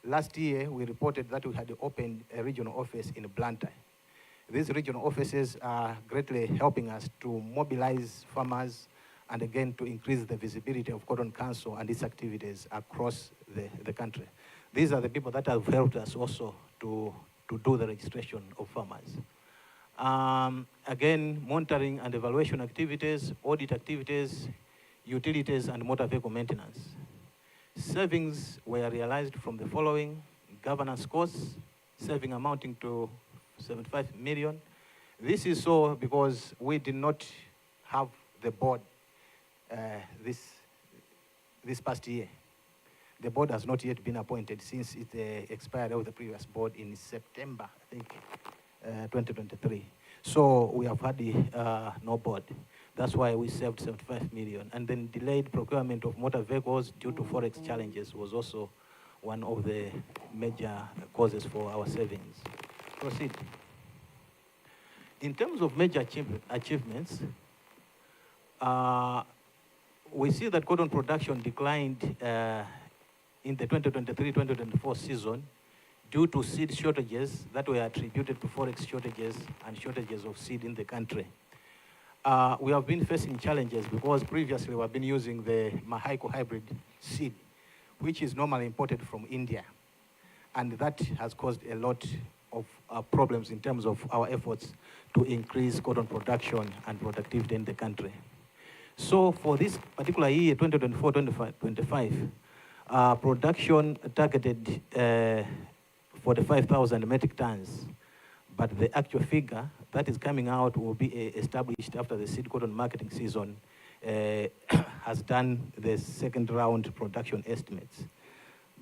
Last year, we reported that we had opened a regional office in Blantyre. These regional offices are greatly helping us to mobilize farmers and again to increase the visibility of Cotton Council and its activities across the country. These are the people that have helped us also to do the registration of farmers. Again, monitoring and evaluation activities, audit activities, utilities, and motor vehicle maintenance. Savings were realized from the following: governance costs, saving amounting to 75 million. This is so because we did not have the board this past year. The board has not yet been appointed since it expired of the previous board in September, I think, 2023. So we have had no board. That's why we saved 75 million. And then delayed procurement of motor vehicles due to forex challenges was also one of the major causes for our savings. Proceed. In terms of major achievements, we see that cotton production declined in the 2023-2024 season due to seed shortages that were attributed to forex shortages and shortages of seed in the country. We have been facing challenges because previously we have been using the Mahaiko hybrid seed, which is normally imported from India. And that has caused a lot of problems in terms of our efforts to increase cotton production and productivity in the country. So for this particular year, 2024-2025, production targeted 45,000 metric tons, but the actual figure that is coming out will be established after the seed cotton marketing season has done the second round production estimates.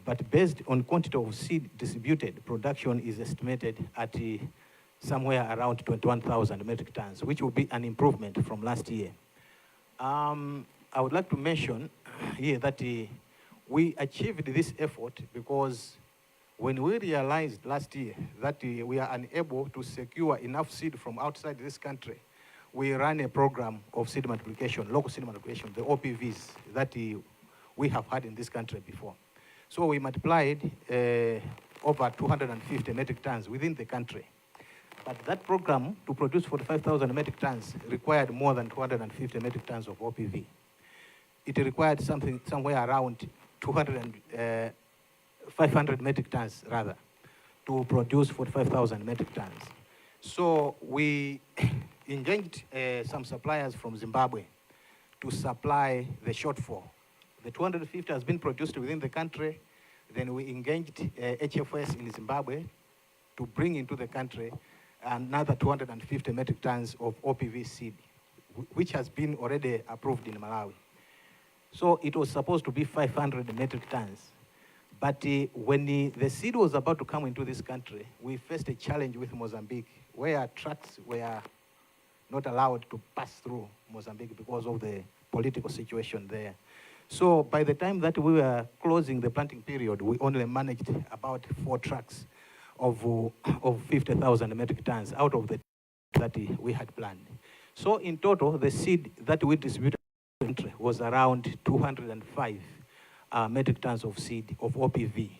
But based on quantity of seed distributed, production is estimated at somewhere around 21,000 metric tons, which will be an improvement from last year. I would like to mention here that we achieved this effort because when we realized last year that we are unable to secure enough seed from outside this country, we ran a program of seed multiplication, local seed multiplication, the OPVs that we have had in this country before. So we multiplied over 250 metric tons within the country. But that program, to produce 45,000 metric tons, required more than 250 metric tons of OPV. It required somewhere around 500 metric tons, rather, to produce 45,000 metric tons. So we engaged some suppliers from Zimbabwe to supply the shortfall. The 250 has been produced within the country. Then we engaged HFS in Zimbabwe to bring into the country another 250 metric tons of OPV seed, which has been already approved in Malawi. So it was supposed to be 500 metric tons. But when the seed was about to come into this country, we faced a challenge with Mozambique, where trucks were not allowed to pass through Mozambique because of the political situation there. So by the time that we were closing the planting period, we only managed about 4 trucks of 50,000 metric tons out of the that we had planned. So in total, the seed that we distributed in the country was around 205 metric tons of seed of OPV,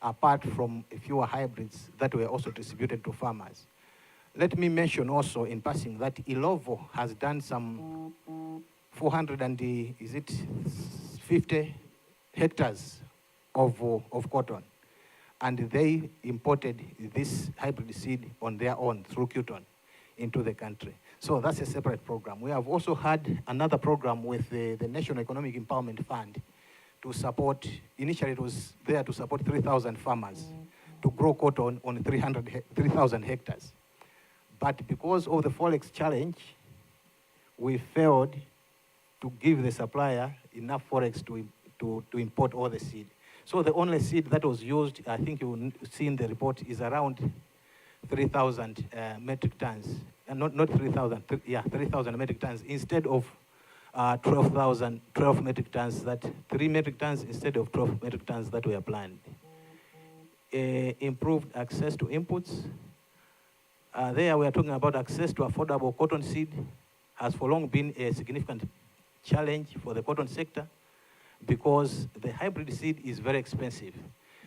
apart from a few hybrids that were also distributed to farmers. Let me mention also in passing that Ilovo has done some 450 hectares of cotton, and they imported this hybrid seed on their own through Cuton into the country. So that's a separate program. We have also had another program with the National Economic Empowerment Fund to support, initially it was there to support 3,000 farmers to grow cotton on 3,000 hectares. But because of the forex challenge, we failed to give the supplier enough forex to import all the seed. So the only seed that was used, I think you will see in the report, is around 3,000 metric tons. And not 3,000, 3,000 metric tons instead of 12 metric tons, that 3 metric tons instead of 12 metric tons that were planned. Improved access to inputs. There we are talking about access to affordable cotton seed has for long been a significant challenge for the cotton sector because the hybrid seed is very expensive.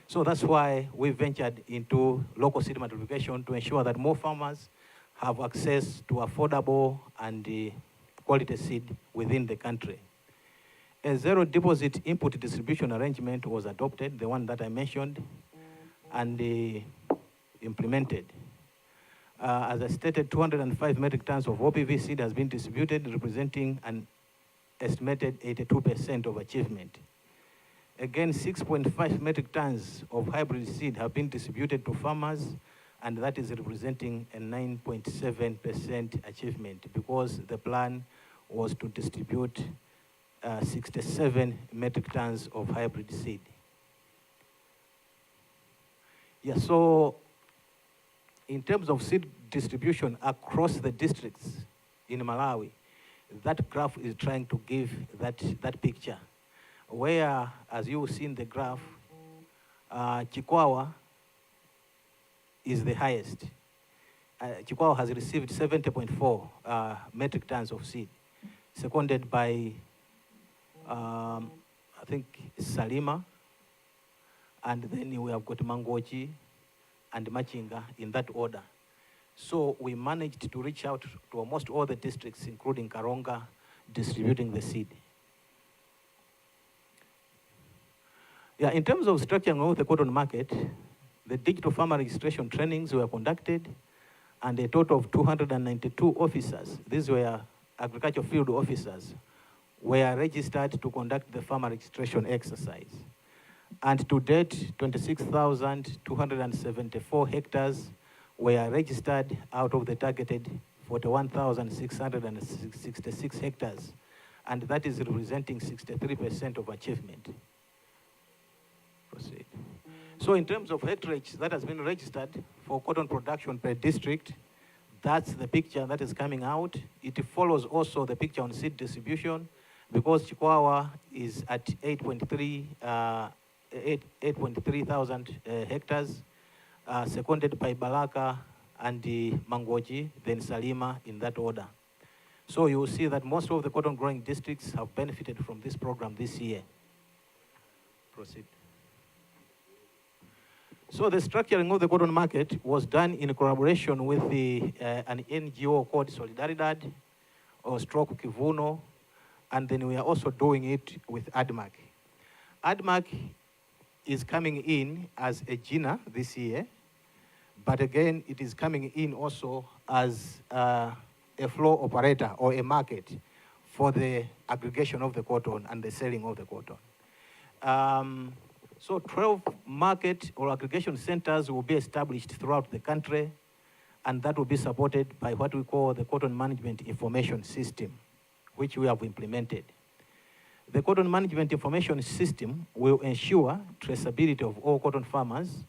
So that's why we ventured into local seed multiplication to ensure that more farmers have access to affordable and quality seed within the country. A zero deposit input distribution arrangement was adopted, the one that I mentioned, and implemented. As I stated, 205 metric tons of OPV seed has been distributed, representing an estimated 82% of achievement. Again, 6.5 metric tons of hybrid seed have been distributed to farmers, and that is representing a 9.7% achievement because the plan was to distribute 67 metric tons of hybrid seed. Yeah, so in terms of seed distribution across the districts in Malawi, that graph is trying to give that picture, where, as you see in the graph, Chikwawa is the highest. Chikwawa has received 70.4 metric tons of seed, seconded by, I think, Salima, and then we have got Mangochi and Machinga in that order. So we managed to reach out to almost all the districts, including Karonga, distributing the seed. Yeah, in terms of structuring of the cotton market, the digital farmer registration trainings were conducted, and a total of 292 officers, these were agricultural field officers, were registered to conduct the farmer registration exercise. And to date, 26,274 hectares were registered out of the targeted 41,666 hectares, and that is representing 63% of achievement. Proceed. So in terms of hectareage that has been registered for cotton production per district, that's the picture that is coming out. It follows also the picture on seed distribution, because Chikwawa is at 8.3 thousand hectares, seconded by Balaka and Mangochi, then Salima in that order. So you will see that most of the cotton growing districts have benefited from this program this year. Proceed. So the structuring of the cotton market was done in collaboration with an NGO called Solidaridad or Stroke Kivuno, and then we are also doing it with ADMAC. ADMAC is coming in as a GINA this year, but again, it is coming in also as a floor operator or a market for the aggregation of the cotton and the selling of the cotton. So 12 market or aggregation centers will be established throughout the country, and that will be supported by what we call the Cotton Management Information System, which we have implemented. The Cotton Management Information System will ensure traceability of all cotton farmers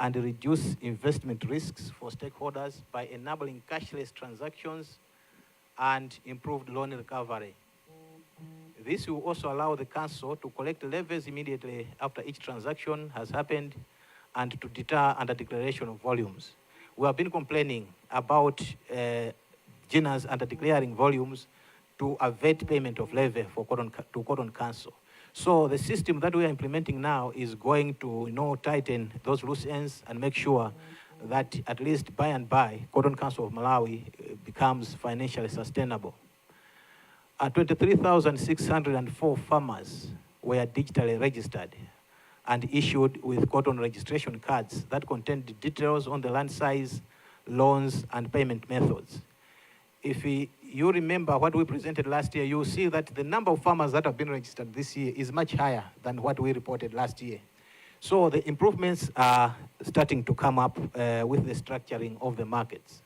and reduce investment risks for stakeholders by enabling cashless transactions and improved loan recovery. This will also allow the council to collect levies immediately after each transaction has happened and to deter under-declaration of volumes. We have been complaining about GINAs under-declaring volumes to avert payment of levy for cotton council. So the system that we are implementing now is going to tighten those loose ends and make sure that at least by and by, Cotton Council of Malawi becomes financially sustainable. 23,604 farmers were digitally registered and issued with cotton registration cards that contained details on the land size, loans, and payment methods. If you remember what we presented last year, you'll see that the number of farmers that have been registered this year is much higher than what we reported last year. So the improvements are starting to come up with the structuring of the markets.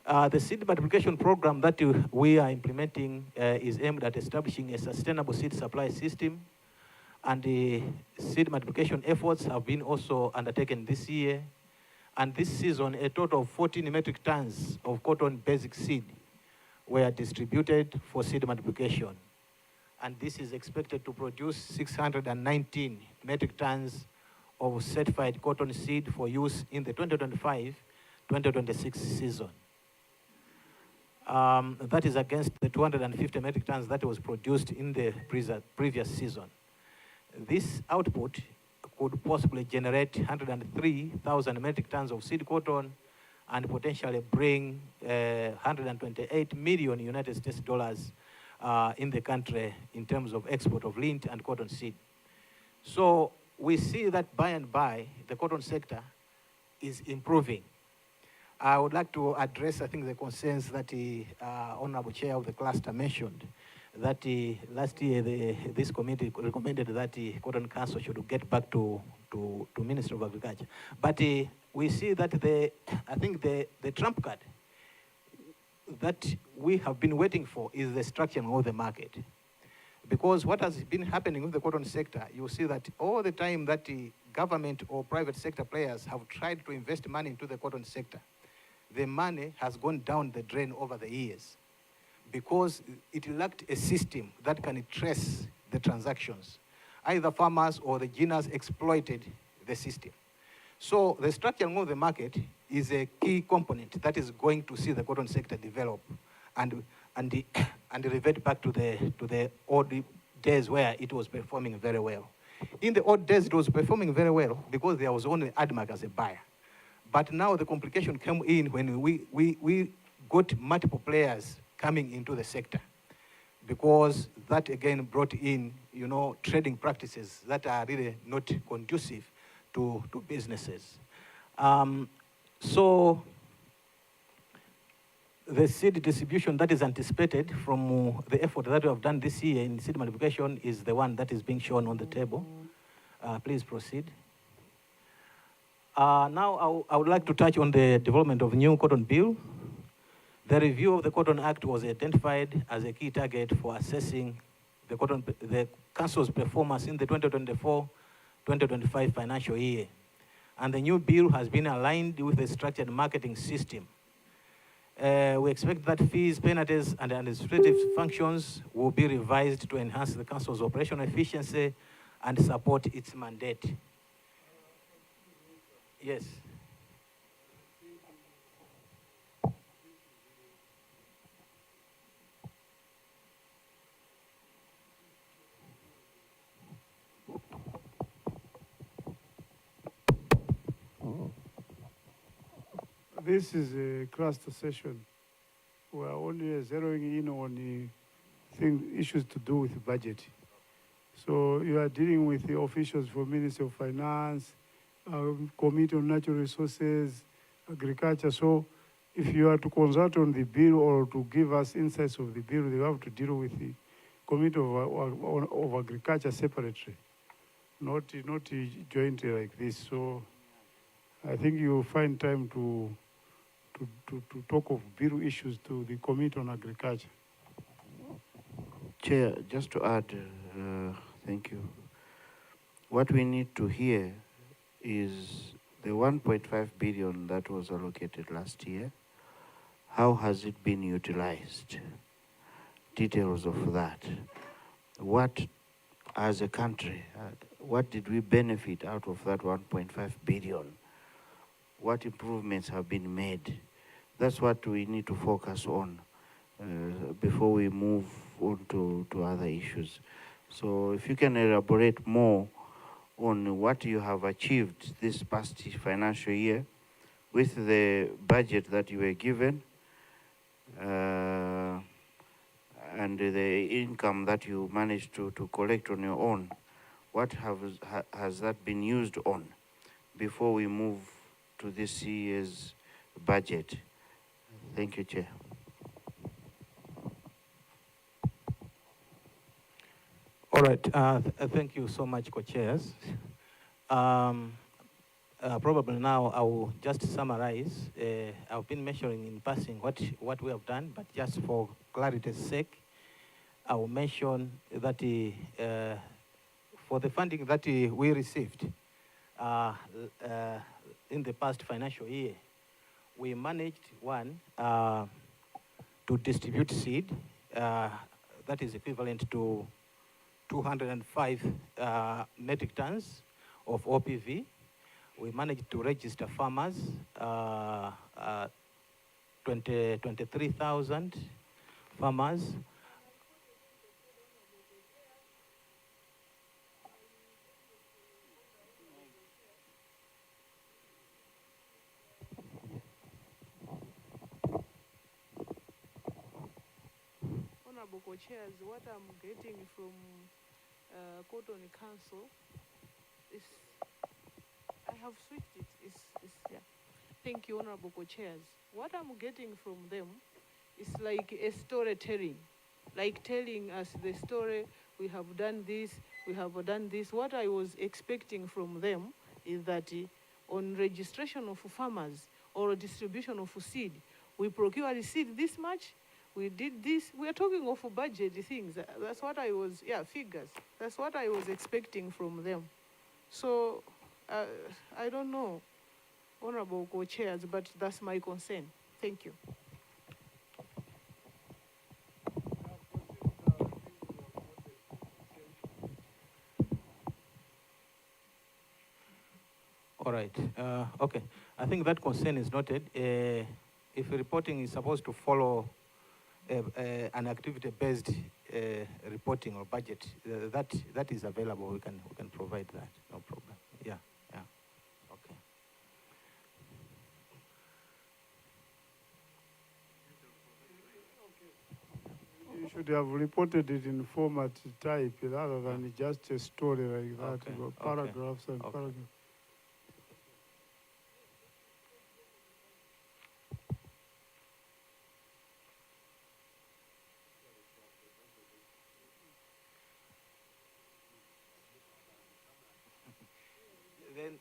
The seed multiplication program that we are implementing is aimed at establishing a sustainable seed supply system, and the seed multiplication efforts have been also undertaken this year. And this season, a total of 14 metric tons of cotton basic seed were distributed for seed multiplication. And this is expected to produce 619 metric tons of certified cotton seed for use in the 2025-2026 season. That is against the 250 metric tons that was produced in the previous season. This output could possibly generate 103,000 metric tons of seed cotton and potentially bring 128 million United States dollars in the country in terms of export of lint and cotton seed. So we see that by and by, the cotton sector is improving. I would like to address, I think, the concerns that the Honorable Chair of the cluster mentioned, that last year this committee recommended that the Cotton Council should get back to Ministry of Agriculture. But we see that I think the trump card that we have been waiting for is the structuring of the market. Because what has been happening with the cotton sector, you see that all the time that the government or private sector players have tried to invest money into the cotton sector, the money has gone down the drain over the years because it lacked a system that can trace the transactions. Either farmers or the genius exploited the system. So the structuring of the market is a key component that is going to see the cotton sector develop and revert back to the old days where it was performing very well. In the old days, it was performing very well because there was only ADMAC as a buyer. But now the complication came in when we got multiple players coming into the sector, because that again brought in, trading practices that are really not conducive to businesses. So the seed distribution that is anticipated from the effort that we have done this year in seed multiplication is the one that is being shown on the table. Please proceed. Now I would like to touch on the development of new cotton bill. The review of the Cotton Act was identified as a key target for assessing the Council's performance in the 2024-2025 financial year. And the new bill has been aligned with the structured marketing system. We expect that fees, penalties, and administrative functions will be revised to enhance the Council's operational efficiency and support its mandate. Yes. This is a cluster session. We are only zeroing in on issues to do with the budget. So you are dealing with the officials for Ministry of Finance, Committee on Natural Resources, Agriculture. So if you are to consult on the bill or to give us insights of the bill, you have to deal with the Committee of Agriculture separately, not jointly like this. So I think you will find time to talk of bill issues to the Committee on Agriculture. Chair, just to add, thank you. What we need to hear is the 1.5 billion that was allocated last year. How has it been utilized? Details of that. What, as a country, what did we benefit out of that 1.5 billion? What improvements have been made? That's what we need to focus on before we move on to other issues. So if you can elaborate more on what you have achieved this past financial year with the budget that you were given and the income that you managed to collect on your own, what has that been used on before we move to this year's budget? Thank you, Chair. All right, thank you so much, co-chairs. Probably now I will just summarize. I've been mentioning in passing what we have done, but just for clarity's sake, I will mention that for the funding that we received in the past financial year, we managed, one, to distribute seed. That is equivalent to 205 metric tons of OPV. We managed to register farmers, 23,000 farmers. Honorable Co-Chairs, what I'm getting from Cotton Council is, I have switched it, yeah. Thank you, Honorable Co-Chairs. What I'm getting from them is like a storytelling, like telling us the story, we have done this, we have done this. What I was expecting from them is that on registration of farmers or distribution of seed, we procured seed this much, we did this. We are talking of budget things. That's what I was, figures. That's what I was expecting from them. So, I don't know, Honorable Co-Chairs, but that's my concern. Thank you. All right, okay. I think that concern is noted. If reporting is supposed to follow an activity-based reporting or budget, that is available. We can provide that. No problem. Yeah. Okay. You should have reported it in format type rather than just a story like that. Okay, You got paragraphs and paragraphs. Then,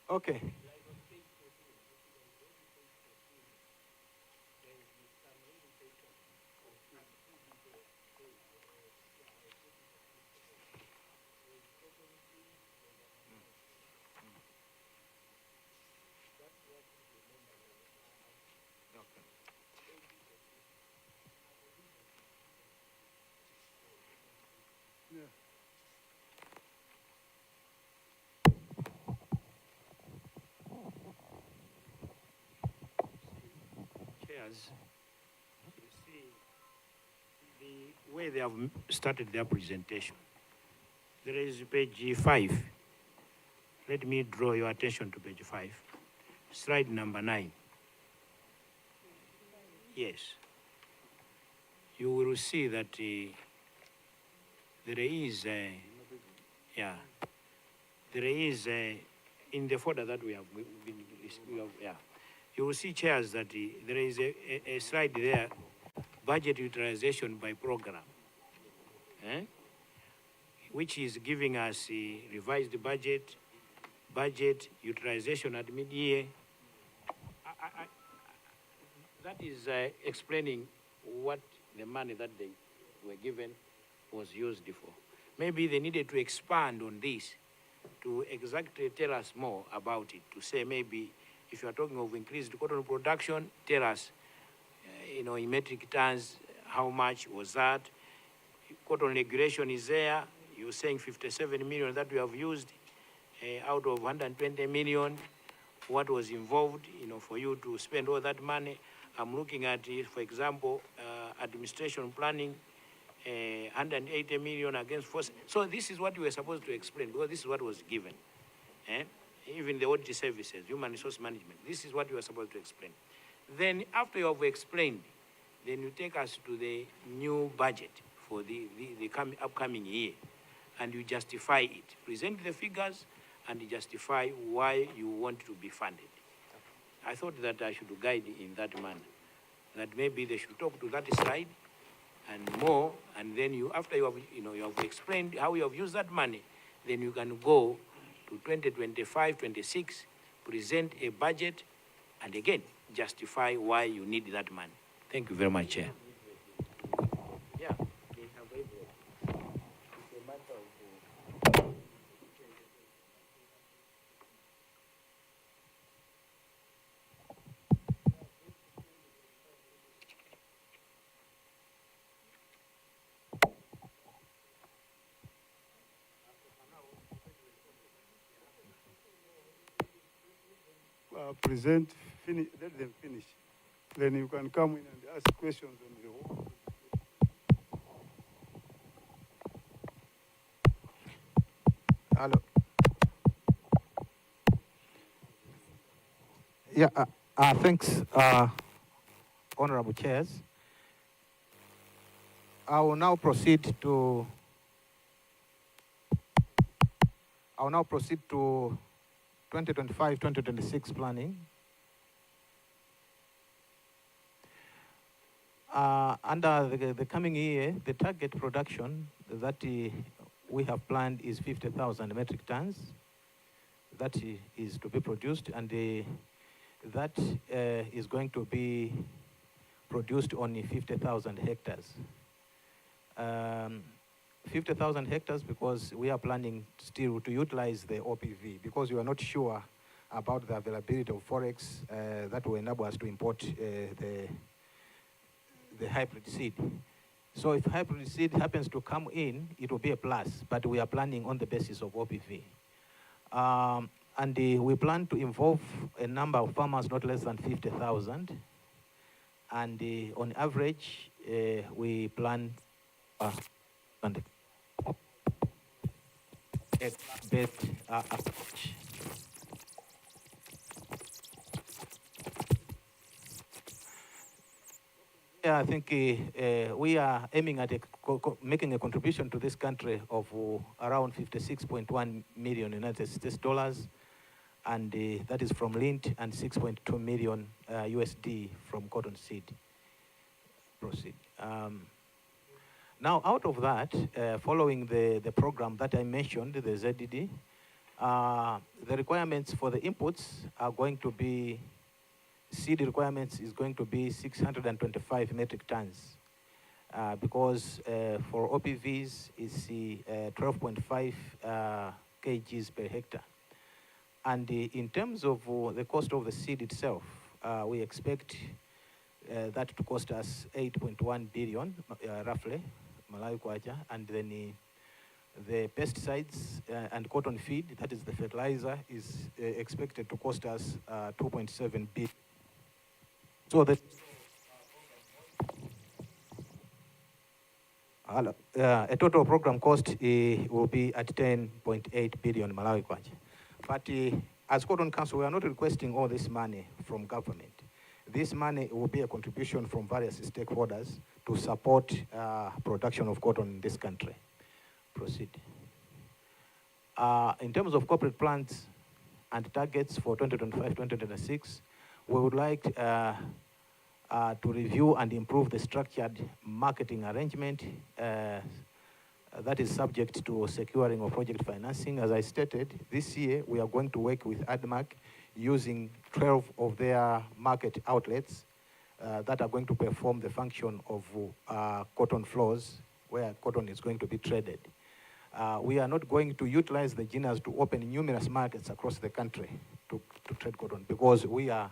okay. Chairs, you see the way they have started their presentation. There is page 5. Let me draw your attention to page 5. Slide number 9. Yes. You will see that there is in the folder that we have you will see, chairs, that there is a slide there, budget utilization by program, which is giving us a revised budget utilization at mid-year. That is explaining what the money that they were given was used for. Maybe they needed to expand on this to exactly tell us more about it, to say maybe if you are talking of increased cotton production, tell us, in metric tons, how much was that? Cotton regulation is there. You're saying 57 million that we have used out of 120 million. What was involved, for you to spend all that money? I'm looking at, for example, administration planning, 180 million against force. So this is what you were supposed to explain, because this is what was given. Even the audit services, human resource management, this is what you are supposed to explain. Then after you have explained, then you take us to the new budget for the upcoming year, and you justify it. Present the figures and justify why you want to be funded. I thought that I should guide in that manner, that maybe they should talk to that slide and more, and then you, after you have, you have explained how you have used that money, then you can go to 2025-26, present a budget, and again, justify why you need that money. Thank you very much, Chair. Yeah. present, let them finish. Then you can come in and ask questions on the whole. Hello. Yeah, thanks, honorable chairs. I will now proceed to 2025-2026 planning. Under the coming year, the target production that we have planned is 50,000 metric tons. That is to be produced, and that is going to be produced on 50,000 hectares. 50,000 hectares because we are planning still to utilize the OPV because we are not sure about the availability of forex that will enable us to import the hybrid seed. So if hybrid seed happens to come in, it will be a plus, but we are planning on the basis of OPV. And we plan to involve a number of farmers not less than 50,000. And on average, we plan based approach. Yeah, I think we are aiming at making a contribution to this country of around 56.1 million United States dollars, and that is from lint, and 6.2 million USD from cotton seed. Proceed. Now, out of that, following the program that I mentioned, the ZDD, the requirements for the inputs are going to be, seed requirements is going to be 625 metric tons, because for OPVs it's 12.5 kgs per hectare. And in terms of the cost of the seed itself, we expect that to cost us 8.1 billion, roughly, Malawi kwacha, and then the pesticides and cotton feed, that is the fertilizer, is expected to cost us 2.7 billion. So the a total program cost will be at 10.8 billion Malawi kwacha. But as Cotton Council, we are not requesting all this money from government. This money will be a contribution from various stakeholders to support production of cotton in this country. Proceed. In terms of corporate plans and targets for 2025-2026, we would like to review and improve the structured marketing arrangement that is subject to securing of project financing. As I stated, this year we are going to work with ADMAC using 12 of their market outlets that are going to perform the function of cotton floors where cotton is going to be traded. We are not going to utilize the GINAs to open numerous markets across the country to trade cotton because we are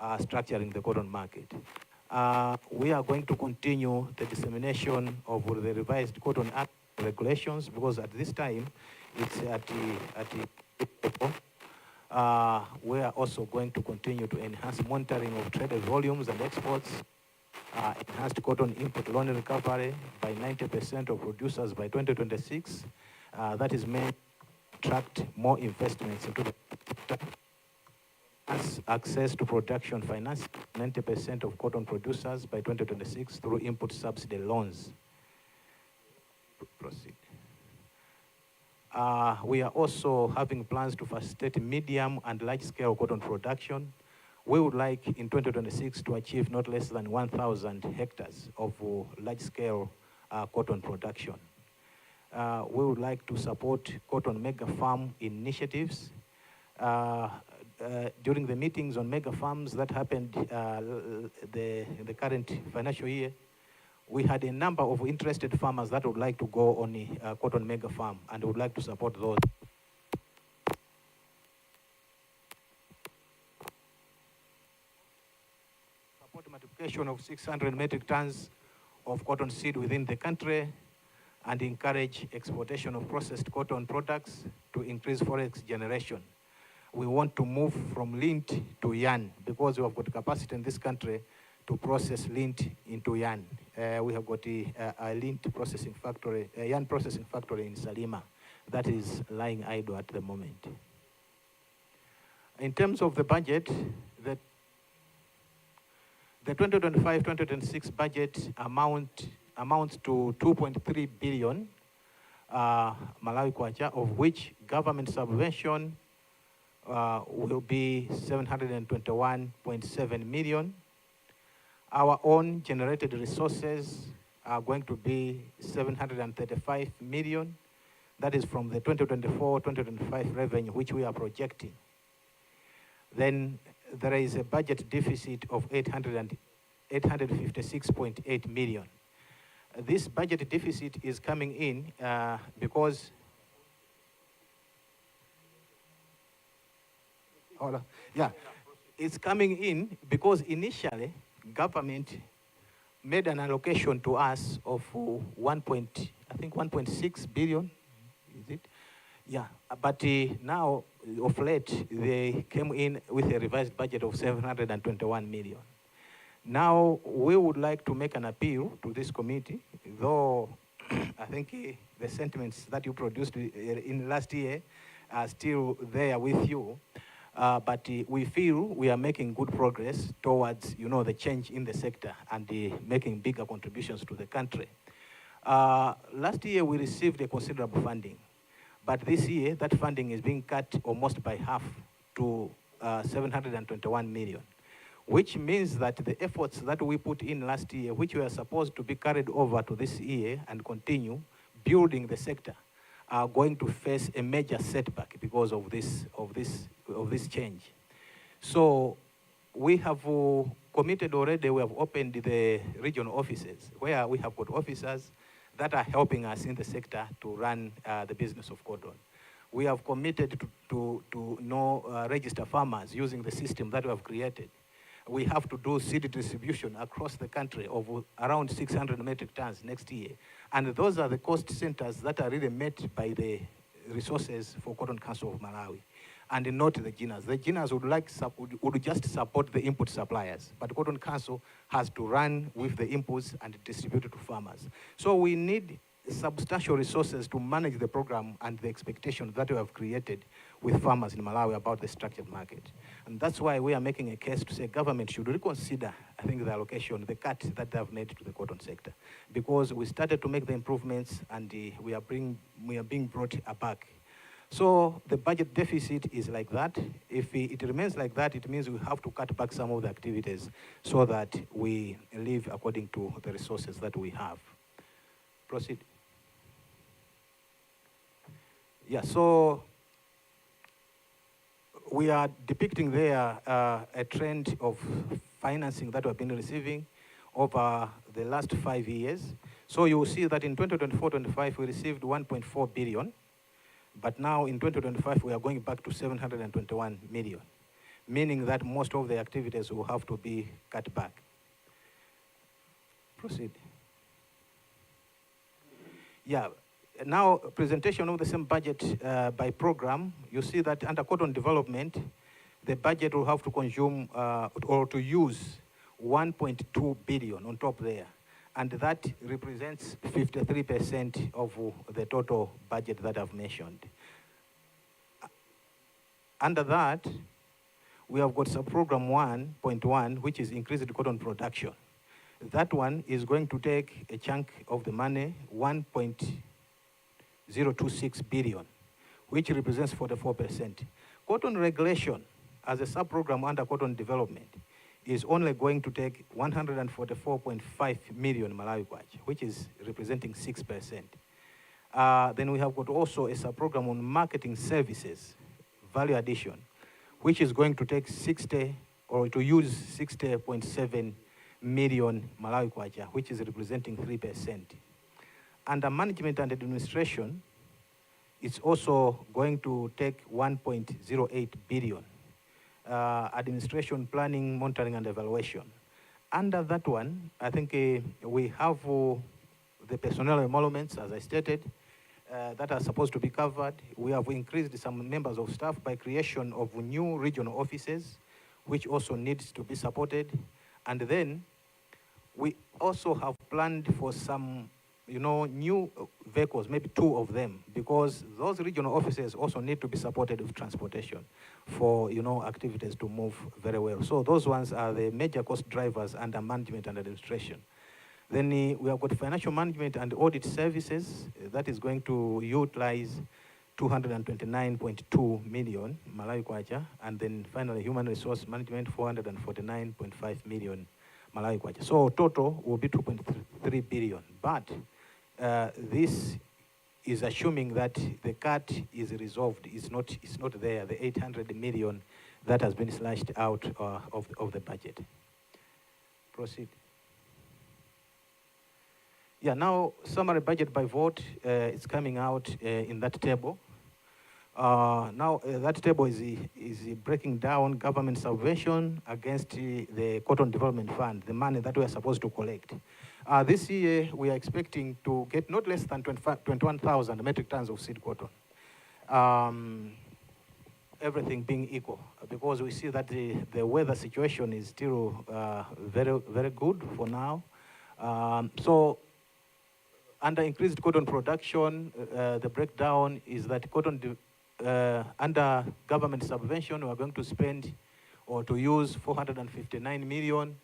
structuring the cotton market. We are going to continue the dissemination of the revised Cotton Act regulations because at this time it's at the we are also going to continue to enhance monitoring of traded volumes and exports, enhanced cotton import loan recovery by 90% of producers by 2026. That is meant to attract more investments into the sector. Access to production finance, 90% of cotton producers by 2026 through input subsidy loans. Proceed. We are also having plans to facilitate medium and large-scale cotton production. We would like in 2026 to achieve not less than 1,000 hectares of large-scale cotton production. We would like to support cotton mega farm initiatives. During the meetings on mega farms that happened the current financial year, we had a number of interested farmers that would like to go on a cotton mega farm and would like to support those. Support multiplication of 600 metric tons of cotton seed within the country and encourage exportation of processed cotton products to increase forex generation. we want to move from lint to yarn because we have got capacity in this country to process lint into yarn. We have got a lint processing factory, a yarn processing factory in Salima that is lying idle at the moment. In terms of the budget, the 2025-2026 budget amounts to 2.3 billion Malawi kwacha, of which government subvention will be 721.7 million. Our own generated resources are going to be 735 million. That is from the 2024-2025 revenue, which we are projecting. Then there is a budget deficit of 856.8 million. This budget deficit is coming in because it's coming in because initially government made an allocation to us of 1.6 billion, is it? Yeah, but now of late they came in with a revised budget of 721 million. Now we would like to make an appeal to this committee, though I think the sentiments that you produced in last year are still there with you. But we feel we are making good progress towards, the change in the sector and making bigger contributions to the country. Last year we received a considerable funding, but this year that funding is being cut almost by half to 721 million, which means that the efforts that we put in last year, which were supposed to be carried over to this year and continue building the sector, are going to face a major setback because of this change. So we have committed already, we have opened the regional offices where we have got officers that are helping us in the sector to run the business of cotton. We have committed to register farmers using the system that we have created. We have to do seed distribution across the country of around 600 metric tons next year. And those are the cost centers that are really met by the resources for Cotton Council of Malawi, and not the GINAs. The GINAs would just support the input suppliers, but Cotton Council has to run with the inputs and distribute it to farmers. So we need substantial resources to manage the program and the expectations that we have created with farmers in Malawi about the structured market. And that's why we are making a case to say government should reconsider, I think, the allocation, the cut that they have made to the cotton sector. Because we started to make the improvements and we are being brought back. So the budget deficit is like that. If it remains like that, it means we have to cut back some of the activities so that we live according to the resources that we have. Proceed. Yeah, so we are depicting there a trend of financing that we have been receiving over the last 5 years. So you will see that in 2024-25, we received 1.4 billion, but now in 2025, we are going back to 721 million, meaning that most of the activities will have to be cut back. Proceed. Yeah. Now, presentation of the same budget by program, you see that under cotton development, the budget will have to consume or to use 1.2 billion on top there. And that represents 53% of the total budget that I've mentioned. Under that, we have got sub-program 1.1, which is increased cotton production. That one is going to take a chunk of the money, 1.026 billion, which represents 44%. Cotton regulation, as a sub-program under cotton development, is only going to take 144.5 million Malawi kwacha, which is representing 6%. Then we have got also a sub-program on marketing services, value addition, which is going to take 60, or to use 60.7 million Malawi kwacha, which is representing 3%. Under management and administration, it's also going to take 1.08 billion. Administration, planning, monitoring, and evaluation. Under that one, I think we have the personnel emoluments, as I stated. that are supposed to be covered. We have increased some members of staff by creation of new regional offices, which also needs to be supported. And then we also have planned for some, new vehicles, maybe 2 of them, because those regional offices also need to be supported with transportation for, activities to move very well. So those ones are the major cost drivers under management and administration. Then we have got financial management and audit services that is going to utilize 229.2 million Malawi kwacha, and then finally human resource management 449.5 million Malawi kwacha. So total will be 2.3 billion. But this is assuming that the cut is resolved. It's not there. The 800 million that has been slashed out of the budget. Proceed. Yeah, now summary budget by vote is coming out in that table. Now that table is breaking down government subvention against the Cotton Development Fund, the money that we are supposed to collect. This year we are expecting to get not less than 21,000 metric tons of seed cotton. Everything being equal, because we see that the weather situation is still very, very good for now. So under increased cotton production, the breakdown is that cotton under government subvention, we are going to spend or to use 459 million,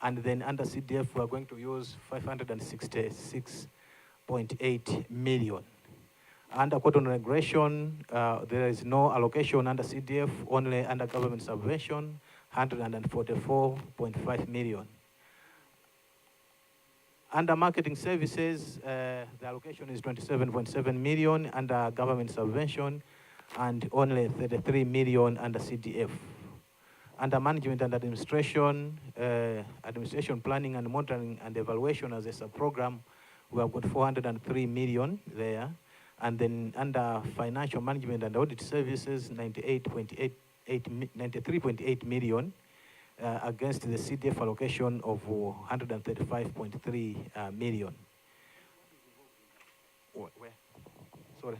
and then under CDF, we are going to use 566.8 million. Under cotton regulation, there is no allocation under CDF, only under government subvention, 144.5 million. Under marketing services, the allocation is 27.7 million under government subvention and only 33 million under CDF. Under management and administration, administration planning and monitoring and evaluation as a sub-program, we have got 403 million there. And then under financial management and audit services, 93.8 million. Against the CDF allocation of 135.3 million. Where? Sorry.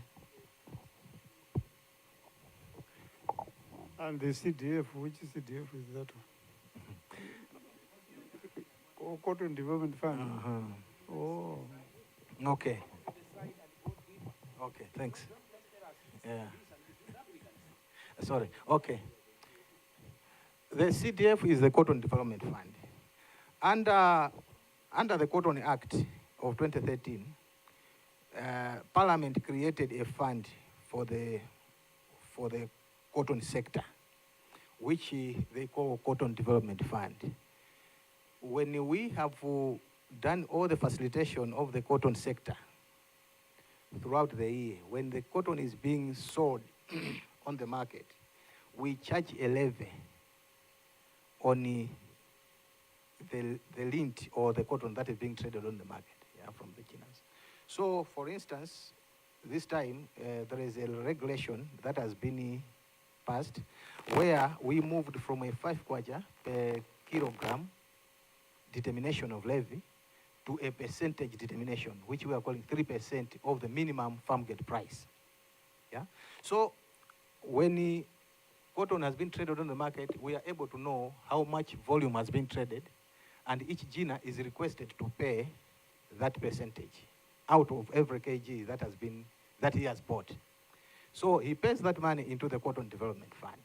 And the CDF, which CDF is that one? Cotton Development Fund. Oh. Okay. Okay, thanks. Yeah. Sorry. Okay. The CDF is the Cotton Development Fund. Under the Cotton Act of 2013, Parliament created a fund for the cotton sector, which they call Cotton Development Fund. When we have done all the facilitation of the cotton sector throughout the year, when the cotton is being sold on the market, we charge a levy on the lint or the cotton that is being traded on the market, from the Chinas. So, for instance, this time there is a regulation that has been passed where we moved from a 5 kwacha per kilogram determination of levy to a percentage determination, which we are calling 3% of the minimum farm gate price. Yeah. So, when cotton has been traded on the market, we are able to know how much volume has been traded, and each GINA is requested to pay that percentage out of every kg that he has bought. So he pays that money into the Cotton Development Fund.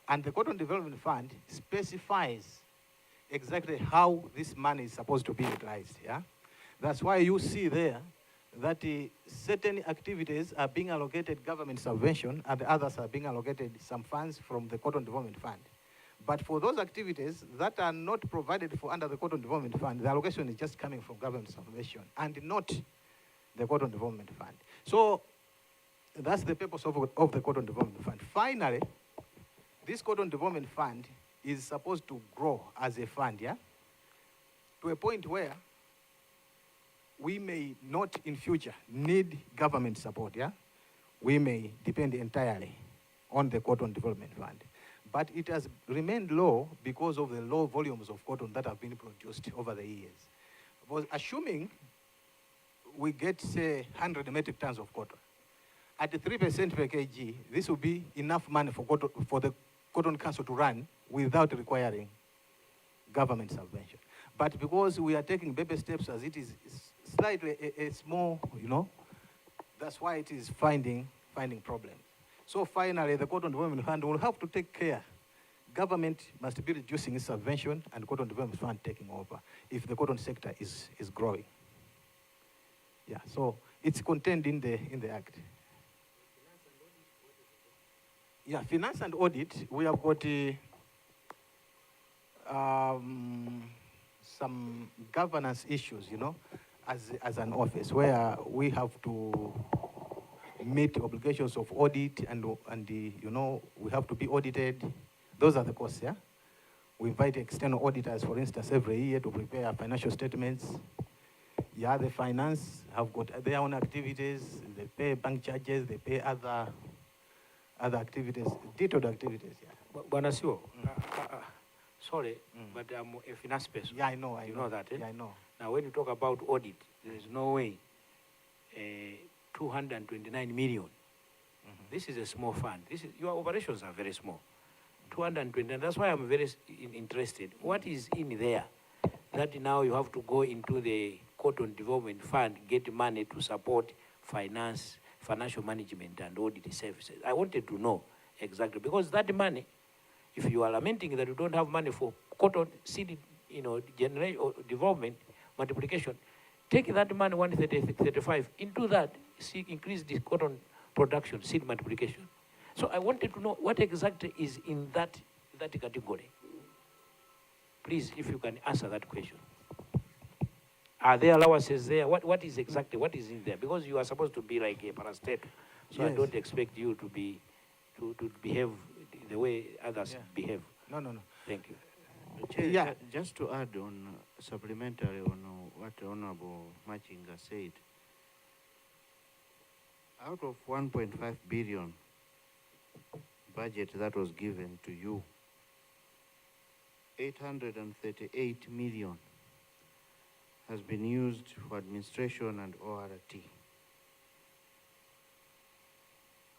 And the Cotton Development Fund specifies exactly how this money is supposed to be utilized. Yeah? That's why you see there that certain activities are being allocated government subvention and others are being allocated some funds from the Cotton Development Fund. But for those activities that are not provided for under the Cotton Development Fund, the allocation is just coming from government subvention and not the Cotton Development Fund. So that's the purpose of the Cotton Development Fund. Finally, this Cotton Development Fund is supposed to grow as a fund, yeah, to a point where we may not in future need government support, yeah? We may depend entirely on the Cotton Development Fund. But it has remained low because of the low volumes of cotton that have been produced over the years. But assuming we get, say, 100 metric tons of cotton. At 3% per kg, this will be enough money for the Cotton Council to run without requiring government subvention. But because we are taking baby steps, as it is slightly a small, that's why it is finding problems. So finally, the Cotton Development Fund will have to take care. Government must be reducing its subvention and Cotton Development Fund taking over if the cotton sector is growing. Yeah, so it's contained in the Act. Yeah, finance and audit, we have got some governance issues, as an office, where we have to meet obligations of audit and we have to be audited. Those are the costs, yeah? We invite external auditors, for instance, every year to prepare financial statements. Yeah, the finance have got their own activities. They pay bank charges, they pay other activities, detailed activities, yeah. Bwana Sio, sorry, but I'm a finance person. Yeah, I know. You know that, eh? Yeah, I know. Now, when you talk about audit, there is no way 229 million. This is a small fund. Your operations are very small. 220, that's why I'm very interested. What is in there that now you have to go into the Cotton Development Fund, get money to support financial management and audit services? I wanted to know exactly, because that money, if you are lamenting that you don't have money for cotton seed, generation or development, multiplication, take that money, 135, into that, increase the cotton production, seed multiplication. So I wanted to know what exactly is in that category. Please, if you can answer that question. Are there allowances there? What is exactly, what is in there? Because you are supposed to be like a parastatal, so yes. I don't expect you to behave the way others behave. No. Thank you. Chair, Yeah. Just to add on, supplementary on what Honorable Machinga said, out of 1.5 billion budget that was given to you, 838 million has been used for administration and ORT.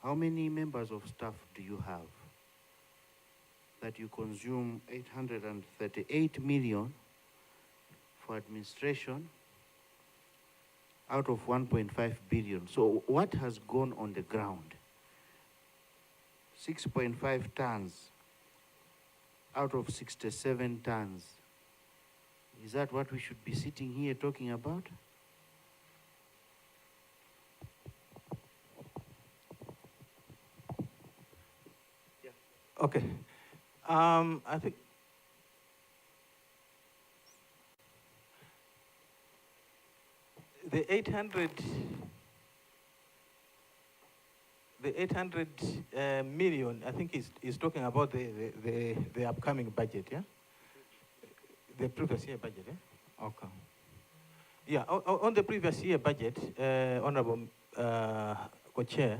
How many members of staff do you have that you consume 838 million for administration out of 1.5 billion? So what has gone on the ground? 6.5 tons out of 67 tons. Is that what we should be sitting here talking about? Okay. I think the 800 million, I think is talking about the upcoming budget, yeah? The previous year budget, yeah? Okay. Yeah, on the previous year budget, Honorable Co-Chair,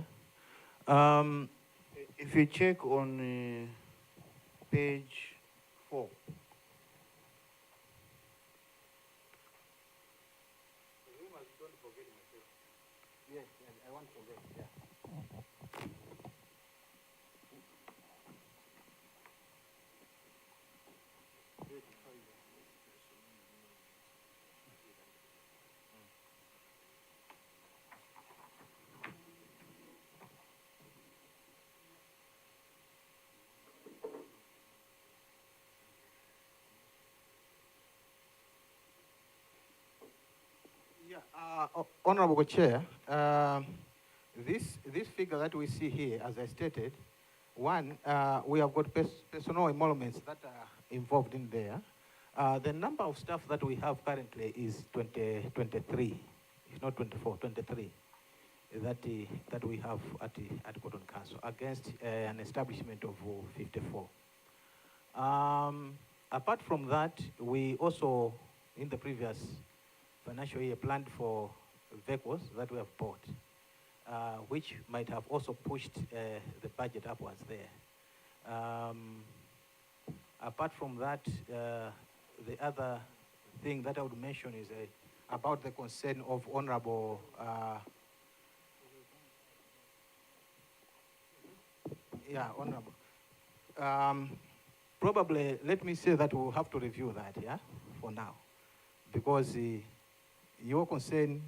if you check on page 4. Yes, I want to forget, yeah. Yeah, Honorable Chair, this figure that we see here, as I stated, one, we have got personal emoluments that are involved in there. The number of staff that we have currently is 23, if not 24, 23, that we have at Cotton Council against an establishment of 54. Apart from that, we also, in the previous financial year, planned for vehicles that we have bought, which might have also pushed the budget upwards there. Apart from that, the other thing that I would mention is about the concern of Honorable Honorable. Probably, let me say that we'll have to review that, yeah, for now. Because your concern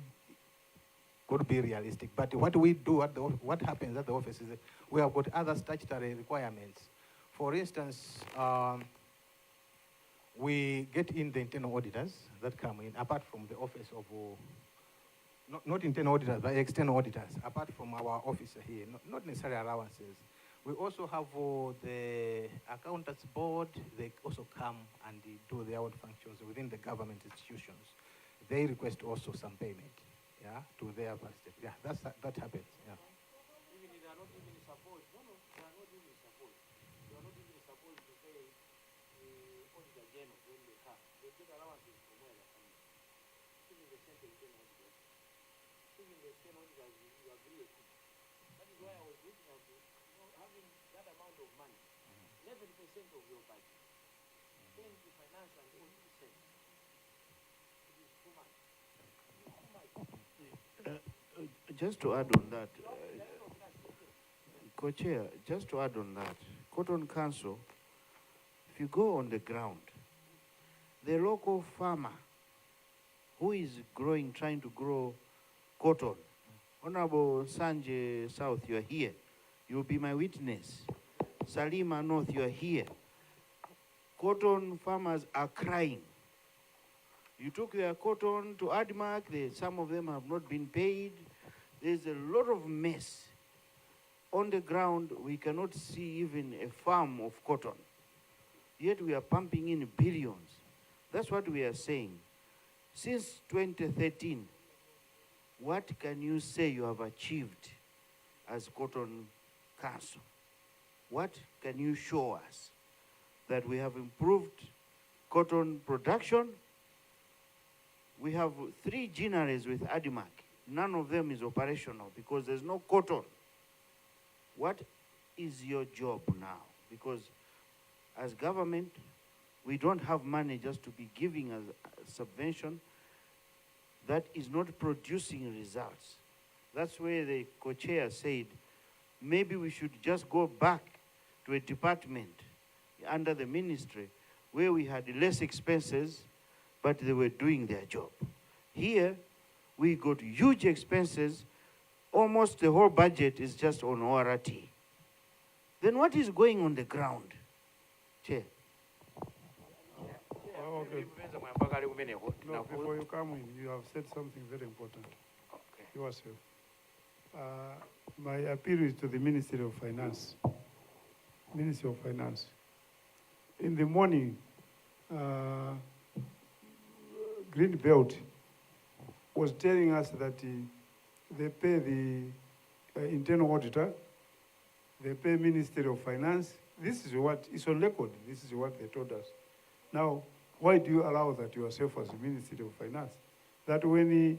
could be realistic. But what we do, what happens at the office is that we have got other statutory requirements. For instance, we get in the internal auditors that come in, apart from the office of, not internal auditors, but external auditors, apart from our officer here, not necessarily allowances. We also have the accountants board. They also come and they do their own functions within the government institutions. They request also some payment, yeah, to their budget. Yeah, that happens, yeah. Even if they are not giving support, they are not giving support. They are not giving support to pay auditor general when they come. They get allowances from where they come. Even the same thing auditors. Even the same auditors, you agree with. That is why I was looking at having that amount of money, 11% of your budget, 10 to finance and 40%. It is too much. Just to add on that, Co-Chair, just to add on that, Cotton Council, if you go on the ground, the local farmer who is trying to grow cotton, Honorable Sanjay South, you are here. You will be my witness. Salima North, you are here. Cotton farmers are crying. You took their cotton to Admark, some of them have not been paid. There's a lot of mess. On the ground, we cannot see even a farm of cotton. Yet we are pumping in billions. That's what we are saying. Since 2013, what can you say you have achieved as Cotton Council? What can you show us? That we have improved cotton production. We have 3 gineries with Adimac. None of them is operational because there's no cotton. What is your job now? Because as government, we don't have money just to be giving us a subvention that is not producing results. That's where the co-chair said, maybe we should just go back to a department under the ministry where we had less expenses, but they were doing their job. Here, we got huge expenses. Almost the whole budget is just on ORT. Then what is going on the ground? Chair. Okay. No, before you come in, you have said something very important. Okay. Yourself. My appeal is to the Ministry of Finance. Ministry of Finance. In the morning, Green Belt was telling us that they pay the internal auditor, they pay Ministry of Finance. This is what is on record. This is what they told us. Now, why do you allow that yourself as the Ministry of Finance? That when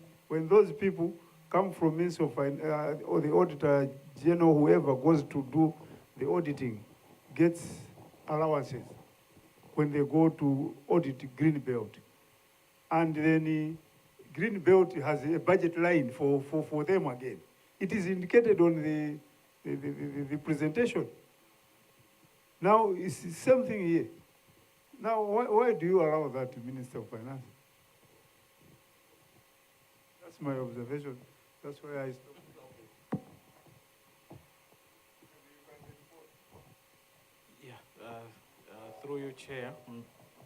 those people come from Ministry of Finance, or the Auditor General, whoever goes to do the auditing, gets allowances when they go to audit Green Belt. And then Green Belt has a budget line for them again. It is indicated on the presentation. Now, it's the same thing here. Now, why do you allow that to Minister of Finance? That's my observation. That's why I stopped. Yeah, through you, Chair,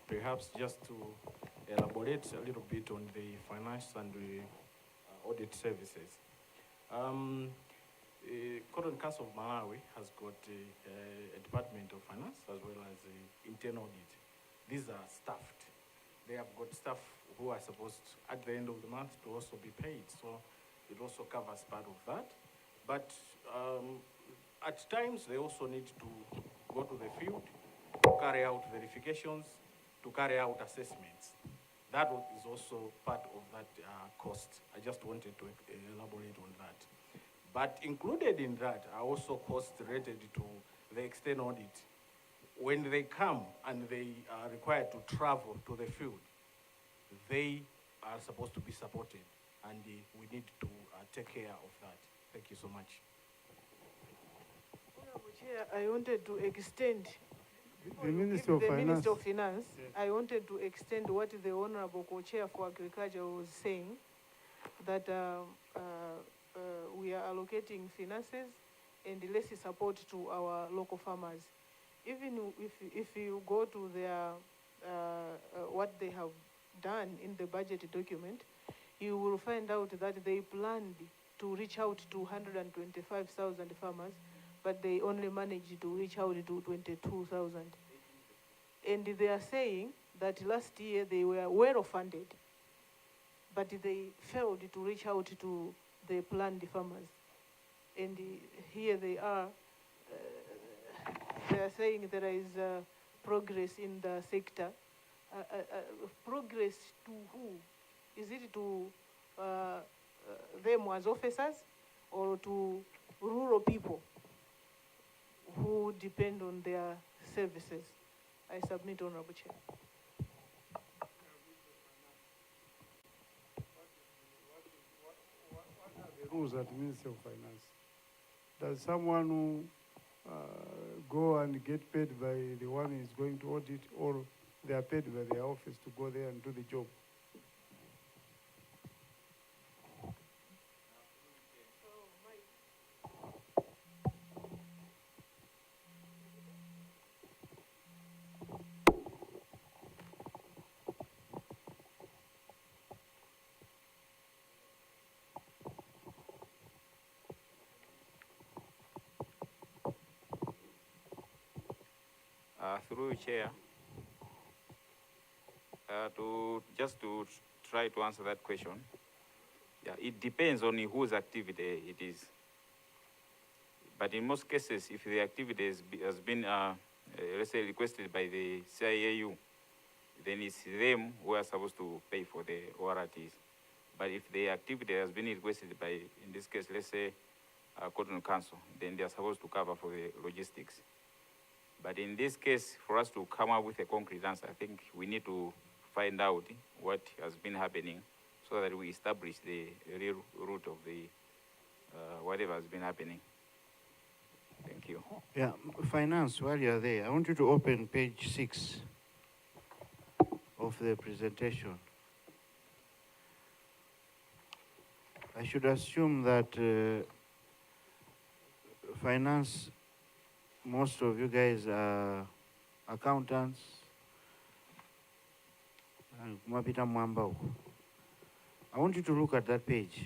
perhaps just to elaborate a little bit on the finance and the audit services. Cotton Council of Malawi has got a Department of Finance as well as internal audit. These are staffed. They have got staff who are supposed, at the end of the month, to also be paid. So it also covers part of that. But at times, they also need to go to the field to carry out verifications, to carry out assessments. That is also part of that cost. I just wanted to elaborate on that. But included in that are also costs related to the external audit. When they come and they are required to travel to the field, they are supposed to be supported, and we need to take care of that. Thank you so much. Honorable Chair, I wanted to extend. The Minister of The Finance. Minister of Finance, I wanted to extend what the Honorable Co-Chair for Agriculture was saying, that we are allocating finances and less support to our local farmers. Even if you go to their what they have done in the budget document, you will find out that they planned to reach out to 125,000 farmers, but they only managed to reach out to 22,000. And they are saying that last year they were well funded, but they failed to reach out to the planned farmers. And here they are saying there is progress in the sector. Progress to who? Is it to them as officers or to rural people who depend on their services? I submit, Honorable Chair. The rules at Ministry of Finance. Does someone who go and get paid by the one who is going to audit, or they are paid by their office to go there and do the job? Through Chair, to try to answer that question. Yeah, it depends on whose activity it is. But in most cases, if the activity has been, let's say, requested by the CIAU, then it's them who are supposed to pay for the ORTs. But if the activity has been requested by, in this case, let's say, Cotton Council, then they are supposed to cover for the logistics. But in this case, for us to come up with a concrete answer, I think we need to find out what has been happening so that we establish the real root of the whatever has been happening. Thank you. Yeah, Finance, while you're there, I want you to open page 6 of the presentation. I should assume that Finance, most of you guys are accountants. I want you to look at that page.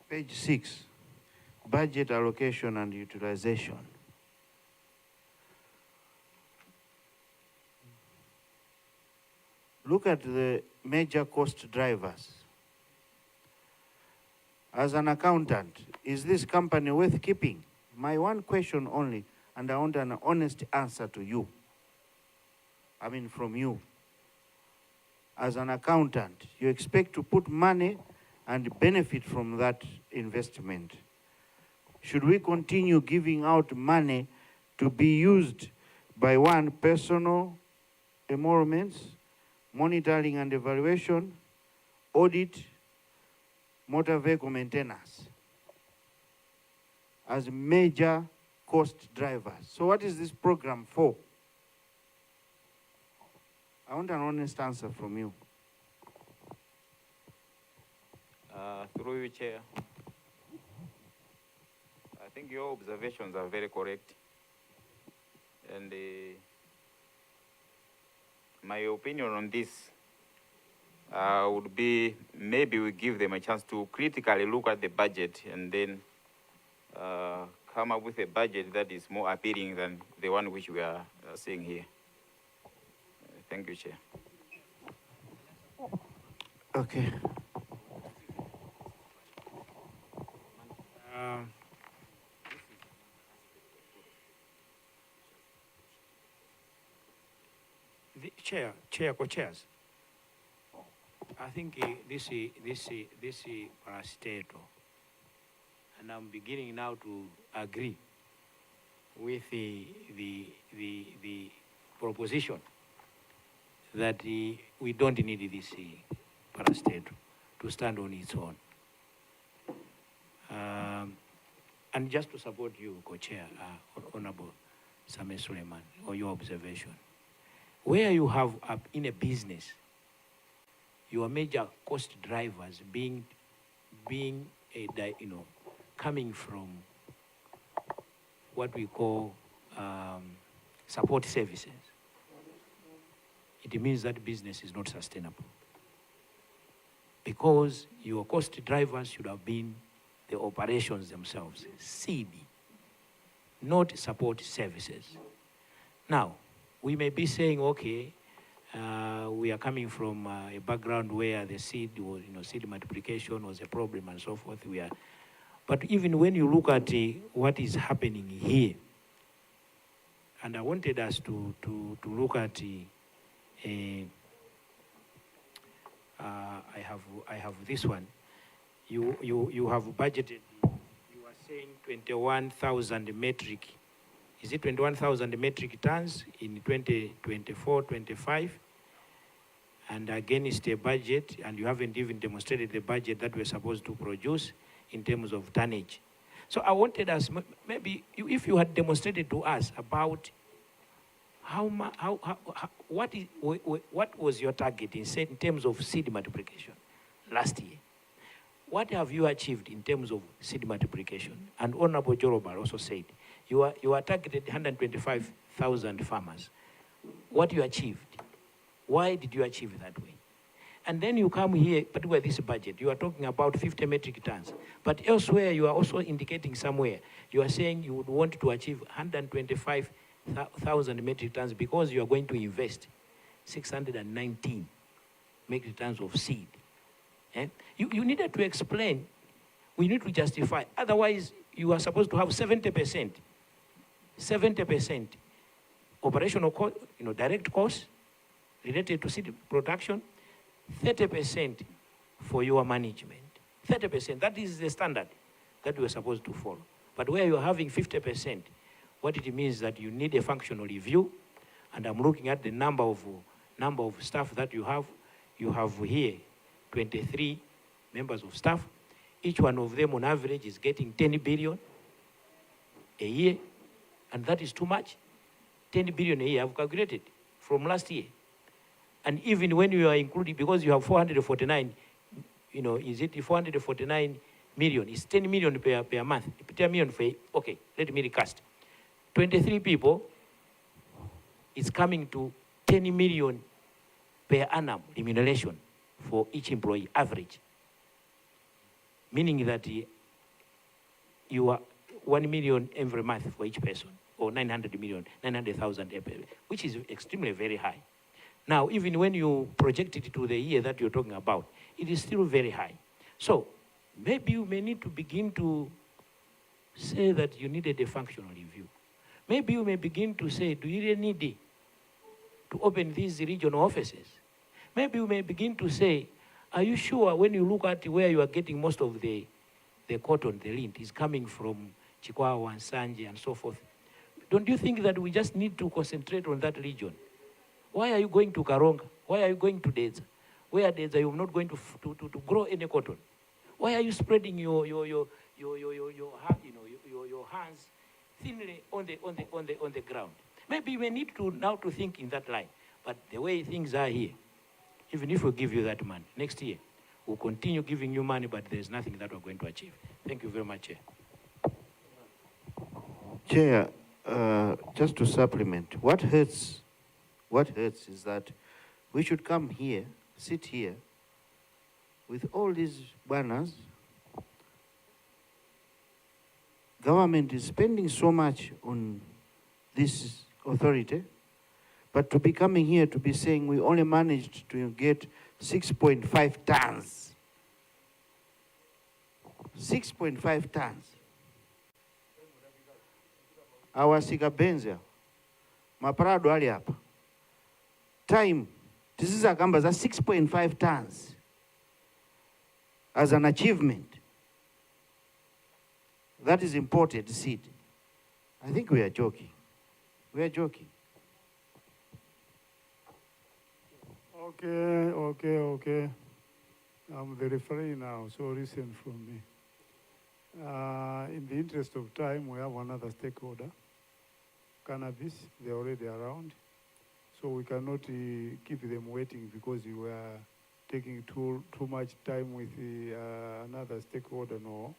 Page 6, budget allocation and utilization. Look at the major cost drivers. As an accountant, is this company worth keeping? My one question only, and I want an honest answer to you. I mean, from you. As an accountant, you expect to put money and benefit from that investment. Should we continue giving out money to be used by one, personal emoluments, monitoring and evaluation, audit, motor vehicle maintenance as major cost drivers? So what is this program for? I want an honest answer from you. Through you, Chair. I think your observations are very correct. And my opinion on this would be maybe we give them a chance to critically look at the budget and then come up with a budget that is more appealing than the one which we are seeing here. Thank you, Chair. Okay. The Chair, co-chairs. I think this is parastatal, and I'm beginning now to agree with the proposition that we don't need this parastate to stand on its own. And just to support you, Co-Chair, Honorable Sameh Suleiman, or your observation, where you have in a business, your major cost drivers coming from what we call support services, it means that business is not sustainable. Because your cost drivers should have been the operations themselves, seed, not support services. Now, we may be saying, okay, we are coming from a background where the seed was, seed multiplication was a problem and so forth. But even when you look at what is happening here, and I wanted us to look at, I have this one. You have budgeted, you are saying 21,000 metric, is it 21,000 metric tons in 2024-25? And against a budget, and you haven't even demonstrated the budget that we're supposed to produce in terms of tonnage. So I wanted us, maybe if you had demonstrated to us about what was your target in terms of seed multiplication last year? What have you achieved in terms of seed multiplication? And Honorable Jorobar also said, you are targeted 125,000 farmers. What you achieved? Why did you achieve it that way? And then you come here, particularly this budget, you are talking about 50 metric tons. But elsewhere, you are also indicating somewhere, you are saying you would want to achieve 125,000 metric tons because you are going to invest 619 metric tons of seed. Eh? You needed to explain. We need to justify. Otherwise, you are supposed to have 70%. 70% operational cost, direct costs related to seed production, 30% for your management. 30%, that is the standard that we are supposed to follow. But where you are having 50%, what it means that you need a functional review, and I'm looking at the number of staff that you have. You have here 23 members of staff. Each one of them on average is getting 10 billion a year, and that is too much. 10 billion a year, I've calculated from last year. And even when you are including, because you have 449, is it 449 million? It's 10 million per month. 10 million for, okay, let me recast. 23 people, it's coming to 10 million per annum remuneration for each employee, average. Meaning that you are 1 million every month for each person, or 900,000, which is extremely very high. Now, even when you project it to the year that you're talking about, it is still very high. So maybe you may need to begin to say that you needed a functional review. Maybe you may begin to say, do you really need to open these regional offices? Maybe you may begin to say, are you sure when you look at where you are getting most of the cotton, the lint, is coming from Chikwawa and Sanje and so forth? Don't you think that we just need to concentrate on that region? Why are you going to Karonga? Why are you going to Dedza? Where Dedza you're not going to grow any cotton? Why are you spreading your hands thinly on the ground? Maybe we need to now to think in that line. But the way things are here, even if we give you that money, next year, we'll continue giving you money, but there's nothing that we're going to achieve. Thank you very much, Chair. Chair, just to supplement, what hurts is that we should come here, sit here, with all these banners. Government is spending so much on this authority, but to be coming here to be saying we only managed to get 6.5 tons. 6.5 tons. Awasika Benza, Maparado ali hapa. Time, this is a number that's 6.5 tons as an achievement. That is imported seed. I think we are joking. We are joking. Okay. I'm the referee now, so listen from me. In the interest of time, we have another stakeholder, cannabis, they're already around. So we cannot keep them waiting because you are taking too much time with another stakeholder, no.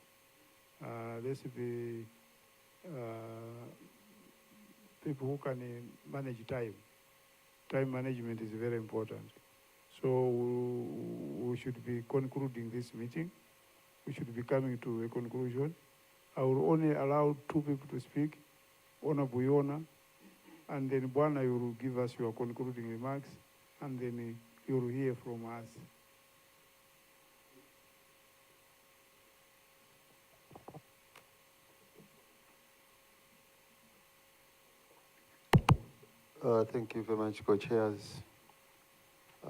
Let's be people who can manage time. Time management is very important. So we should be concluding this meeting. We should be coming to a conclusion. I will only allow 2 people to speak, Honorable Yona, and then Bwana, you will give us your concluding remarks, and then you will hear from us. Thank you very much, co-chairs.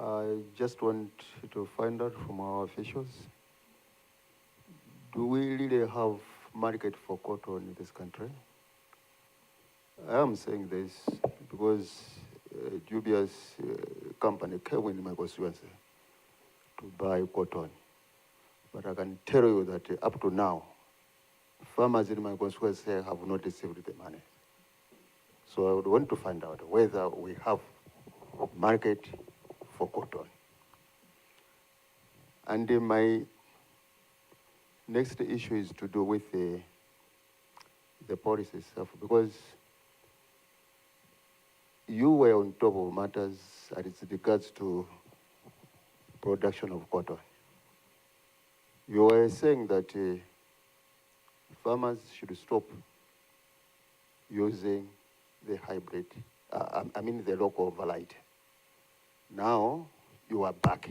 I just want to find out from our officials, do we really have market for cotton in this country? I am saying this because a dubious company came in my constituency to buy cotton. But I can tell you that up to now, farmers in my constituency have not received the money. So I would want to find out whether we have market for cotton. And my next issue is to do with the policy itself, because you were on top of matters as regards to production of cotton. You were saying that farmers should stop using the hybrid, the local variety. Now you are back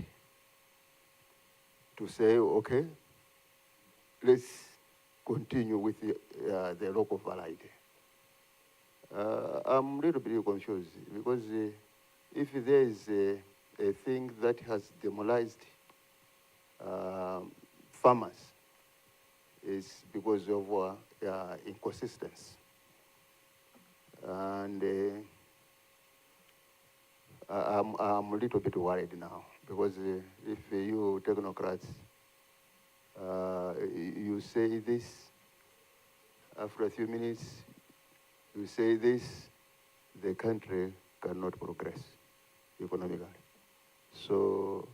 to say, okay, let's continue with the local variety. I'm a little bit confused because if there is a thing that has demoralized farmers, it's because of inconsistency. And I'm a little bit worried now because if you technocrats, you say this, after a few minutes, you say this, the country cannot progress economically. So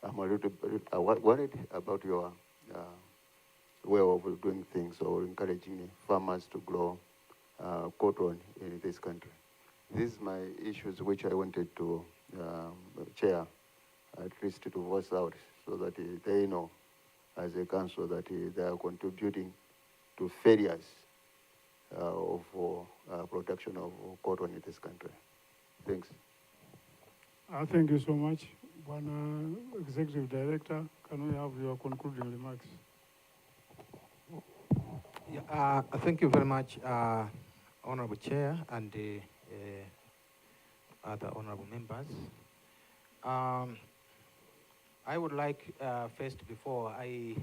I'm a little bit worried about your way of doing things or encouraging farmers to grow cotton in this country. These are my issues which I wanted to chair, at least to voice out so that they know as a council that they are contributing to failures of production of cotton in this country. Thanks. Thank you so much. Bwana Executive Director, can we have your concluding remarks? Yeah, thank you very much, Honorable Chair and other honorable members. I would like first, before I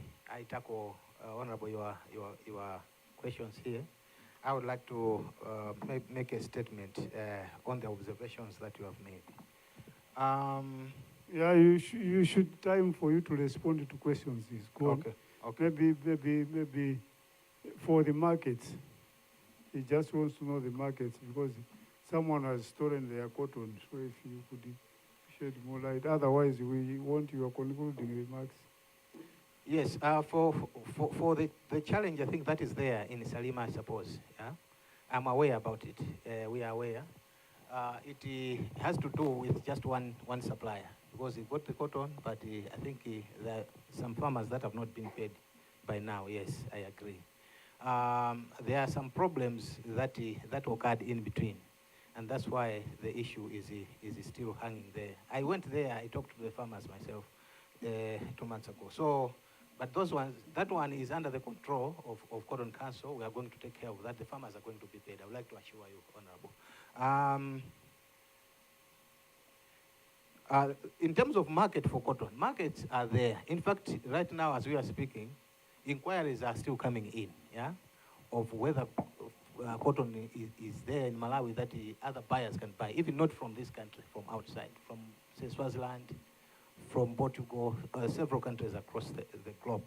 tackle Honorable your questions here, I would like to make a statement on the observations that you have made. Yeah, you should time for you to respond to questions is gone. Okay. Maybe for the markets. He just wants to know the markets because someone has stolen their cotton. So if you could shed more light, otherwise we want your concluding remarks. Yes, for the challenge, I think that is there in Salima, I suppose. Yeah? I'm aware about it. We are aware. It has to do with just one supplier because he got the cotton, but I think there are some farmers that have not been paid by now. Yes, I agree. There are some problems that occurred in between, and that's why the issue is still hanging there. I went there, I talked to the farmers myself 2 months ago. So, but that one is under the control of Cotton Council. We are going to take care of that. The farmers are going to be paid. I would like to assure you, Honorable. In terms of market for cotton, markets are there. In fact, right now, as we are speaking, inquiries are still coming in, yeah, of whether cotton is there in Malawi that other buyers can buy, even not from this country, from outside, from say Swaziland, from Portugal, several countries across the globe.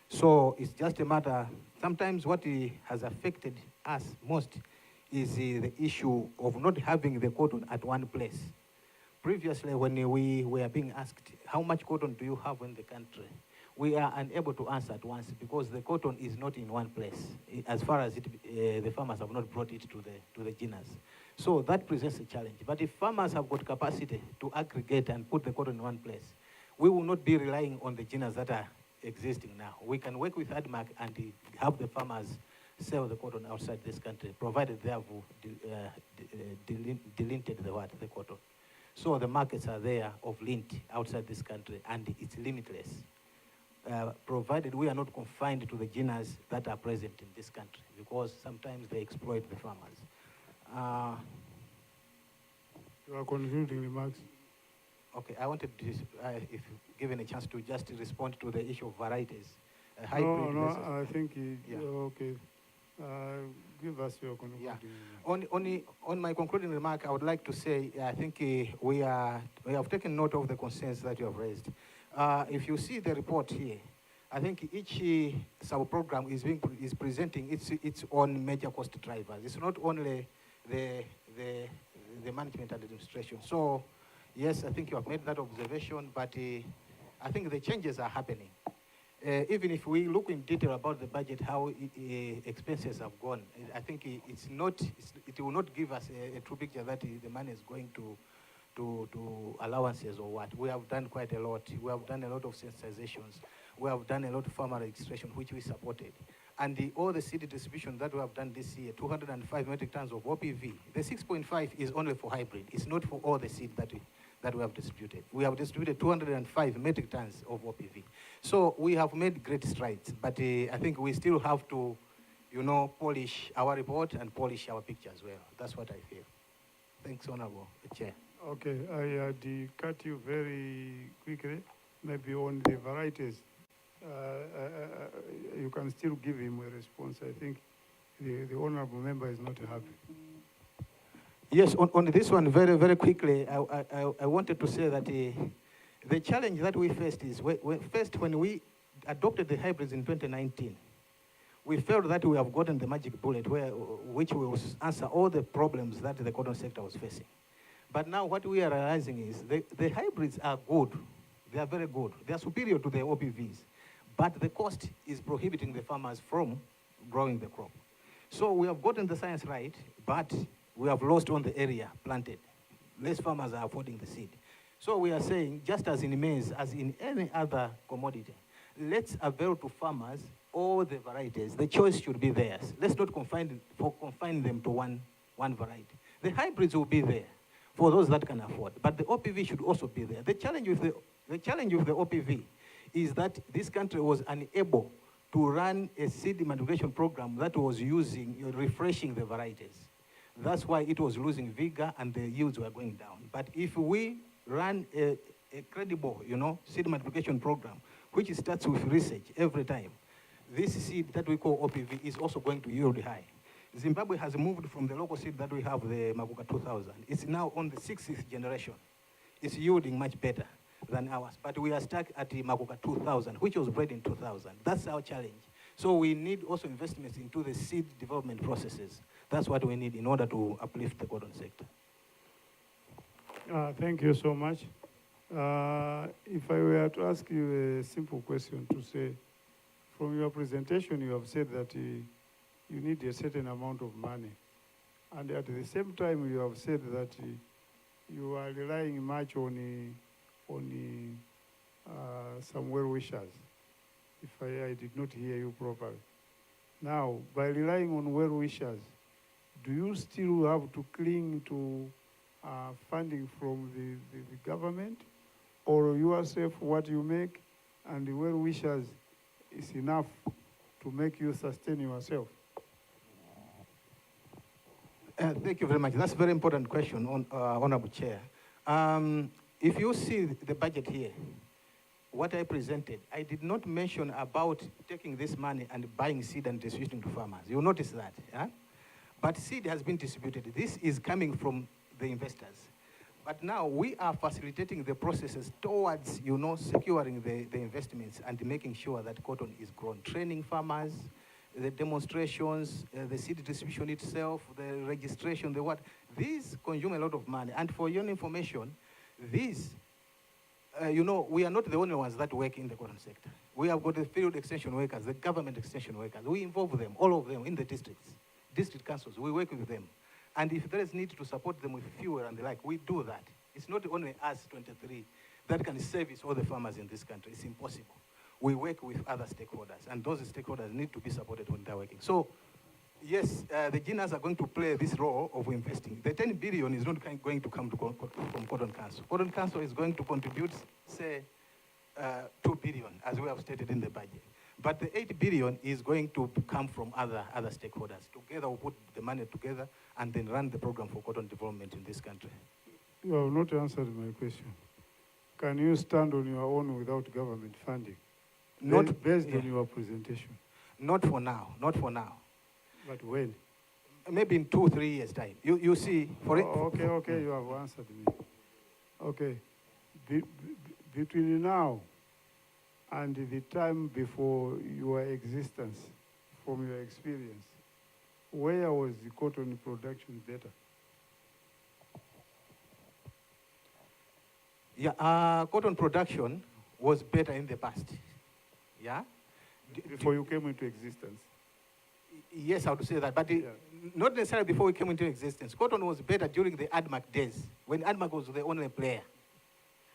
So it's just a matter, sometimes what has affected us most is the issue of not having the cotton at one place. Previously, when we were being asked, how much cotton do you have in the country? We are unable to answer at once because the cotton is not in one place, as far as the farmers have not brought it to the genus. So that presents a challenge. But if farmers have got capacity to aggregate and put the cotton in one place, we will not be relying on the genus that are existing now. We can work with ADMAC and have the farmers sell the cotton outside this country, provided they have delinted the cotton. So the markets are there of lint outside this country, and it's limitless, provided we are not confined to the genus that are present in this country, because sometimes they exploit the farmers. You are concluding remarks. Okay, I wanted to, if given a chance, to just respond to the issue of varieties. I think, okay. Give us your concluding remark. On my concluding remark, I would like to say, I think we have taken note of the concerns that you have raised. If you see the report here, I think each sub-program is presenting its own major cost drivers. It's not only the management and administration. So, yes, I think you have made that observation, but I think the changes are happening. Even if we look in detail about the budget, how expenses have gone, I think it will not give us a true picture that the money is going to allowances or what. We have done quite a lot. We have done a lot of sensitizations. We have done a lot of farmer registration, which we supported. And all the seed distribution that we have done this year, 205 metric tons of OPV. The 6.5 is only for hybrid. It's not for all the seed that we have distributed. We have distributed 205 metric tons of OPV. So we have made great strides, but I think we still have to, polish our report and polish our picture as well. That's what I feel. Thanks, Honorable Chair. Okay, I had cut you very quickly, maybe on the varieties. You can still give him a response. I think the honorable member is not happy. Yes, on this one, very, very quickly, I wanted to say that the challenge that we faced is, when we adopted the hybrids in 2019, we felt that we have gotten the magic bullet which will answer all the problems that the cotton sector was facing. But now what we are realizing is the hybrids are good. They are very good. They are superior to the OPVs. But the cost is prohibiting the farmers from growing the crop. So we have gotten the science right, but we have lost on the area planted. Less farmers are affording the seed. So we are saying, just as in maize, as in any other commodity, let's avail to farmers all the varieties. The choice should be theirs. Let's not confine them to one variety. The hybrids will be there for those that can afford, but the OPV should also be there. The challenge with the OPV is that this country was unable to run a seed multiplication program that was refreshing the varieties. That's why it was losing vigor and the yields were going down. But if we run a credible, seed multiplication program, which starts with research every time, this seed that we call OPV is also going to yield high. Zimbabwe has moved from the local seed that we have, the Makuka 2000. It's now on the 6th generation. It's yielding much better than ours, but we are stuck at the Makuka 2000, which was bred in 2000. That's our challenge. So we need also investments into the seed development processes. That's what we need in order to uplift the cotton sector. Thank you so much. If I were to ask you a simple question to say, from your presentation, you have said that you need a certain amount of money. And at the same time, you have said that you are relying much on some well-wishers, if I did not hear you properly. Now, by relying on well-wishers, do you still have to cling to funding from the government, or yourself, what you make, and the well-wishers is enough to make you sustain yourself? Thank you very much. That's a very important question, Honorable Chair. If you see the budget here, what I presented, I did not mention about taking this money and buying seed and distributing to farmers. You'll notice that. Yeah? But seed has been distributed. This is coming from the investors. But now we are facilitating the processes towards, securing the investments and making sure that cotton is grown. Training farmers, the demonstrations, the seed distribution itself, the registration, the what. These consume a lot of money. And for your information, these, we are not the only ones that work in the cotton sector. We have got the field extension workers, the government extension workers. We involve them, all of them, in the districts, district councils. We work with them. And if there is need to support them with fuel and the like, we do that. It's not only us, 23, that can service all the farmers in this country. It's impossible. We work with other stakeholders, and those stakeholders need to be supported when they're working. So, yes, the GNAs are going to play this role of investing. The 10 billion is not going to come from Cotton Council. Cotton Council is going to contribute, say, 2 billion, as we have stated in the budget. But the 8 billion is going to come from other stakeholders. Together, we'll put the money together and then run the program for cotton development in this country. You have not answered my question. Can you stand on your own without government funding? Not based on your presentation. Not for now, not for now. But when? Maybe in 2-3 years' time. You see, for it. Okay, you have answered me. Okay. Between now and the time before your existence, from your experience, where was the cotton production better? Yeah, cotton production was better in the past. Yeah? Before you came into existence? Yes, I would say that, but not necessarily before we came into existence. Cotton was better during the ADMAC days, when ADMAC was the only player.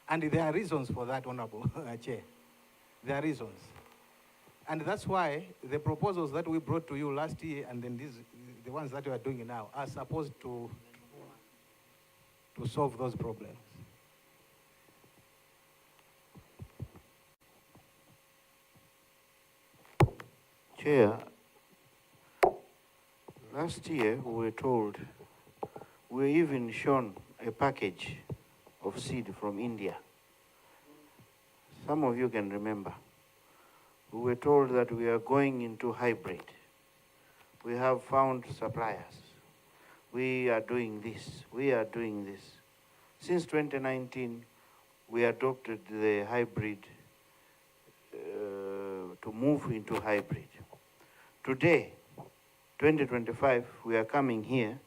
And there are reasons for that, Honorable Chair. There are reasons. And that's why the proposals that we brought to you last year and then the ones that we are doing now are supposed to solve those problems. Chair, last year we were told, we were even shown a package of seed from India. Some of you can remember. We were told that we are going into hybrid. We have found suppliers. We are doing this. We are doing this. Since 2019, we adopted the hybrid to move into hybrid. Today, 2025, we are coming here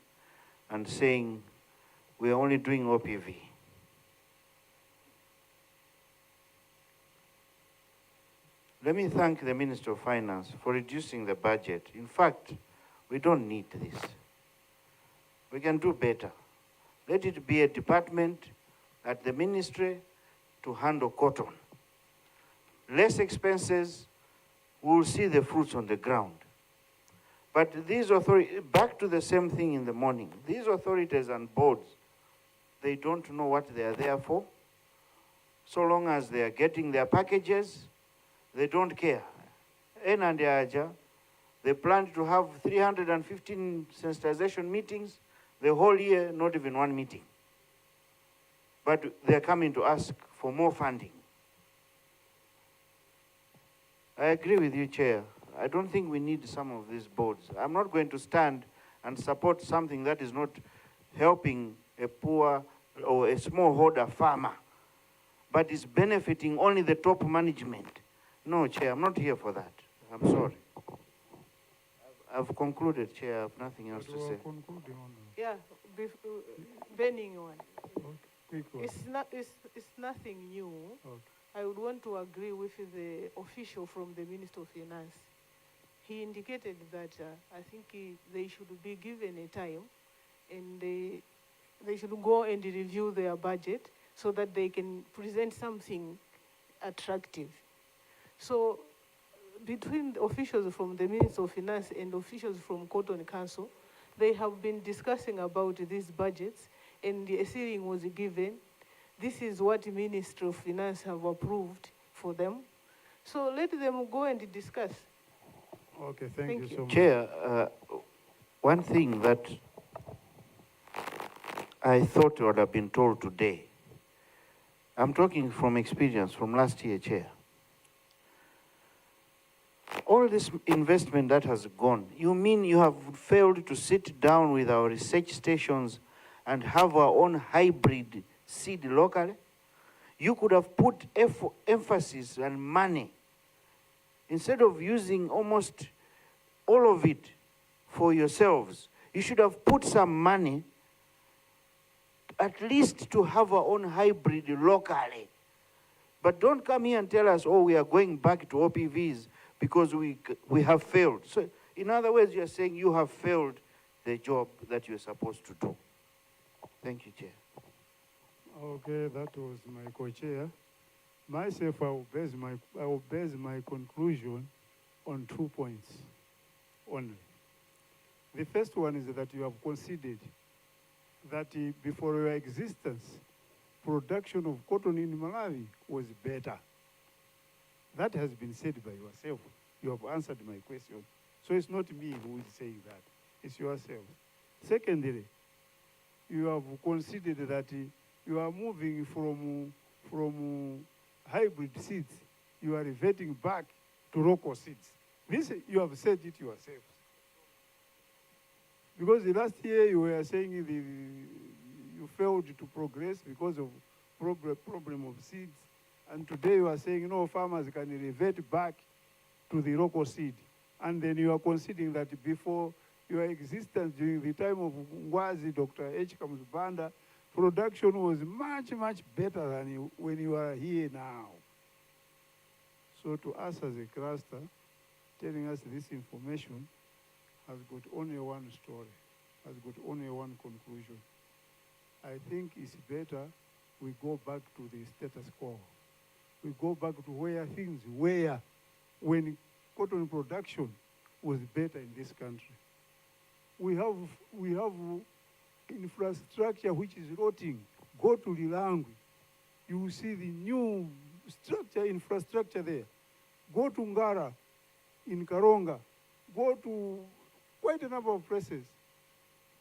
and saying we are only doing OPV. Let me thank the Minister of Finance for reducing the budget. In fact, we don't need this. We can do better. Let it be a department at the ministry to handle cotton. Less expenses, we will see the fruits on the ground. But these authorities, back to the same thing in the morning, these authorities and boards, they don't know what they are there for. So long as they are getting their packages, they don't care. They plan to have 315 sensitization meetings, the whole year, not even one meeting. But they're coming to ask for more funding. I agree with you, Chair. I don't think we need some of these boards. I'm not going to stand and support something that is not helping a poor or a smallholder farmer, but is benefiting only the top management. No, Chair, I'm not here for that. I'm sorry. I've concluded, Chair. I have nothing else to say. Yeah, burning one. Quick one. It's nothing new. I would want to agree with the official from the Minister of Finance. He indicated that I think they should be given a time and they should go and review their budget so that they can present something attractive. So between the officials from the Minister of Finance and officials from Cotton Council, they have been discussing about these budgets and a ceiling was given. This is what the Ministry of Finance have approved for them. So let them go and discuss. Okay, thank you so much. Chair, one thing that I thought would have been told today, I'm talking from experience from last year, Chair. All this investment that has gone, you mean you have failed to sit down with our research stations and have our own hybrid seed locally. You could have put emphasis and money, instead of using almost all of it for yourselves. You should have put some money at least to have our own hybrid locally. But don't come here and tell us, oh, we are going back to OPVs because we have failed. So in other words, you are saying you have failed the job that you're supposed to do. Thank you, Chair. Okay, that was my co-chair. Myself, I will base my conclusion on 2 points only. The first one is that you have considered that before your existence, production of cotton in Malawi was better. That has been said by yourself. You have answered my question. So it's not me who is saying that. It's yourself. Secondly, you have considered that you are moving from hybrid seeds. You are reverting back to local seeds. This, you have said it yourself. Because the last year you were saying you failed to progress because of problem of seeds. And today you are saying, no, farmers can revert back to the local seed. And then you are considering that before your existence during the time of Ngwazi, Dr. H. Kamuzbanda, production was much, much better than when you are here now. So to us as a cluster, telling us this information has got only one story, has got only one conclusion. I think it's better we go back to the status quo. We go back to where things were when cotton production was better in this country. We have infrastructure which is rotting. Go to Lilangwe. You will see the new infrastructure there. Go to Ngara in Karonga. Go to quite a number of places.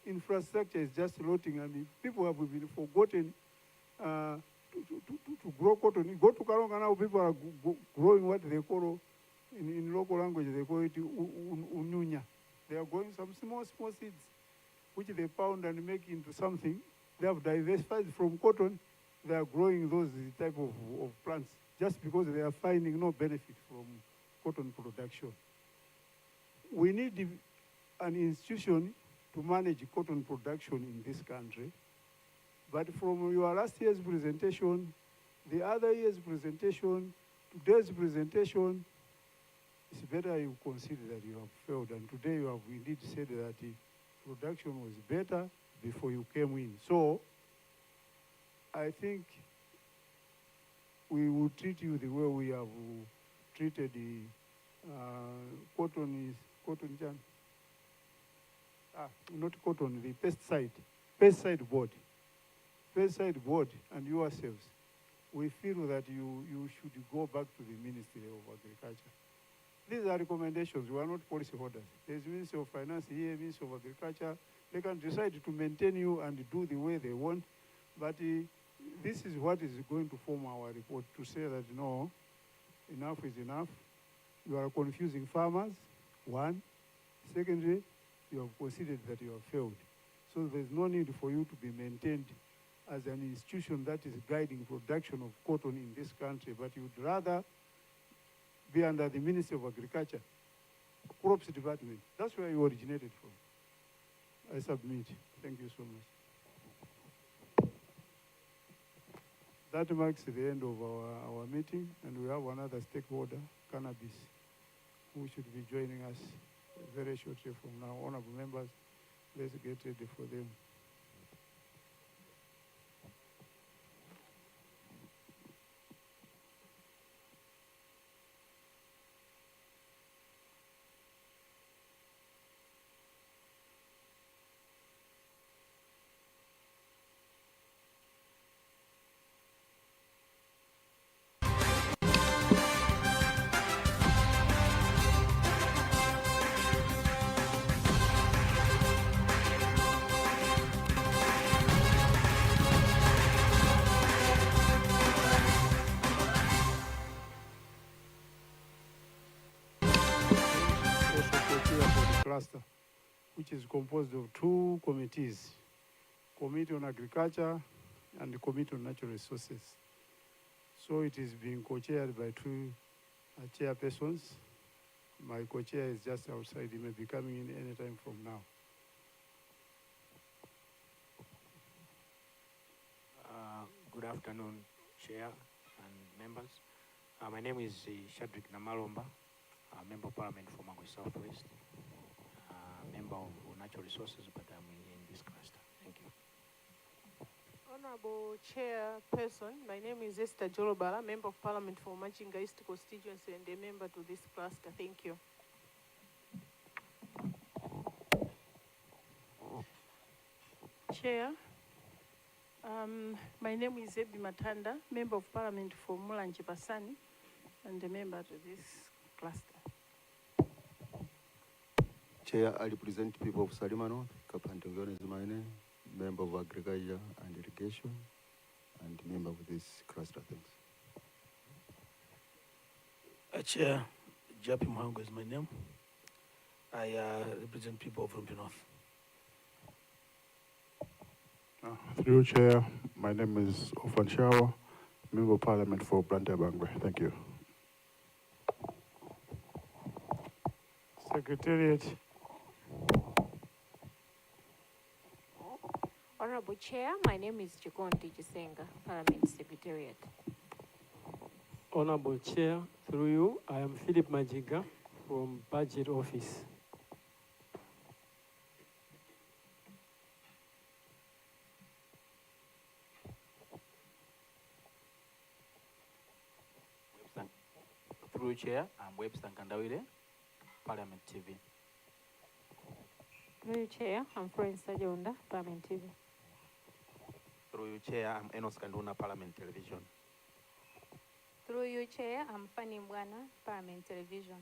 Infrastructure is just rotting, and people have been forgotten to grow cotton. Go to Karonga now, people are growing what they call, in local language, they call it ununya. They are growing some small seeds, which they pound and make into something. They have diversified from cotton. They are growing those type of plants just because they are finding no benefit from cotton production. We need an institution to manage cotton production in this country. But from your last year's presentation, the other year's presentation, today's presentation, it's better you consider that you have failed. And today you have indeed said that the production was better before you came in. So I think we will treat you the way we have treated the pesticide board and yourselves. We feel that you should go back to the Ministry of Agriculture. These are recommendations. We are not policy holders. There's Ministry of Finance here, Ministry of Agriculture. They can decide to maintain you and do the way they want. But this is what is going to form our report, to say that no, enough is enough. You are confusing farmers, one. Secondly, you have considered that you have failed. So there's no need for you to be maintained as an institution that is guiding production of cotton in this country, but you'd rather be under the Ministry of Agriculture, Crops Department. That's where you originated from. I submit. Thank you so much. That marks the end of our meeting, and we have another stakeholder, Cannabis, who should be joining us very shortly from now. Honorable members, let's get ready for them. Cluster, which is composed of two committees, Committee on Agriculture and the Committee on Natural Resources. So it is being co-chaired by two chairpersons. My co-chair is just outside. He may be coming in any time from now. Good afternoon, Chair and members. My name is Shadrack Namalomba, Member of Parliament for Mangwe Southwest, member of Natural Resources, but I'm in this cluster. Thank you. Honorable Chairperson, my name is Esther Jolobala, Member of Parliament for Machinga East Constituency and a member to this cluster. Thank you. Chair, my name is Meetin, Member of Parliament for Mulanje Basani and a member to this cluster. Chair, I represent people of Salima North. Kapantongon is my name, member of Agriculture and Irrigation, and member of this cluster. Thanks. Chair, Japi Mhango is my name. I represent people of Rumpi North. Through Chair, my name is Ofan Shawa, Member of Parliament for Blantyre Bangwe. Thank you. Secretariat. Honorable Chair, my name is Chikonti Chisenga, Parliament Secretariat. Honorable Chair, through you, I am Philip Majiga from Budget Office. Through Chair, I'm Webster Nkandawire, Parliament TV. Through you, Chair, I'm Florence Sajonda, Parliament TV. Through you, Chair, I'm Enos Kanduna, Parliament Television. Through you, Chair, I'm Fanny Mbwana, Parliament Television.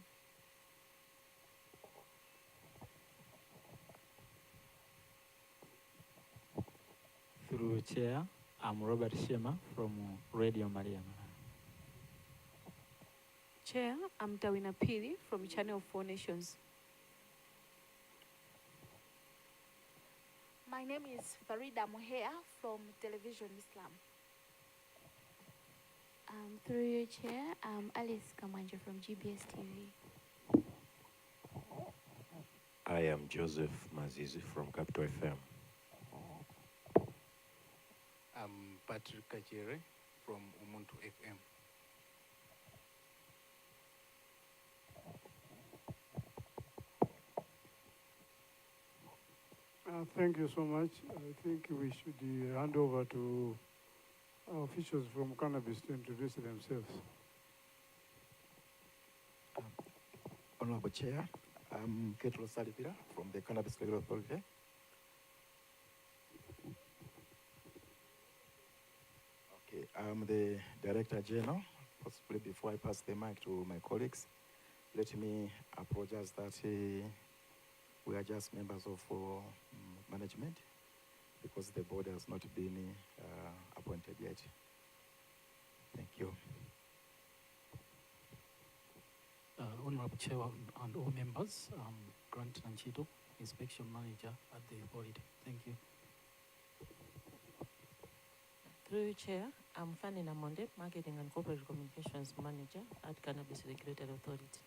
Through Chair, I'm Robert Shema from Radio Maria. Chair, I'm Tawina Pili from Channel 4 Nations. My name is Farida Mohea from Television Islam. Through your chair, I'm Alice Kamanja from GBS TV. I am Joseph Mazizi from Capital FM. I'm Patrick Kachere from Umuntu FM. Thank you so much. I think we should hand over to our officials from Cannabis to introduce themselves. Honorable Chair, I'm Ketlo Salipira from the Cannabis Regulatory Authority. Okay, I'm the Director General. Possibly before I pass the mic to my colleagues, let me apologize that we are just members of management because the board has not been appointed yet. Thank you. Honorable Chair and all members, Grant Nanchito, Inspection Manager at the authority. Thank you. Through you, Chair, I'm Fanny Namonde, Marketing and Corporate Communications Manager at Cannabis Regulatory Authority.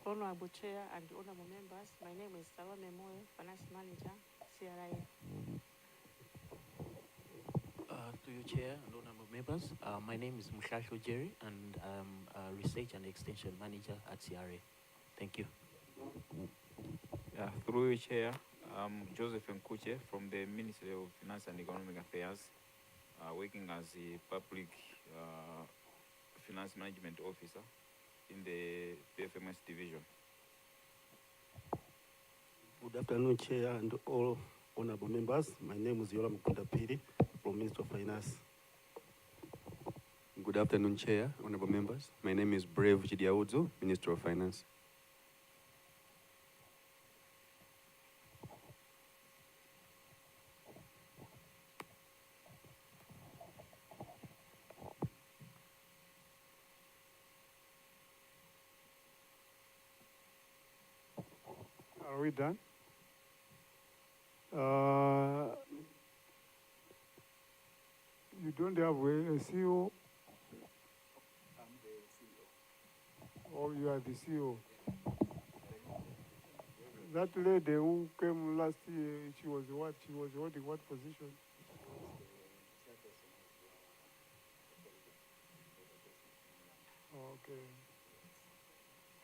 Honorable Chair and honorable members, my name is Salome Moyo, Finance Manager, CRI. To you, Chair and honorable members, my name is Mushasho Jerry, and I'm Research and Extension Manager at CRA. Thank you. Through you, Chair, I'm Joseph Nkuche from the Ministry of Finance and Economic Affairs, working as the Public Finance Management Officer in the PFMS division. Good afternoon, Chair and all honorable members. My name is Yola Mukunda Piri from Ministry of Finance. Good afternoon, Chair, honorable members. My name is Brave Chidiaudzo, Minister of Finance. Are we done? don't have a CEO? I'm the CEO. Or you are the CEO? That lady who came last year, she was what? She was holding what position? Okay.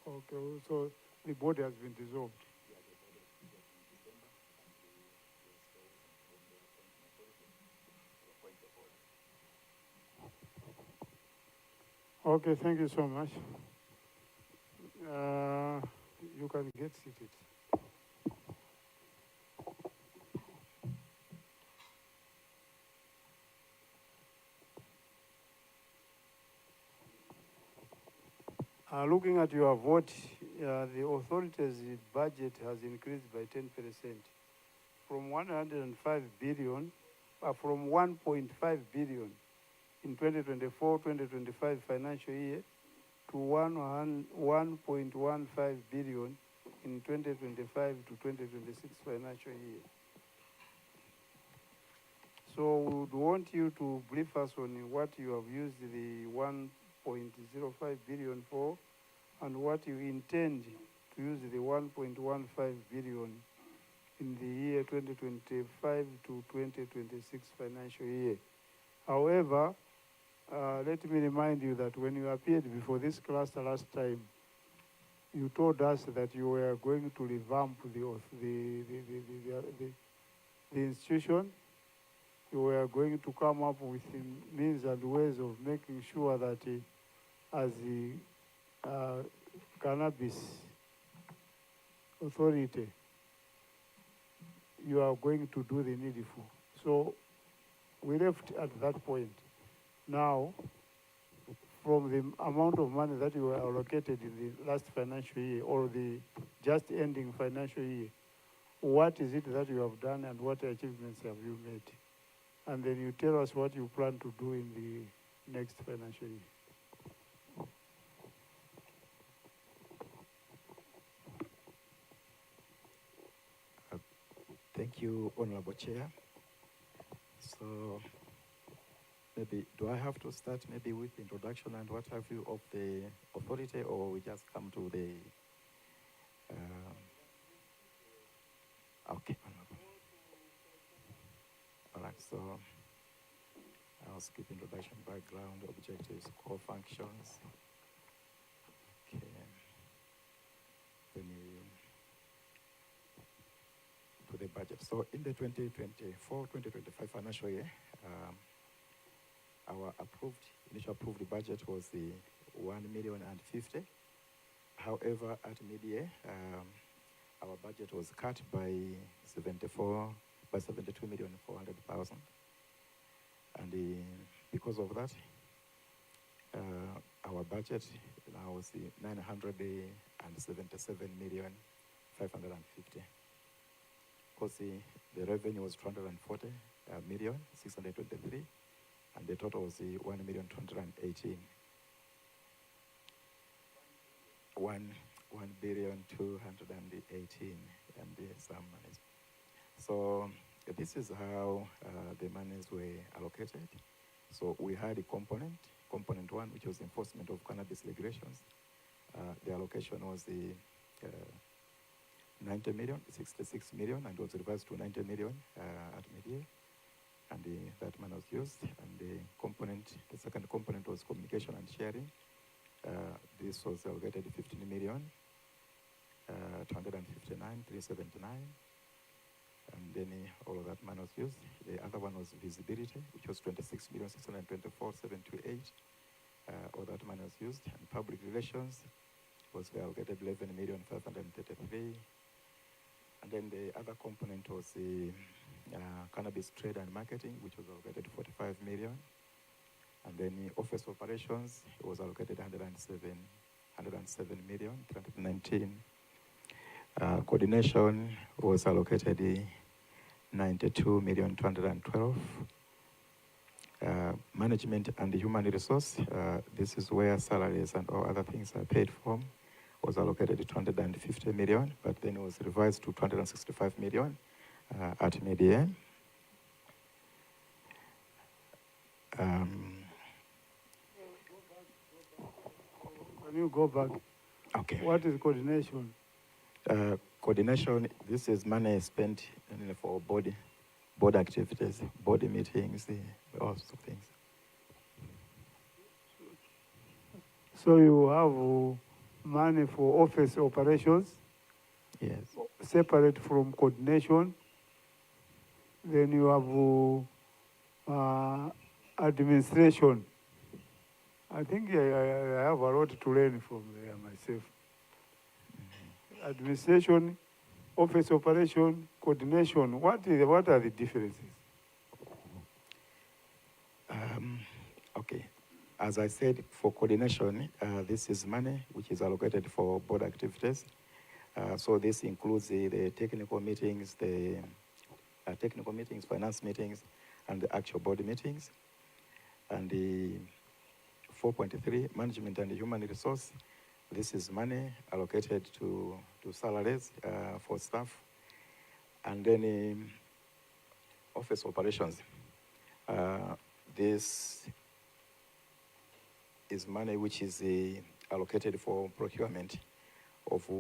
Okay, so the board has been dissolved. Okay, thank you so much. You can get seated. Looking at your vote, the authority's budget has increased by 10% from 105 billion, from 1.5 billion in 2024-2025 financial year to 1.15 billion in 2025 to 2026 financial year. So we would want you to brief us on what you have used the 1.05 billion for and what you intend to use the 1.15 billion in the year 2025 to 2026 financial year. However, let me remind you that when you appeared before this cluster last time, you told us that you were going to revamp the institution. You were going to come up with means and ways of making sure that as the Cannabis Authority, you are going to do the needful. So we left at that point. Now, from the amount of money that you were allocated in the last financial year or the just ending financial year, what is it that you have done and what achievements have you made? And then you tell us what you plan to do in the next financial year. Thank you, Honorable Chair. So maybe, do I have to start maybe with introduction and what have you of the authority, or we just come to the, okay, Honorable. All right, so I'll skip introduction, background, objectives, core functions. Okay. Then to the budget. So in the 2024-2025 financial year, our initial approved budget was the 1,050,000. However, at mid-year, our budget was cut by 72,400,000. And because of that, our budget now is 977,550,000. Because the revenue was 240,623,000, and the total was 1,218,000. 1,218,000 and some money. So this is how the monies were allocated. So we had a component one, which was enforcement of cannabis regulations. The allocation was the 90 million, 66 million, and was revised to 90 million at mid-year. And that money was used. And the second component was communication and sharing. This was allocated 15 million, 259,379. And then all of that money was used. The other one was visibility, which was 26,624,728. All that money was used. And public relations was allocated 11,533,000. And then the other component was the cannabis trade and marketing, which was allocated 45 million. And then the office operations was allocated 107 million, 319. Coordination was allocated 92,212,000. Management and human resource, this is where salaries and all other things are paid from, was allocated 250 million, but then it was revised to 265 million at mid-year. Can you go back? Okay. What is coordination? Coordination, this is money spent for board activities, board meetings, all sorts of things. So you have money for office operations? Yes. Separate from coordination. Then you have administration. I think I have a lot to learn from there myself. Administration, office operation, coordination. What are the differences? Okay. As I said, for coordination, this is money which is allocated for board activities. So this includes the technical meetings, finance meetings, and the actual board meetings. And the 4.3, management and human resource. This is money allocated to salaries for staff. And then office operations. This is money which is allocated for procurement of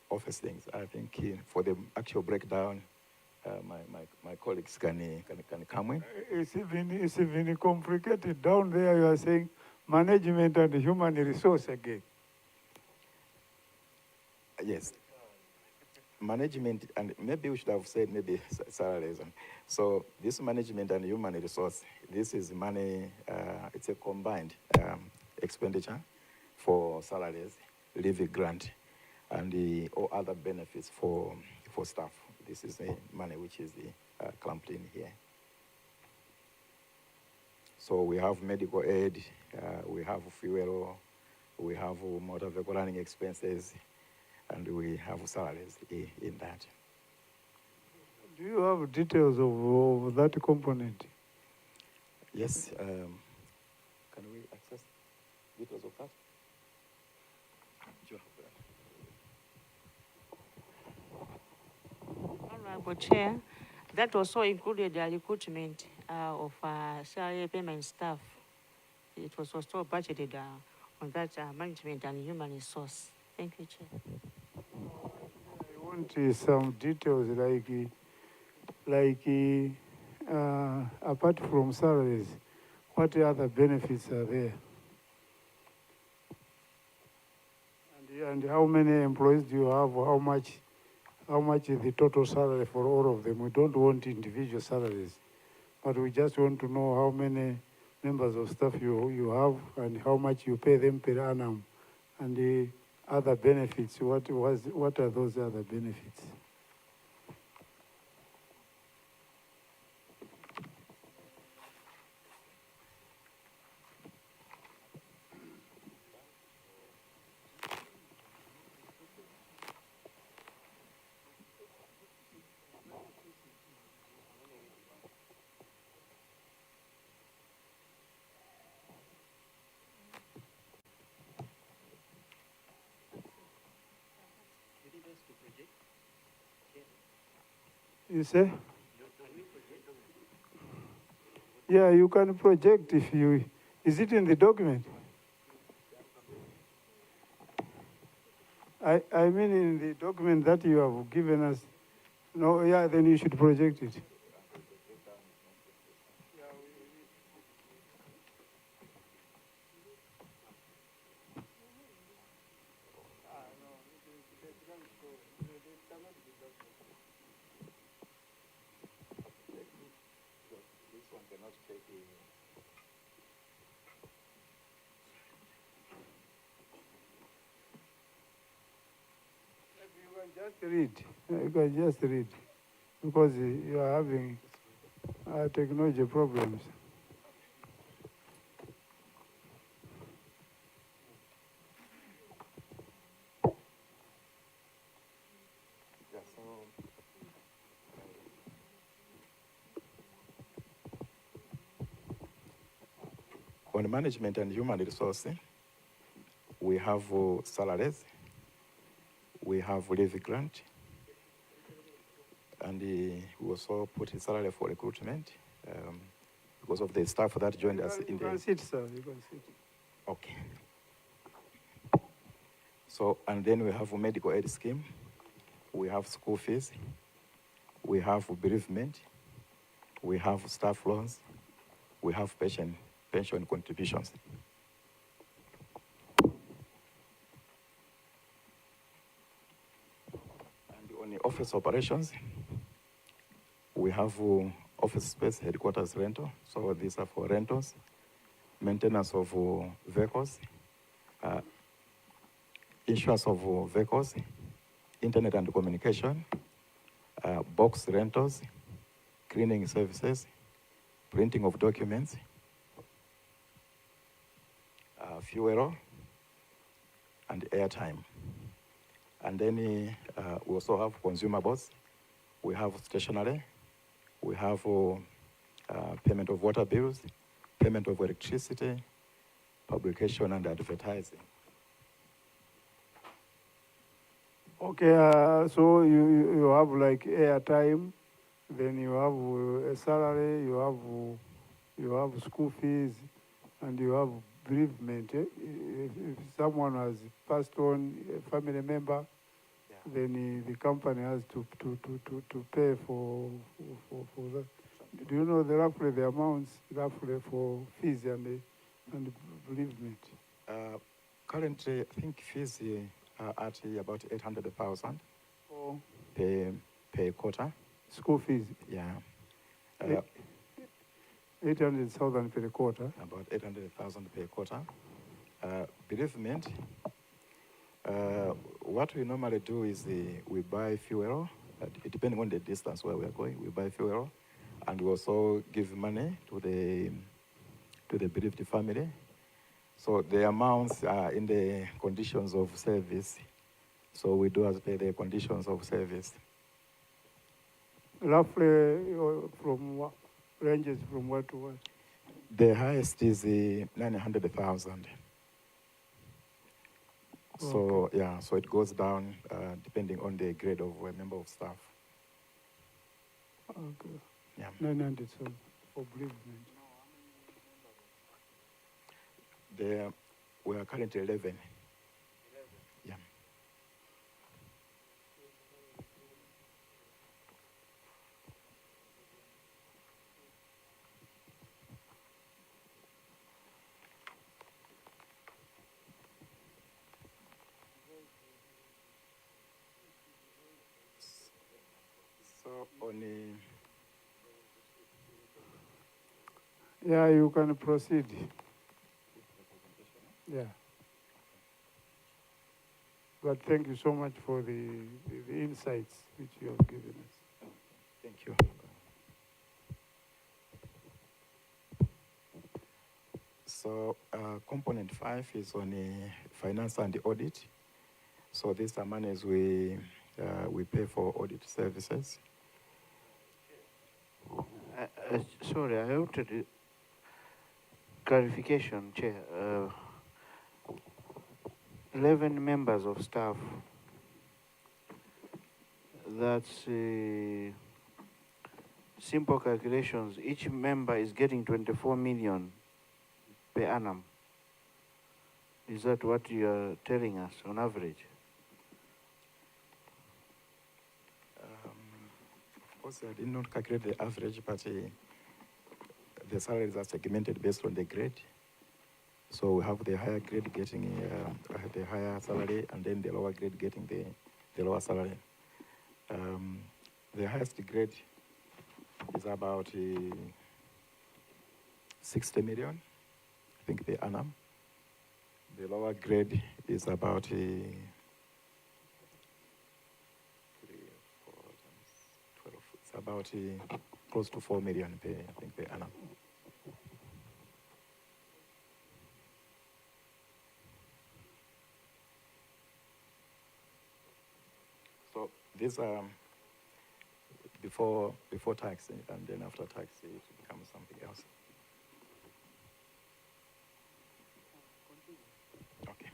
office things. I think for the actual breakdown, my colleagues can come in. It's even complicated. Down there you are saying management and human resource again. Yes. Management, and maybe we should have said maybe salaries. So this management and human resource, this is money, it's a combined expenditure for salaries, levy grant, and all other benefits for staff. This is the money which is clumped in here. So we have medical aid, we have fuel, we have motor vehicle running expenses, and we have salaries in that. Do you have details of that component? Yes. Can we access details of that? Honorable Chair, that also included the recruitment of salary payment staff. It was also budgeted on that management and human resource. Thank you, Chair. I want some details apart from salaries, what other benefits are there? And how many employees do you have? How much is the total salary for all of them? We don't want individual salaries, but we just want to know how many members of staff you have and how much you pay them per annum, and the other benefits. What are those other benefits? You say? Yeah, you can project if you. Is it in the document? I mean in the document that you have given us. No, yeah, then you should project it. Just read. You can just read, because you are having technology problems. Yeah, on management and human resource, we have salaries, we have levy grant, and we also put a salary for recruitment, because of the staff that joined us in You the... can sit, sir. You can sit. Okay. So, and then we have a medical aid scheme. We have school fees. We have bereavement. We have staff loans. We have pension contributions. And on the office operations, we have office space, headquarters rental. So these are for rentals, maintenance of vehicles, insurance of vehicles, internet and communication, box rentals, cleaning services, printing of documents, fuel, and airtime. And then we also have consumables. We have stationery. We have payment of water bills, payment of electricity, publication and advertising. Okay, so you have like airtime, then you have a salary, you have school fees, and you have bereavement. If someone has passed on, a family member, then the company has to pay for that. Do you know roughly the amounts roughly for fees and bereavement? Currently, I think fees are at about 800,000 Oh. per quarter. School fees? Yeah. 800,000 per quarter? About 800,000 per quarter. Bereavement, what we normally do is we buy fuel, depending on the distance where we are going, we buy fuel, and we also give money to the bereaved family. So the amounts are in the conditions of service. So we do as per the conditions of service. Roughly from what, ranges from what to what? The highest is 900,000. So yeah, so it goes down depending on the grade of a member of staff. Okay. Yeah. 900,000 for bereavement. We are currently 11. Yeah. So on Yeah, you can proceed. Yeah. But thank you so much for the insights which you have given us. Thank you. So component 5 is on finance and audit. So these are monies we pay for audit services. Sorry, I wanted clarification, Chair. 11 members of staff. That's simple calculations. Each member is getting 24 million per annum. Is that what you are telling us on average? Of course, I did not calculate the average, but the salaries are segmented based on the grade. So we have the higher grade getting the higher salary, and then the lower grade getting the lower salary. The highest grade is about 60 million, I think, per annum. The lower grade is about 3, 4 times 12. It's about close to 4 million per annum. So these are before tax, and then after tax it becomes something else. Okay.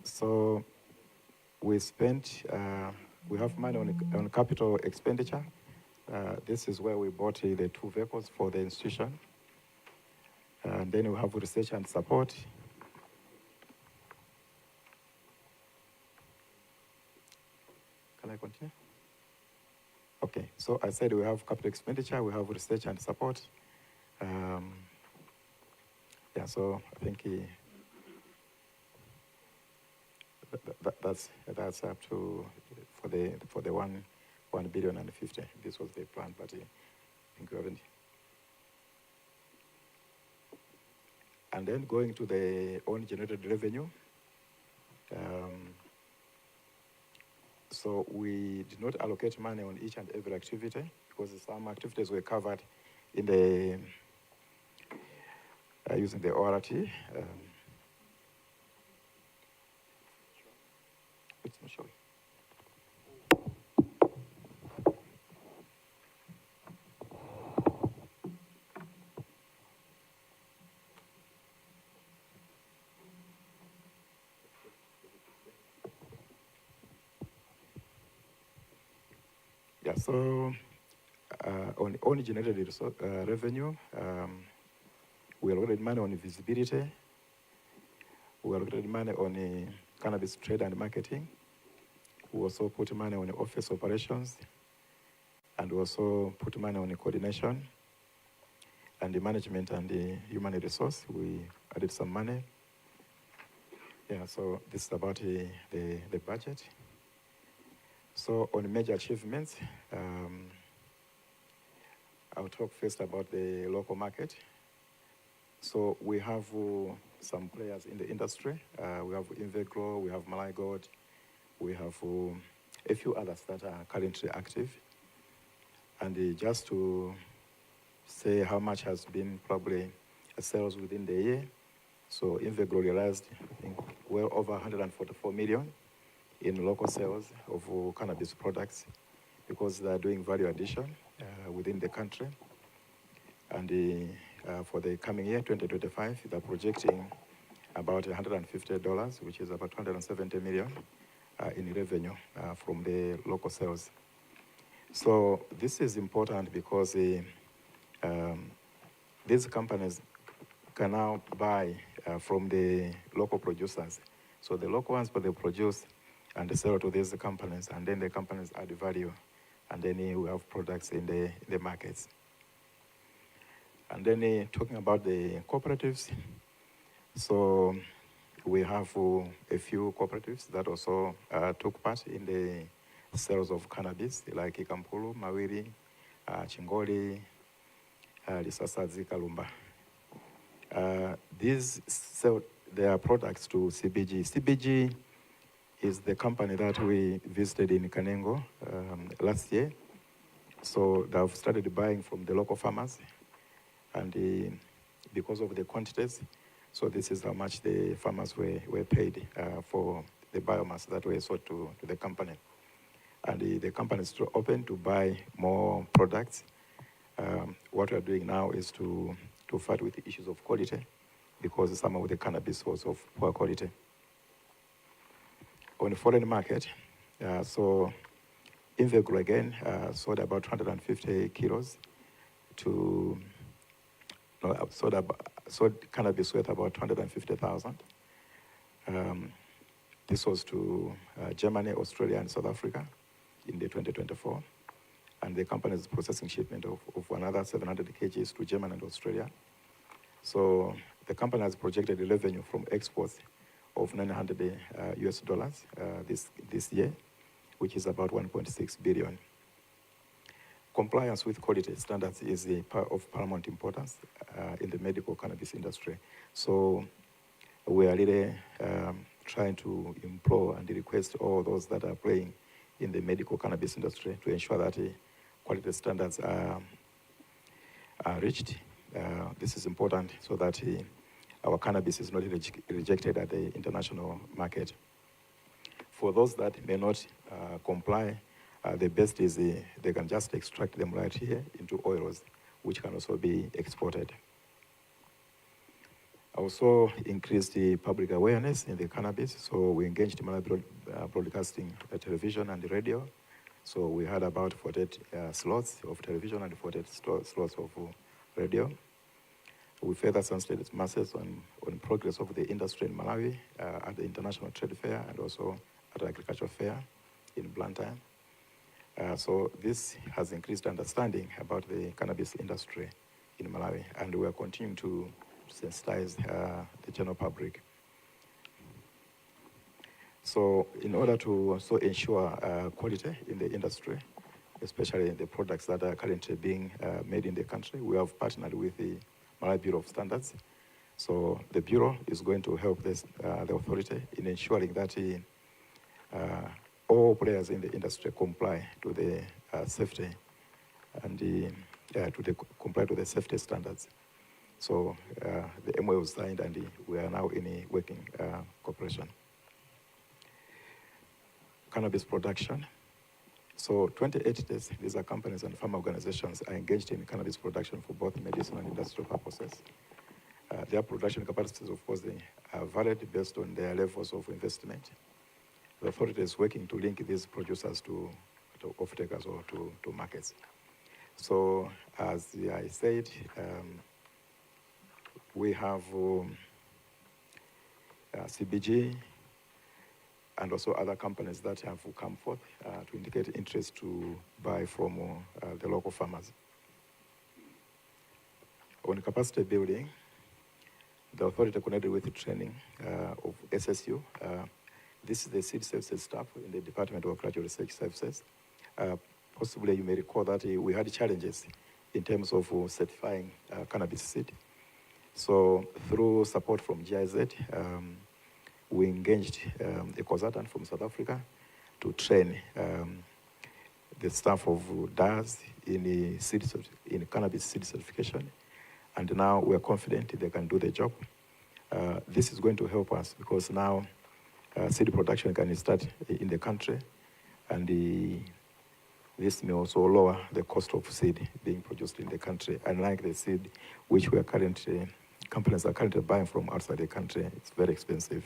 So we spent We have money on capital expenditure. This is where we bought the 2 vehicles for the institution. And then we have research and support. Can I continue? Okay, so I said we have capital expenditure, we have research and support. Yeah, so I think that's up to for the 1 billion and 50. This was the plan, but I think we haven't. And then going to the own generated revenue. So we did not allocate money on each and every activity because some activities were covered in the using the ORT. It's not showing. Yeah, so on generated revenue, we allocated money on visibility. We allocated money on cannabis trade and marketing. We also put money on office operations, and we also put money on coordination and the management and the human resource. We added some money. Yeah, so this is about the budget. So on major achievements, I'll talk first about the local market. So we have some players in the industry. We have Invegro, we have MALAWI, we have a few others that are currently active. And just to say how much has been probably sales within the year. So Invegro realized, I think, well over 144 million in local sales of cannabis products because they're doing value addition within the country. And for the coming year, 2025, they're projecting about $150, which is about 270 million in revenue from the local sales. So this is important because these companies can now buy from the local producers. So the local ones, but they produce and they sell to these companies, and then the companies add value, and then we have products in the markets. And then talking about the cooperatives, so we have a few cooperatives that also took part in the sales of cannabis, like Ikampulu, Mawiri, Chingoli, Lisasadzi, Kalumba. These sell their products to CBG. CBG is the company that we visited in Kanengo last year. So they've started buying from the local farmers, and because of the quantities, so this is how much the farmers were paid for the biomass that were sold to the company. And the company is still open to buy more products. What we're doing now is to fight with the issues of quality, because some of the cannabis was of poor quality. On the foreign market, so Invegro again sold about 250 kilos to, sold cannabis worth about 250,000. This was to Germany, Australia, and South Africa in the 2024. And the company is processing shipment of another 700 kgs to Germany and Australia. So the company has projected a revenue from exports of $900 US this year, which is about 1.6 billion. Compliance with quality standards is of paramount importance in the medical cannabis industry. So we are really trying to implore and request all those that are playing in the medical cannabis industry to ensure that quality standards are reached. This is important so that our cannabis is not rejected at the international market. For those that may not comply, the best is they can just extract them right here into oils, which can also be exported. Also increased the public awareness in the cannabis. So we engaged Malawi Broadcasting Television and the radio. So we had about 48 slots of television and 48 slots of radio. We further sensitised masses on progress of the industry in Malawi at the International Trade Fair and also at the Agricultural Fair in Blantyre. So this has increased understanding about the cannabis industry in Malawi, and we are continuing to sensitize the general public. So in order to also ensure quality in the industry, especially the products that are currently being made in the country, we have partnered with the Malawi Bureau of Standards. So the Bureau is going to help the authority in ensuring that all players in the industry comply to the safety and comply to the safety standards. So the MOA was signed and we are now in a working cooperation. Cannabis production. So 20 entities, these are companies and farm organizations, are engaged in cannabis production for both medicinal and industrial purposes. Their production capacities, of course, they are varied based on their levels of investment. The authority is working to link these producers to off-takers or to markets. So as I said, we have CBG and also other companies that have come forth to indicate interest to buy from the local farmers. On capacity building, the authority connected with the training of SSU. This is the seed services staff in the Department of Agricultural Research Services. Possibly you may recall that we had challenges in terms of certifying cannabis seed. So through support from GIZ, we engaged a consultant from South Africa to train the staff of DAS in cannabis seed certification. And now we are confident they can do the job. This is going to help us because now seed production can start in the country, and this may also lower the cost of seed being produced in the country. Unlike the seed which companies are currently buying from outside the country, it's very expensive.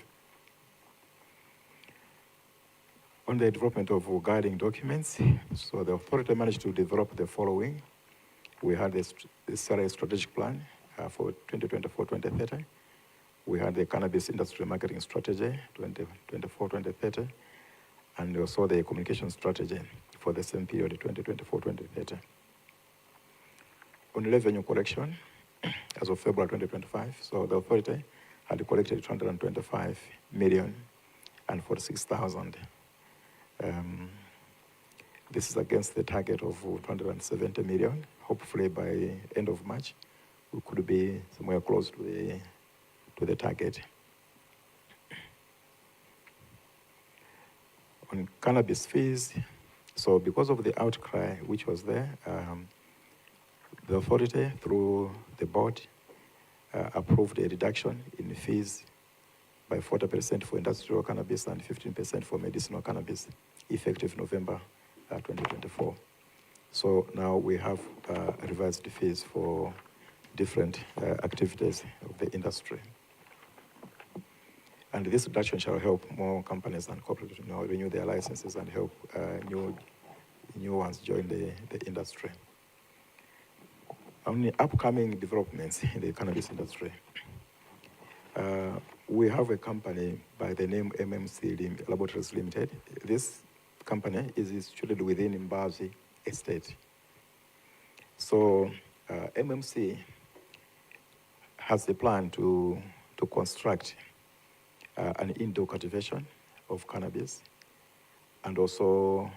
On the development of guiding documents, so the authority managed to develop the following. We had this strategic plan for 2024-2030. We had the cannabis industry marketing strategy 2024-2030, and also the communication strategy for the same period 2024-2030. On revenue collection, as of February 2025, so the authority had collected 225 million and 46,000. This is against the target of 270 million. Hopefully by end of March, we could be somewhere close to the target. On cannabis fees, so because of the outcry which was there, the authority through the board approved a reduction in fees by 40% for industrial cannabis and 15% for medicinal cannabis, effective November 2024. So now we have revised fees for different activities of the industry. And this reduction shall help more companies and corporates renew their licenses and help new ones join the industry. On the upcoming developments in the cannabis industry, we have a company by the name MMC Laboratories Limited. This company is situated within Mbazi Estate. So MMC has a plan to construct an indoor cultivation of cannabis and also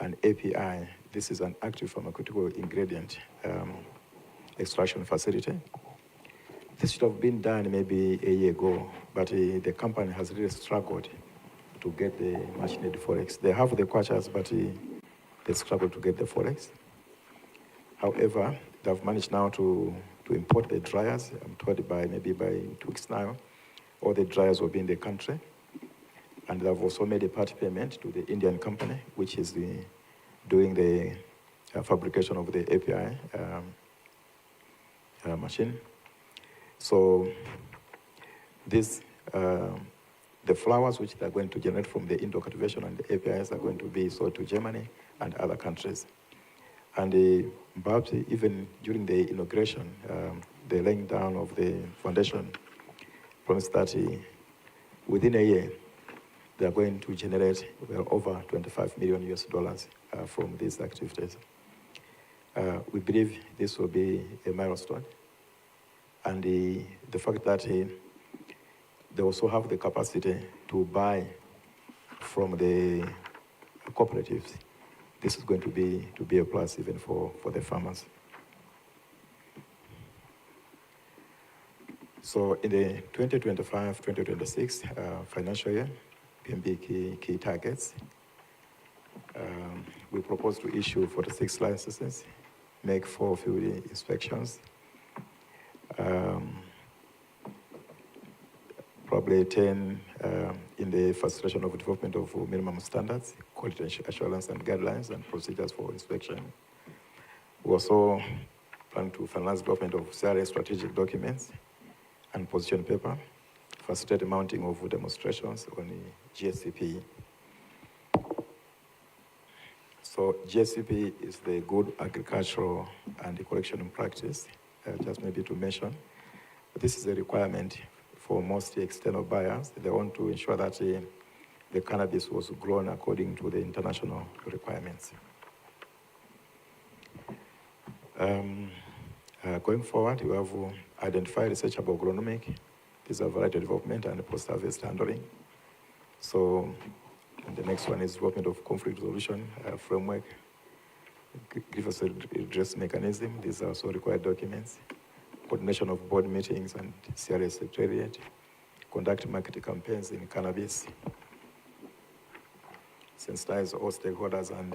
an API. This is an active pharmaceutical ingredient extraction facility. This should have been done maybe a year ago, but the company has really struggled to get the much needed forex. They have the quachas, but they struggle to get the forex. However, they've managed now to import the dryers. I'm told maybe by 2 weeks now, all the dryers will be in the country. And they've also made a part payment to the Indian company, which is doing the fabrication of the API machine. So this, the flowers which they're going to generate from the indoor cultivation and the APIs are going to be sold to Germany and other countries. And perhaps even during the inauguration, the laying down of the foundation promised that within a year, they are going to generate well over 25 million US dollars from these activities. We believe this will be a milestone. And the fact that they also have the capacity to buy from the cooperatives, this is going to be a plus even for the farmers. So in the 2025-2026 financial year, PMB key targets, we propose to issue 46 licenses, make 4 field inspections, probably 10 in the facilitation of development of minimum standards, quality assurance and guidelines and procedures for inspection. We also plan to finalize development of CRA strategic documents and position paper, facilitate mounting of demonstrations on the GSCP. So GSCP is the good agricultural and collection practice, just maybe to mention. This is a requirement for most external buyers. They want to ensure that the cannabis was grown according to the international requirements. Going forward, we have identified researchable agronomic, these are variety development and post-harvest handling. So the next one is development of conflict resolution framework, grievance redress mechanism. These are also required documents. Coordination of board meetings and CRA secretariat, conduct market campaigns in cannabis, sensitize all stakeholders and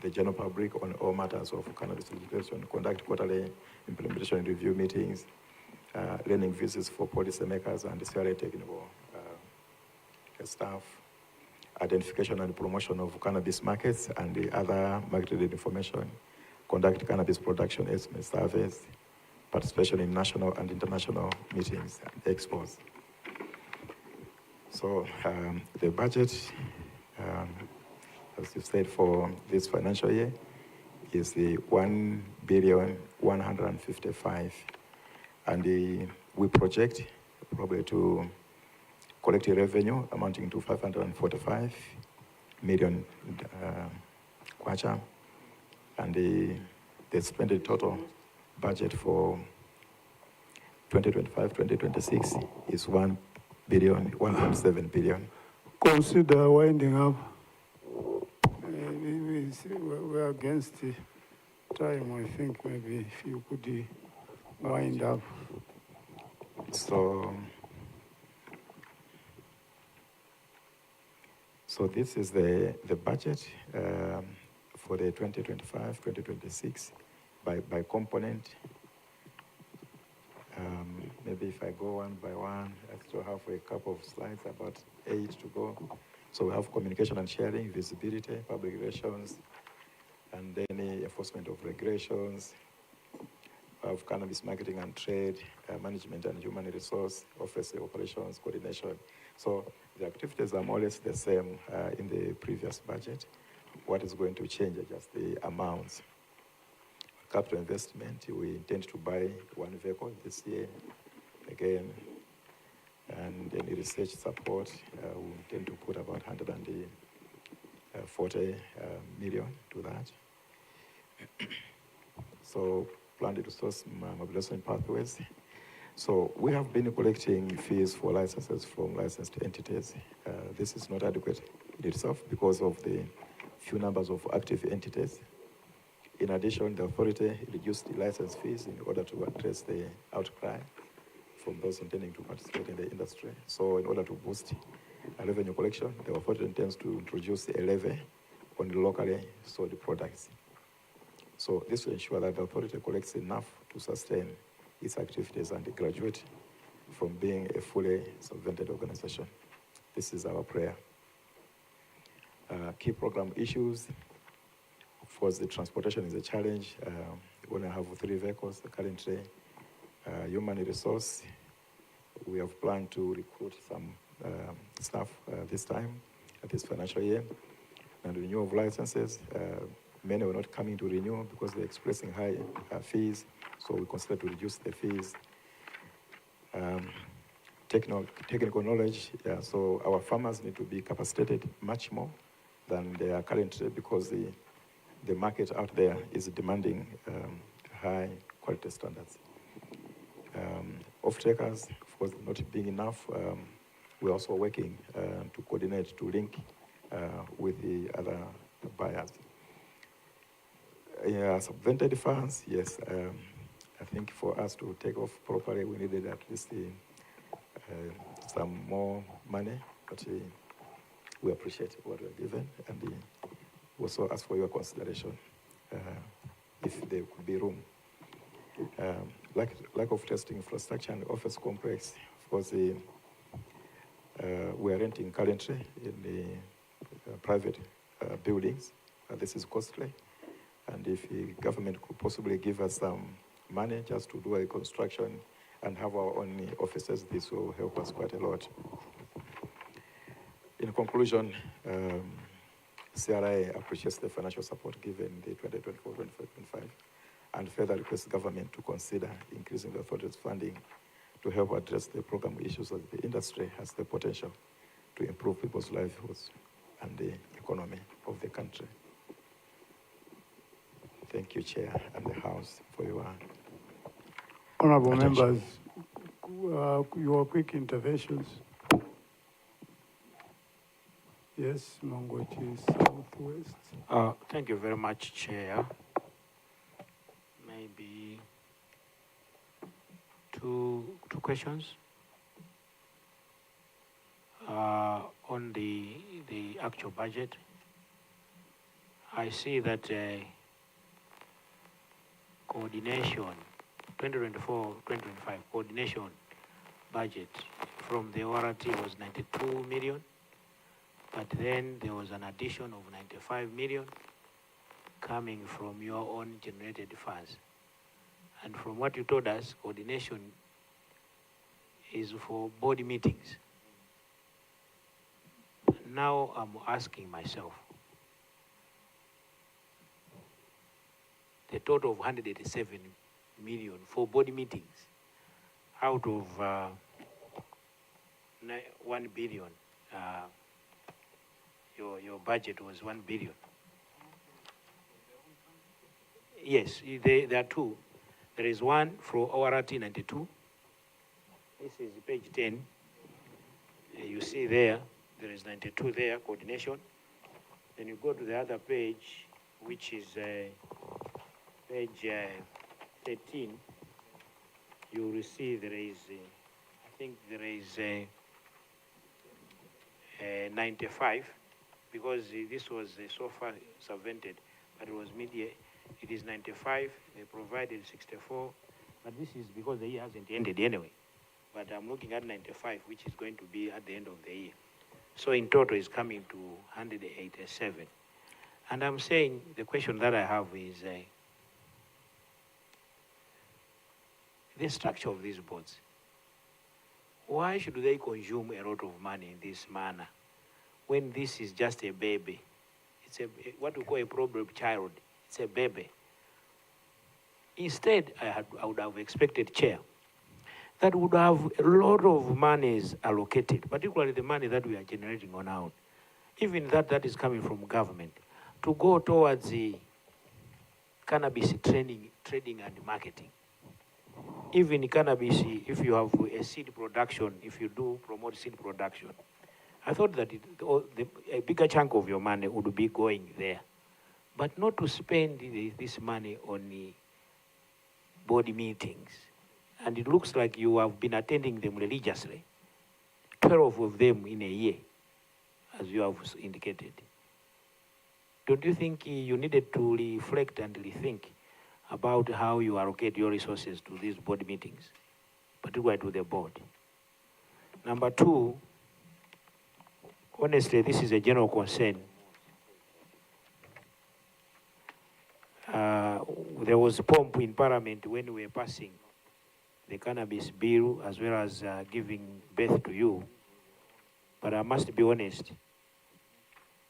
the general public on all matters of cannabis legislation, conduct quarterly implementation review meetings, learning visits for policymakers and CRA technical staff, identification and promotion of cannabis markets and the other marketed information, conduct cannabis production estimate surveys, participation in national and international meetings and expos. So the budget, as you said, for this financial year is the 1,155,000,000, and we project probably to collect a revenue amounting to 545 million kwacha, and the expended total budget for 2025-2026 is 1.7 billion. Consider winding up. We're against the time. I think maybe if you could wind up. So this is the budget for the 2025-2026 by component. Maybe if I go one by one, I still have a couple of slides, about 8 to go. So we have communication and sharing, visibility, public relations, and then enforcement of regulations. We have cannabis marketing and trade, management and human resource, office operations, coordination. So the activities are more or less the same in the previous budget. What is going to change are just the amounts. Capital investment, we intend to buy 1 vehicle this year, again, and then research support, we intend to put about 140 million to that. So planned resource mobilization pathways. So we have been collecting fees for licenses from licensed entities. This is not adequate in itself because of the few numbers of active entities. In addition, the authority reduced the license fees in order to address the outcry from those intending to participate in the industry. So in order to boost revenue collection, the authority intends to introduce a levy on the locally sold products. So this will ensure that the authority collects enough to sustain its activities and graduate from being a fully solvented organization. This is our prayer. Key program issues. Of course, the transportation is a challenge. We only have 3 vehicles currently. Human resource, we have planned to recruit some staff this time, this financial year. And renewal of licenses, many were not coming to renew because they're expressing high fees, so we consider to reduce the fees. Technical knowledge, yeah, so our farmers need to be capacitated much more than they are currently because the market out there is demanding high quality standards. Off-takers, of course, not being enough, we're also working to coordinate, to link with the other buyers. Yeah, subvented funds, yes. I think for us to take off properly, we needed at least some more money, but we appreciate what we're given, and we also ask for your consideration if there could be room. Lack of testing infrastructure and office complex, of course, we are renting currently in the private buildings. This is costly, and if the government could possibly give us some money just to do a construction and have our own offices, this will help us quite a lot. In conclusion, CRI appreciates the financial support given in the 2024-2025 and further requests government to consider increasing the authority's funding to help address the program issues as the industry has the potential to improve people's livelihoods and the economy of the country. Thank you, Chair, and the House for your Honorable attention. members, your quick interventions. Yes, Mangochi Southwest. Thank you very much, Chair. Maybe two questions. On the actual budget, I see that coordination, 2024-2025 coordination budget from the ORT was 92 million, but then there was an addition of 95 million coming from your own generated funds. And from what you told us, coordination is for board meetings. Now I'm asking myself, the total of 187 million for board meetings out of 1 billion, your budget was 1 billion. Yes, there are two. There is one for ORT 92. This is page 10. You see there is 92 there, coordination. Then you go to the other page, which is page 13. You will see there is, I think there is 95, because this was so far subvented, but it was media. It is 95, they provided 64, but this is because the year hasn't ended anyway. But I'm looking at 95, which is going to be at the end of the year. So in total, it's coming to 187. And I'm saying, the question that I have is, the structure of these boards. Why should they consume a lot of money in this manner when this is just a baby? It's what we call a problem child. It's a baby. Instead, I would have expected, Chair, that would have a lot of monies allocated, particularly the money that we are generating on our own, even that is coming from government, to go towards the cannabis trading and marketing. Even cannabis, if you have a seed production, if you do promote seed production, I thought that a bigger chunk of your money would be going there, but not to spend this money on the board meetings. And it looks like you have been attending them religiously, 12 of them in a year, as you have indicated. Don't you think you needed to reflect and rethink about how you allocate your resources to these board meetings, particularly to the board? Number two, honestly, this is a general concern. There was a pomp in Parliament when we were passing the cannabis bill as well as giving birth to you. But I must be honest,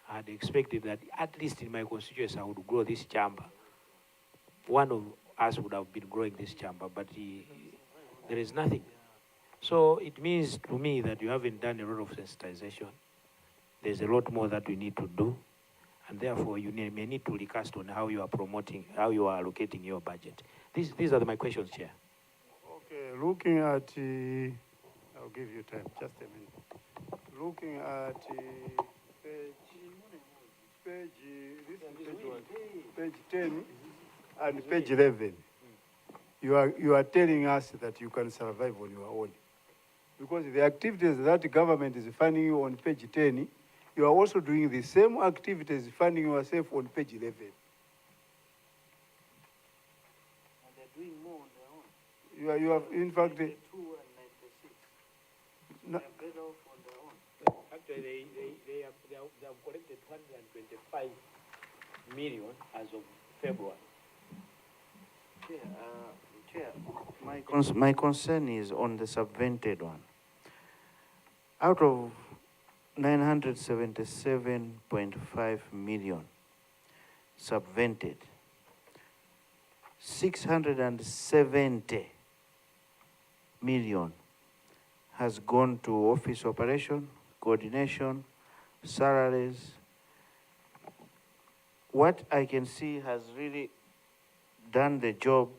I had expected that at least in my constituency I would grow this chamber. One of us would have been growing this chamber, but there is nothing. So it means to me that you haven't done a lot of sensitization. There's a lot more that we need to do, and therefore you may need to recast on how you are promoting, how you are allocating your budget. These are my questions, Chair. Okay, looking at, I'll give you time, just a minute. Looking at page 10 and page 11, you are telling us that you can survive on your own. Because the activities that the government is funding you on page 10, you are also doing the same activities funding yourself on page 11. And they're doing more on their own. You have, in fact, 2 and 96. No. They're better off on their own. Actually, they have collected 125 million as of February. Chair, my concern is on the subvented one. Out of 977.5 million subvented, 670 million has gone to office operation, coordination, salaries. What I can see has really done the job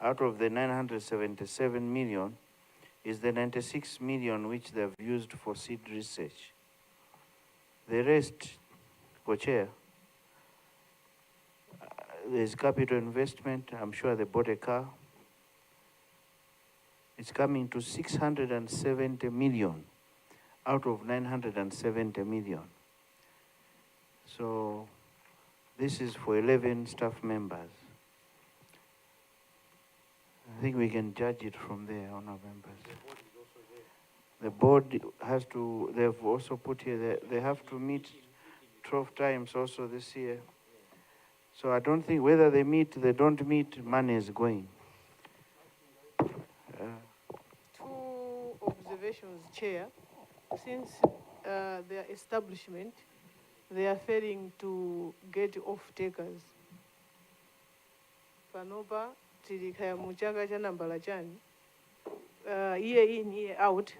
out of the 977 million is the 96 million which they've used for seed research. The rest, Co-Chair, there's capital investment. I'm sure they bought a car. It's coming to 670 million out of 970 million. So this is for 11 staff members. I think we can judge it from there, Honourable members. The board has to, they've also put here, they have to meet 12 times also this year. So I don't think whether they meet, they don't meet, money is going. Two observations, Chair. Since their establishment, they are failing to get off-takers. Panopa, Tidikaya Muchaga Janambala Jan, year in, year out,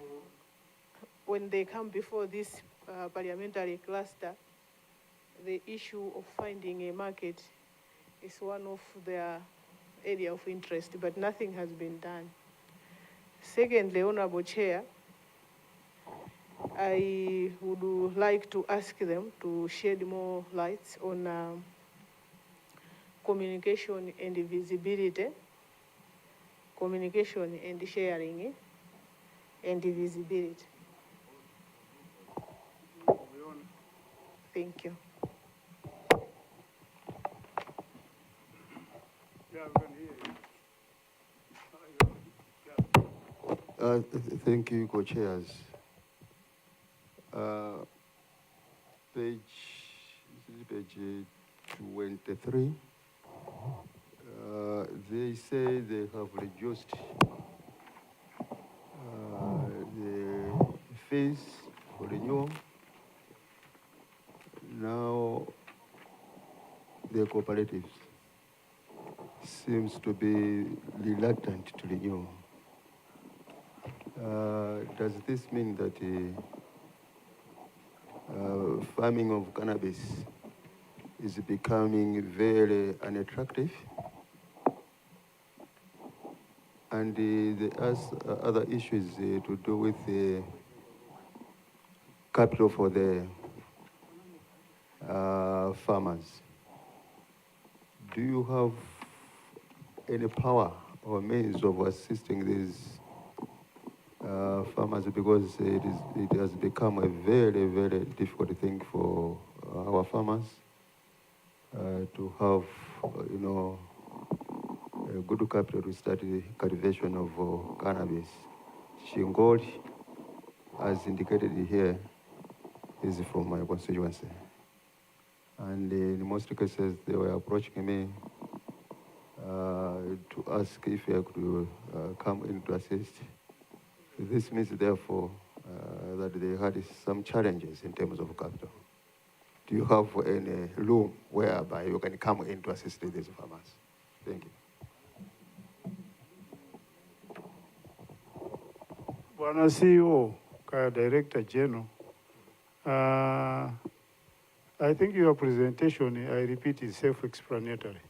when they come before this parliamentary cluster, the issue of finding a market is one of their area of interest, but nothing has been done. Secondly, Honorable Chair, I would like to ask them to shed more lights on communication and visibility, communication and sharing, and visibility. Thank you. Thank you, co-chairs. Page 23. They say they have reduced the fees for renewal. Now the cooperatives seems to be reluctant to renew. Does this mean that farming of cannabis is becoming very unattractive? And the other issues to do with the capital for the farmers. Do you have any power or means of assisting these farmers, because it has become a very, very difficult thing for our farmers to have, a good capital to start the cultivation of cannabis. Shingoli, as indicated here, is from my constituency. And in most cases, they were approaching me to ask if you could come in to assist. This means, therefore, that they had some challenges in terms of capital. Do you have any room whereby you can come in to assist these farmers? Thank you. Bwana CEO, Director General, I think your presentation, I repeat, is self-explanatory.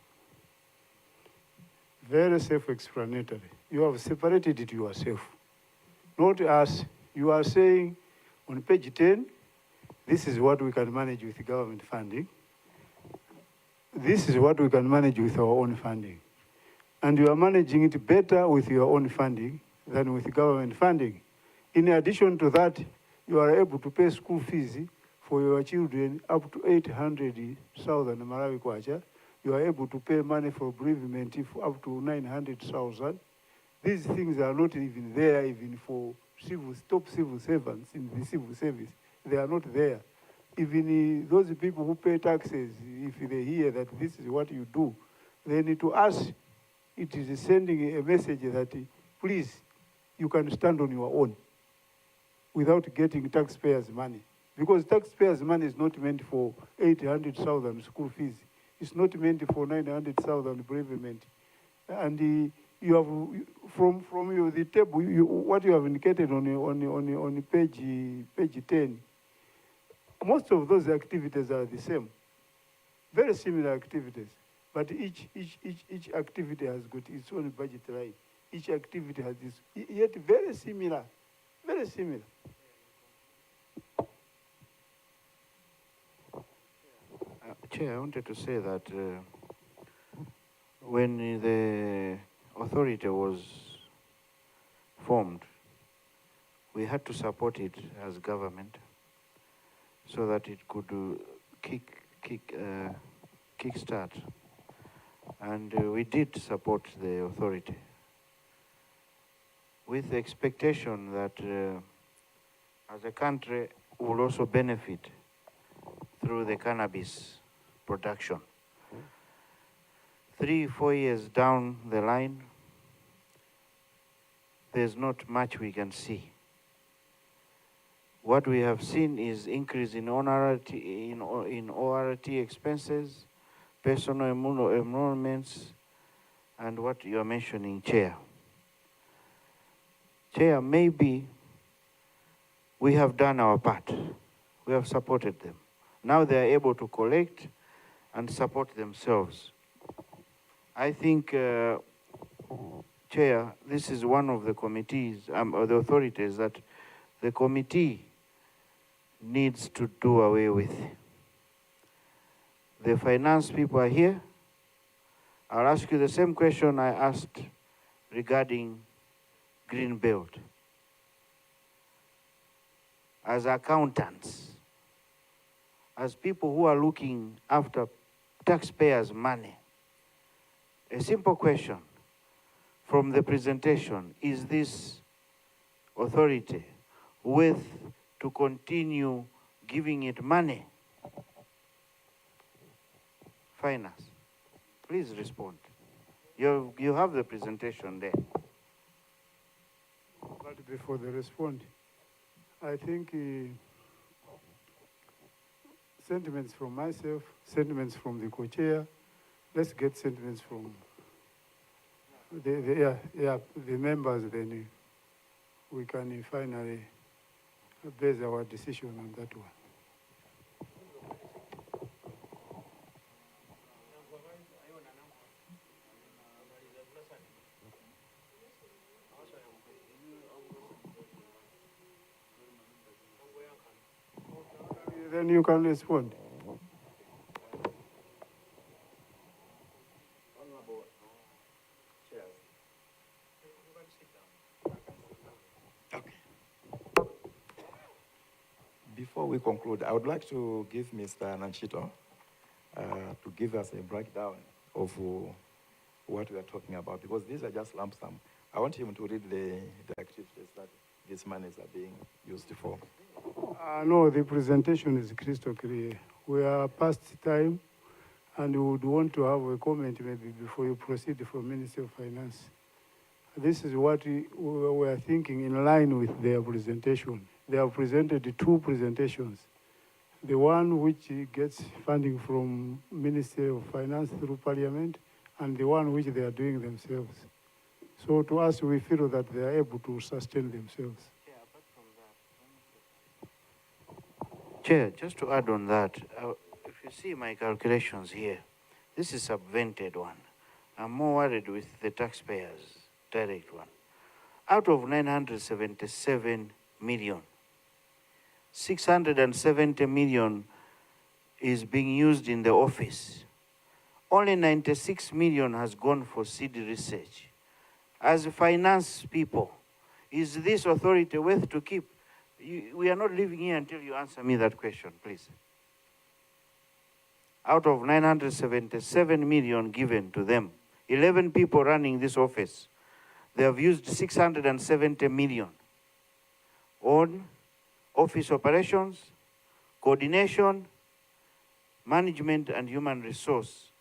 Very self-explanatory. You have separated it yourself, not us. You are saying on page 10, this is what we can manage with government funding. This is what we can manage with our own funding. And you are managing it better with your own funding than with government funding. In addition to that, you are able to pay school fees for your children up to 800,000 Malawi kwacha. You are able to pay money for bereavement up to 900,000. These things are not even there even for top civil servants in the civil service. They are not there. Even those people who pay taxes, if they hear that this is what you do, they need to ask. It is sending a message that, please, you can stand on your own without getting taxpayers' money. Because taxpayers' money is not meant for 800,000 school fees. It's not meant for 900,000 bereavement. And you have, from the table, what you have indicated on page 10, most of those activities are the same, very similar activities, but each activity has got its own budget line. Each activity has this, yet very similar, very similar. Chair, I wanted to say that when the authority was formed, we had to support it as government so that it could kickstart. And we did support the authority with the expectation that as a country we will also benefit through the cannabis production. 3-4 years down the line, there's not much we can see. What we have seen is increase in ORT expenses, personal emoluments, and what you are mentioning, Chair. Chair, maybe we have done our part. We have supported them. Now they are able to collect and support themselves. I think, Chair, this is one of the committees, or the authorities that the committee needs to do away with. The finance people are here. I'll ask you the same question I asked regarding Green Belt. As accountants, as people who are looking after taxpayers' money, a simple question from the presentation: is this authority worth to continue giving it money? Finance, please respond. You have the presentation there. But before they respond, I think sentiments from myself, sentiments from the co-chair. Let's get sentiments from the members, then we can finally base our decision on that one. Then you can respond. Before we conclude, I would like to give Mr. Nanchito to give us a breakdown of what we are talking about, because these are just lump sum. I want him to read the activities that these monies are being used for. No, the presentation is crystal clear. We are past time, and we would want to have a comment maybe before you proceed from Ministry of Finance. This is what we are thinking in line with their presentation. They have presented two presentations. The one which gets funding from Ministry of Finance through Parliament, and the one which they are doing themselves. So to us, we feel that they are able to sustain themselves. Chair, just to add on that, if you see my calculations here, this is subvented one. I'm more worried with the taxpayers, direct one. Out of 977 million, 670 million is being used in the office. Only 96 million has gone for seed research. As finance people, is this authority worth to keep? We are not leaving here until you answer me that question, please. Out of 977 million given to them, 11 people running this office, they have used 670 million on office operations, coordination, management and human resource,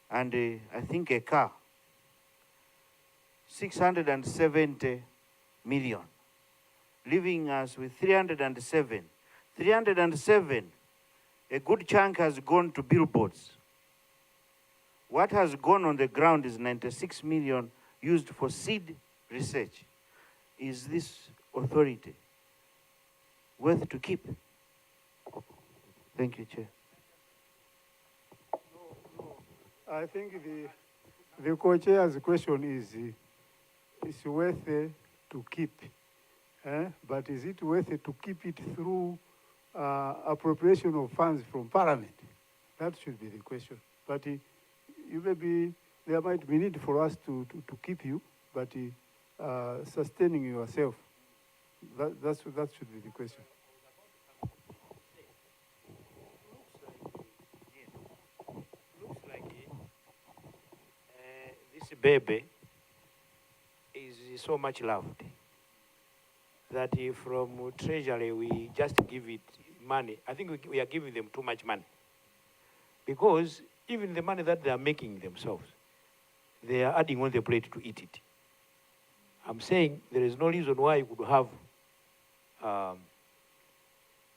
and I think a car. 670 million, leaving us with 307. 307, a good chunk has gone to billboards. What has gone on the ground is 96 million used for seed research. Is this authority worth to keep? Thank you, Chair. I think the co-chair's question is worth to keep. But is it worth to keep it through appropriation of funds from Parliament? That should be the question. But there might be need for us to keep you, but sustaining yourself, that should be the question. Looks like this baby is so much loved that from Treasury we just give it money. I think we are giving them too much money, because even the money that they are making themselves, they are adding on the plate to eat it. I'm saying there is no reason why you could have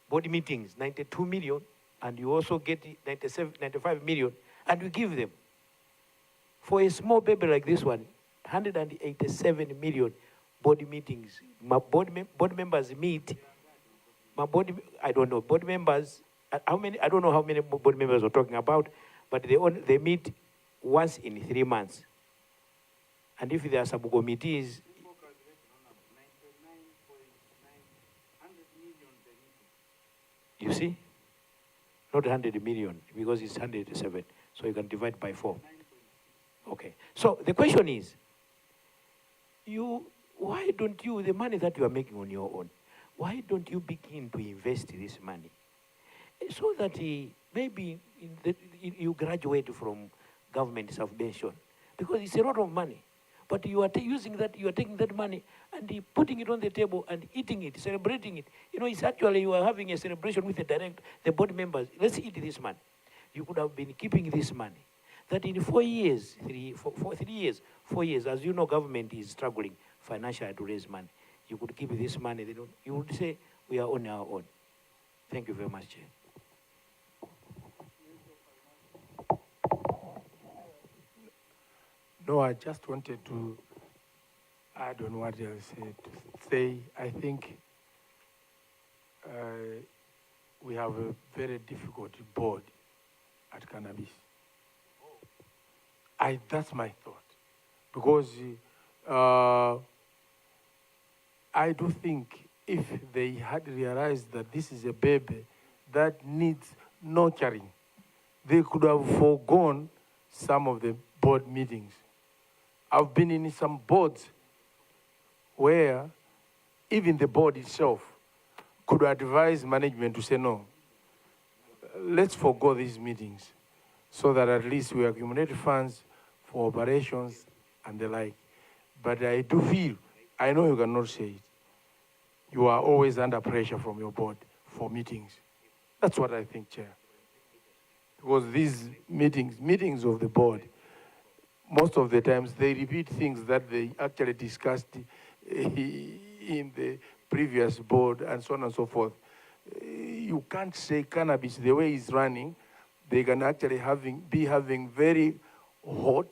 board meetings, 92 million, and you also get 95 million, and you give them. For a small baby like this one, 187 million board meetings. My board members meet. I don't know, board members, how many? I don't know how many board members we're talking about, but they meet once in 3 months. And if there are subcommittees, you see, not 100 million, because it's 107, so you can divide by 4. Okay, so the question is, why don't you, the money that you are making on your own, why don't you begin to invest this money so that maybe you graduate from government subvention? Because it's a lot of money. But you are using that, you are taking that money and putting it on the table and eating it, celebrating it. You know, it's actually you are having a celebration with the board members. Let's eat this money. You could have been keeping this money. That in 4 years, 4 years, as you know, government is struggling financially to raise money. You could keep this money. You would say, we are on our own. Thank you very much, Chair. No, I just wanted to add on what I said. Say, I think we have a very difficult board at Cannabis. That's my thought. Because I do think if they had realized that this is a baby that needs nurturing, they could have foregone some of the board meetings. I've been in some boards where even the board itself could advise management to say, no, let's forego these meetings so that at least we accumulate funds for operations and the like. But I do feel, I know you cannot say it, you are always under pressure from your board for meetings. That's what I think, Chair. Because these meetings of the board, most of the times they repeat things that they actually discussed in the previous board and so on and so forth. You can't say cannabis, the way it's running, they can actually be having very hot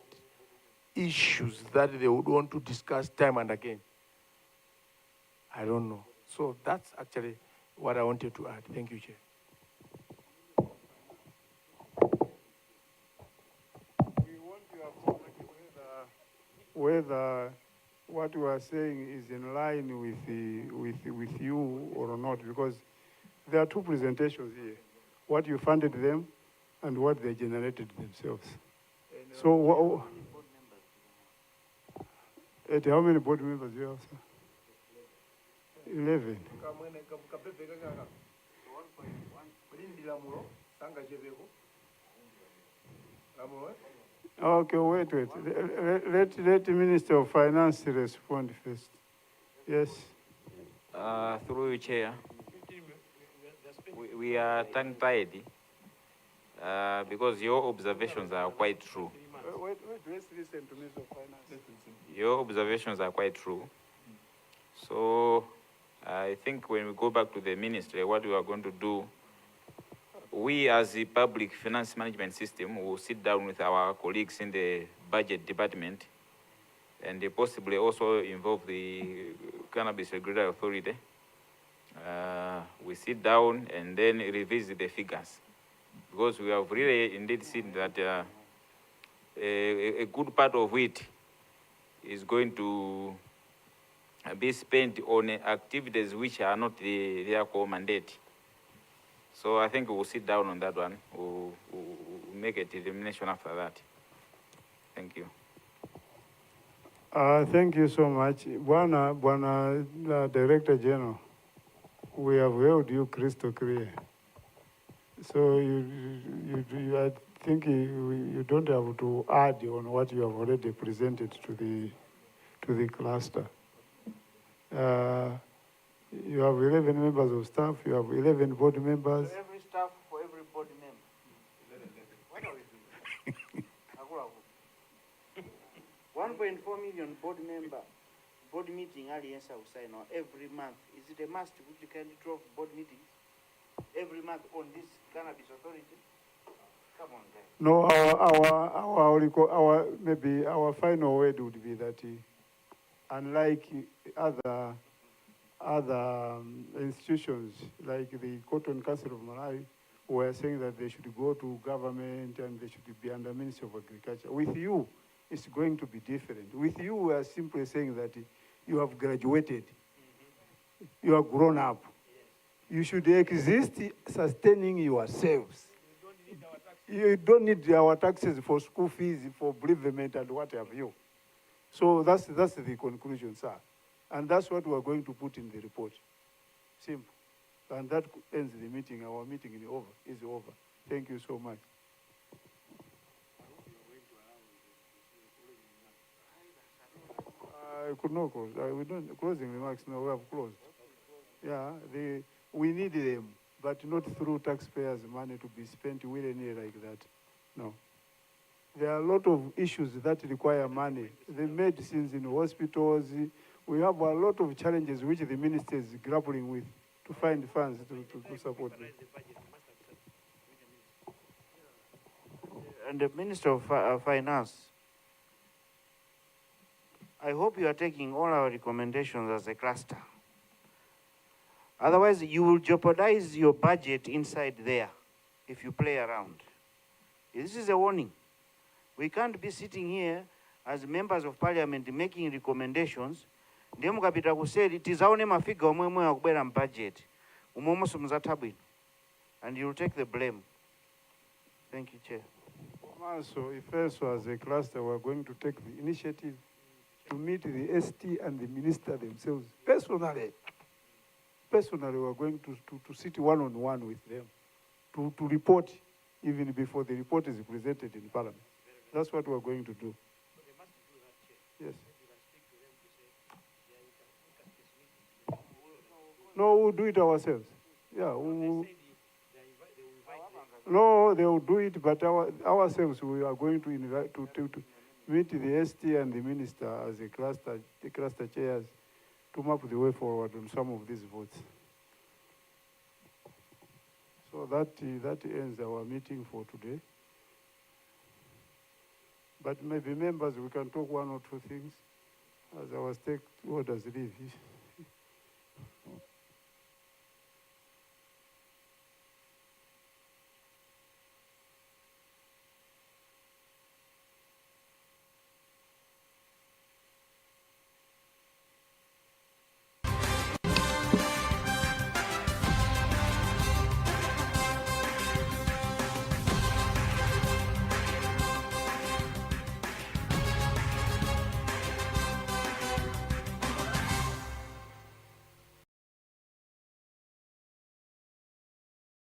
issues that they would want to discuss time and again. I don't know. So that's actually what I wanted to add. Thank you, Chair. Whether what you are saying is in line with you or not, because there are two presentations here: what you funded them, and what they generated themselves. So, at how many board members do you have, sir? 11. Okay, wait. Let the Minister of Finance respond first. Yes. Through you, Chair, we are tongue-tied because your observations are quite true. Wait, let's listen to Minister of Finance. Your observations are quite true. So I think when we go back to the ministry, what we are going to do, we as the public finance management system will sit down with our colleagues in the budget department and they possibly also involve the Cannabis Regulatory Authority. We sit down and then revisit the figures because we have really indeed seen that a good part of it is going to be spent on activities which are not their core mandate. So I think we'll sit down on that one. We'll make a determination after that. Thank you. Thank you so much. Bwana Director General, we have held you crystal clear. So I think you don't have to add on what you have already presented to the cluster. You have 11 members of staff, you have 11 board members. For every staff, for every board member. What are we doing? 1.4 million board member, board meeting alliance will sign on every month. Is it a must with the kind of board meetings every month on this Cannabis Authority? Come on, guys. No, maybe our final word would be that unlike other institutions like the Cotton Council of Malawi, who are saying that they should go to government and they should be under Ministry of Agriculture. With you, it's going to be different. With you, we are simply saying that you have graduated. You are grown up. You should exist sustaining yourselves. You don't need our taxes for school fees, for bereavement and what have you. So that's the conclusion, sir. And that's what we're going to put in the report. Simple. And that ends the meeting. Our meeting is over. Thank you so much. I could not close. We don't closing remarks. No, we have closed. Yeah, we need them, but not through taxpayers' money to be spent willy-nilly like that. No. There are a lot of issues that require money. The medicines in hospitals. We have a lot of challenges which the minister is grappling with to find funds to support them. And the Minister of Finance, I hope you are taking all our recommendations as a cluster. Otherwise, you will jeopardize your budget inside there if you play around. This is a warning. We can't be sitting here as members of parliament making recommendations. Ndiye mukapita kuseri tizaone mafiga omwe akubera budget. Umomoso muzathabwino. And you will take the blame. Thank you, Chair. So if also as a cluster we're going to take the initiative to meet the ST and the minister themselves personally. Personally, we're going to sit one-on-one with them to report even before the report is presented in Parliament. That's what we're going to do. Yes. No, we'll do it ourselves. Yeah. No, they will do it, but ourselves, we are going to invite to meet the ST and the minister as a cluster, the cluster chairs, to map the way forward on some of these votes. So that ends our meeting for today. But maybe members, we can talk one or two things as our stakeholders leave.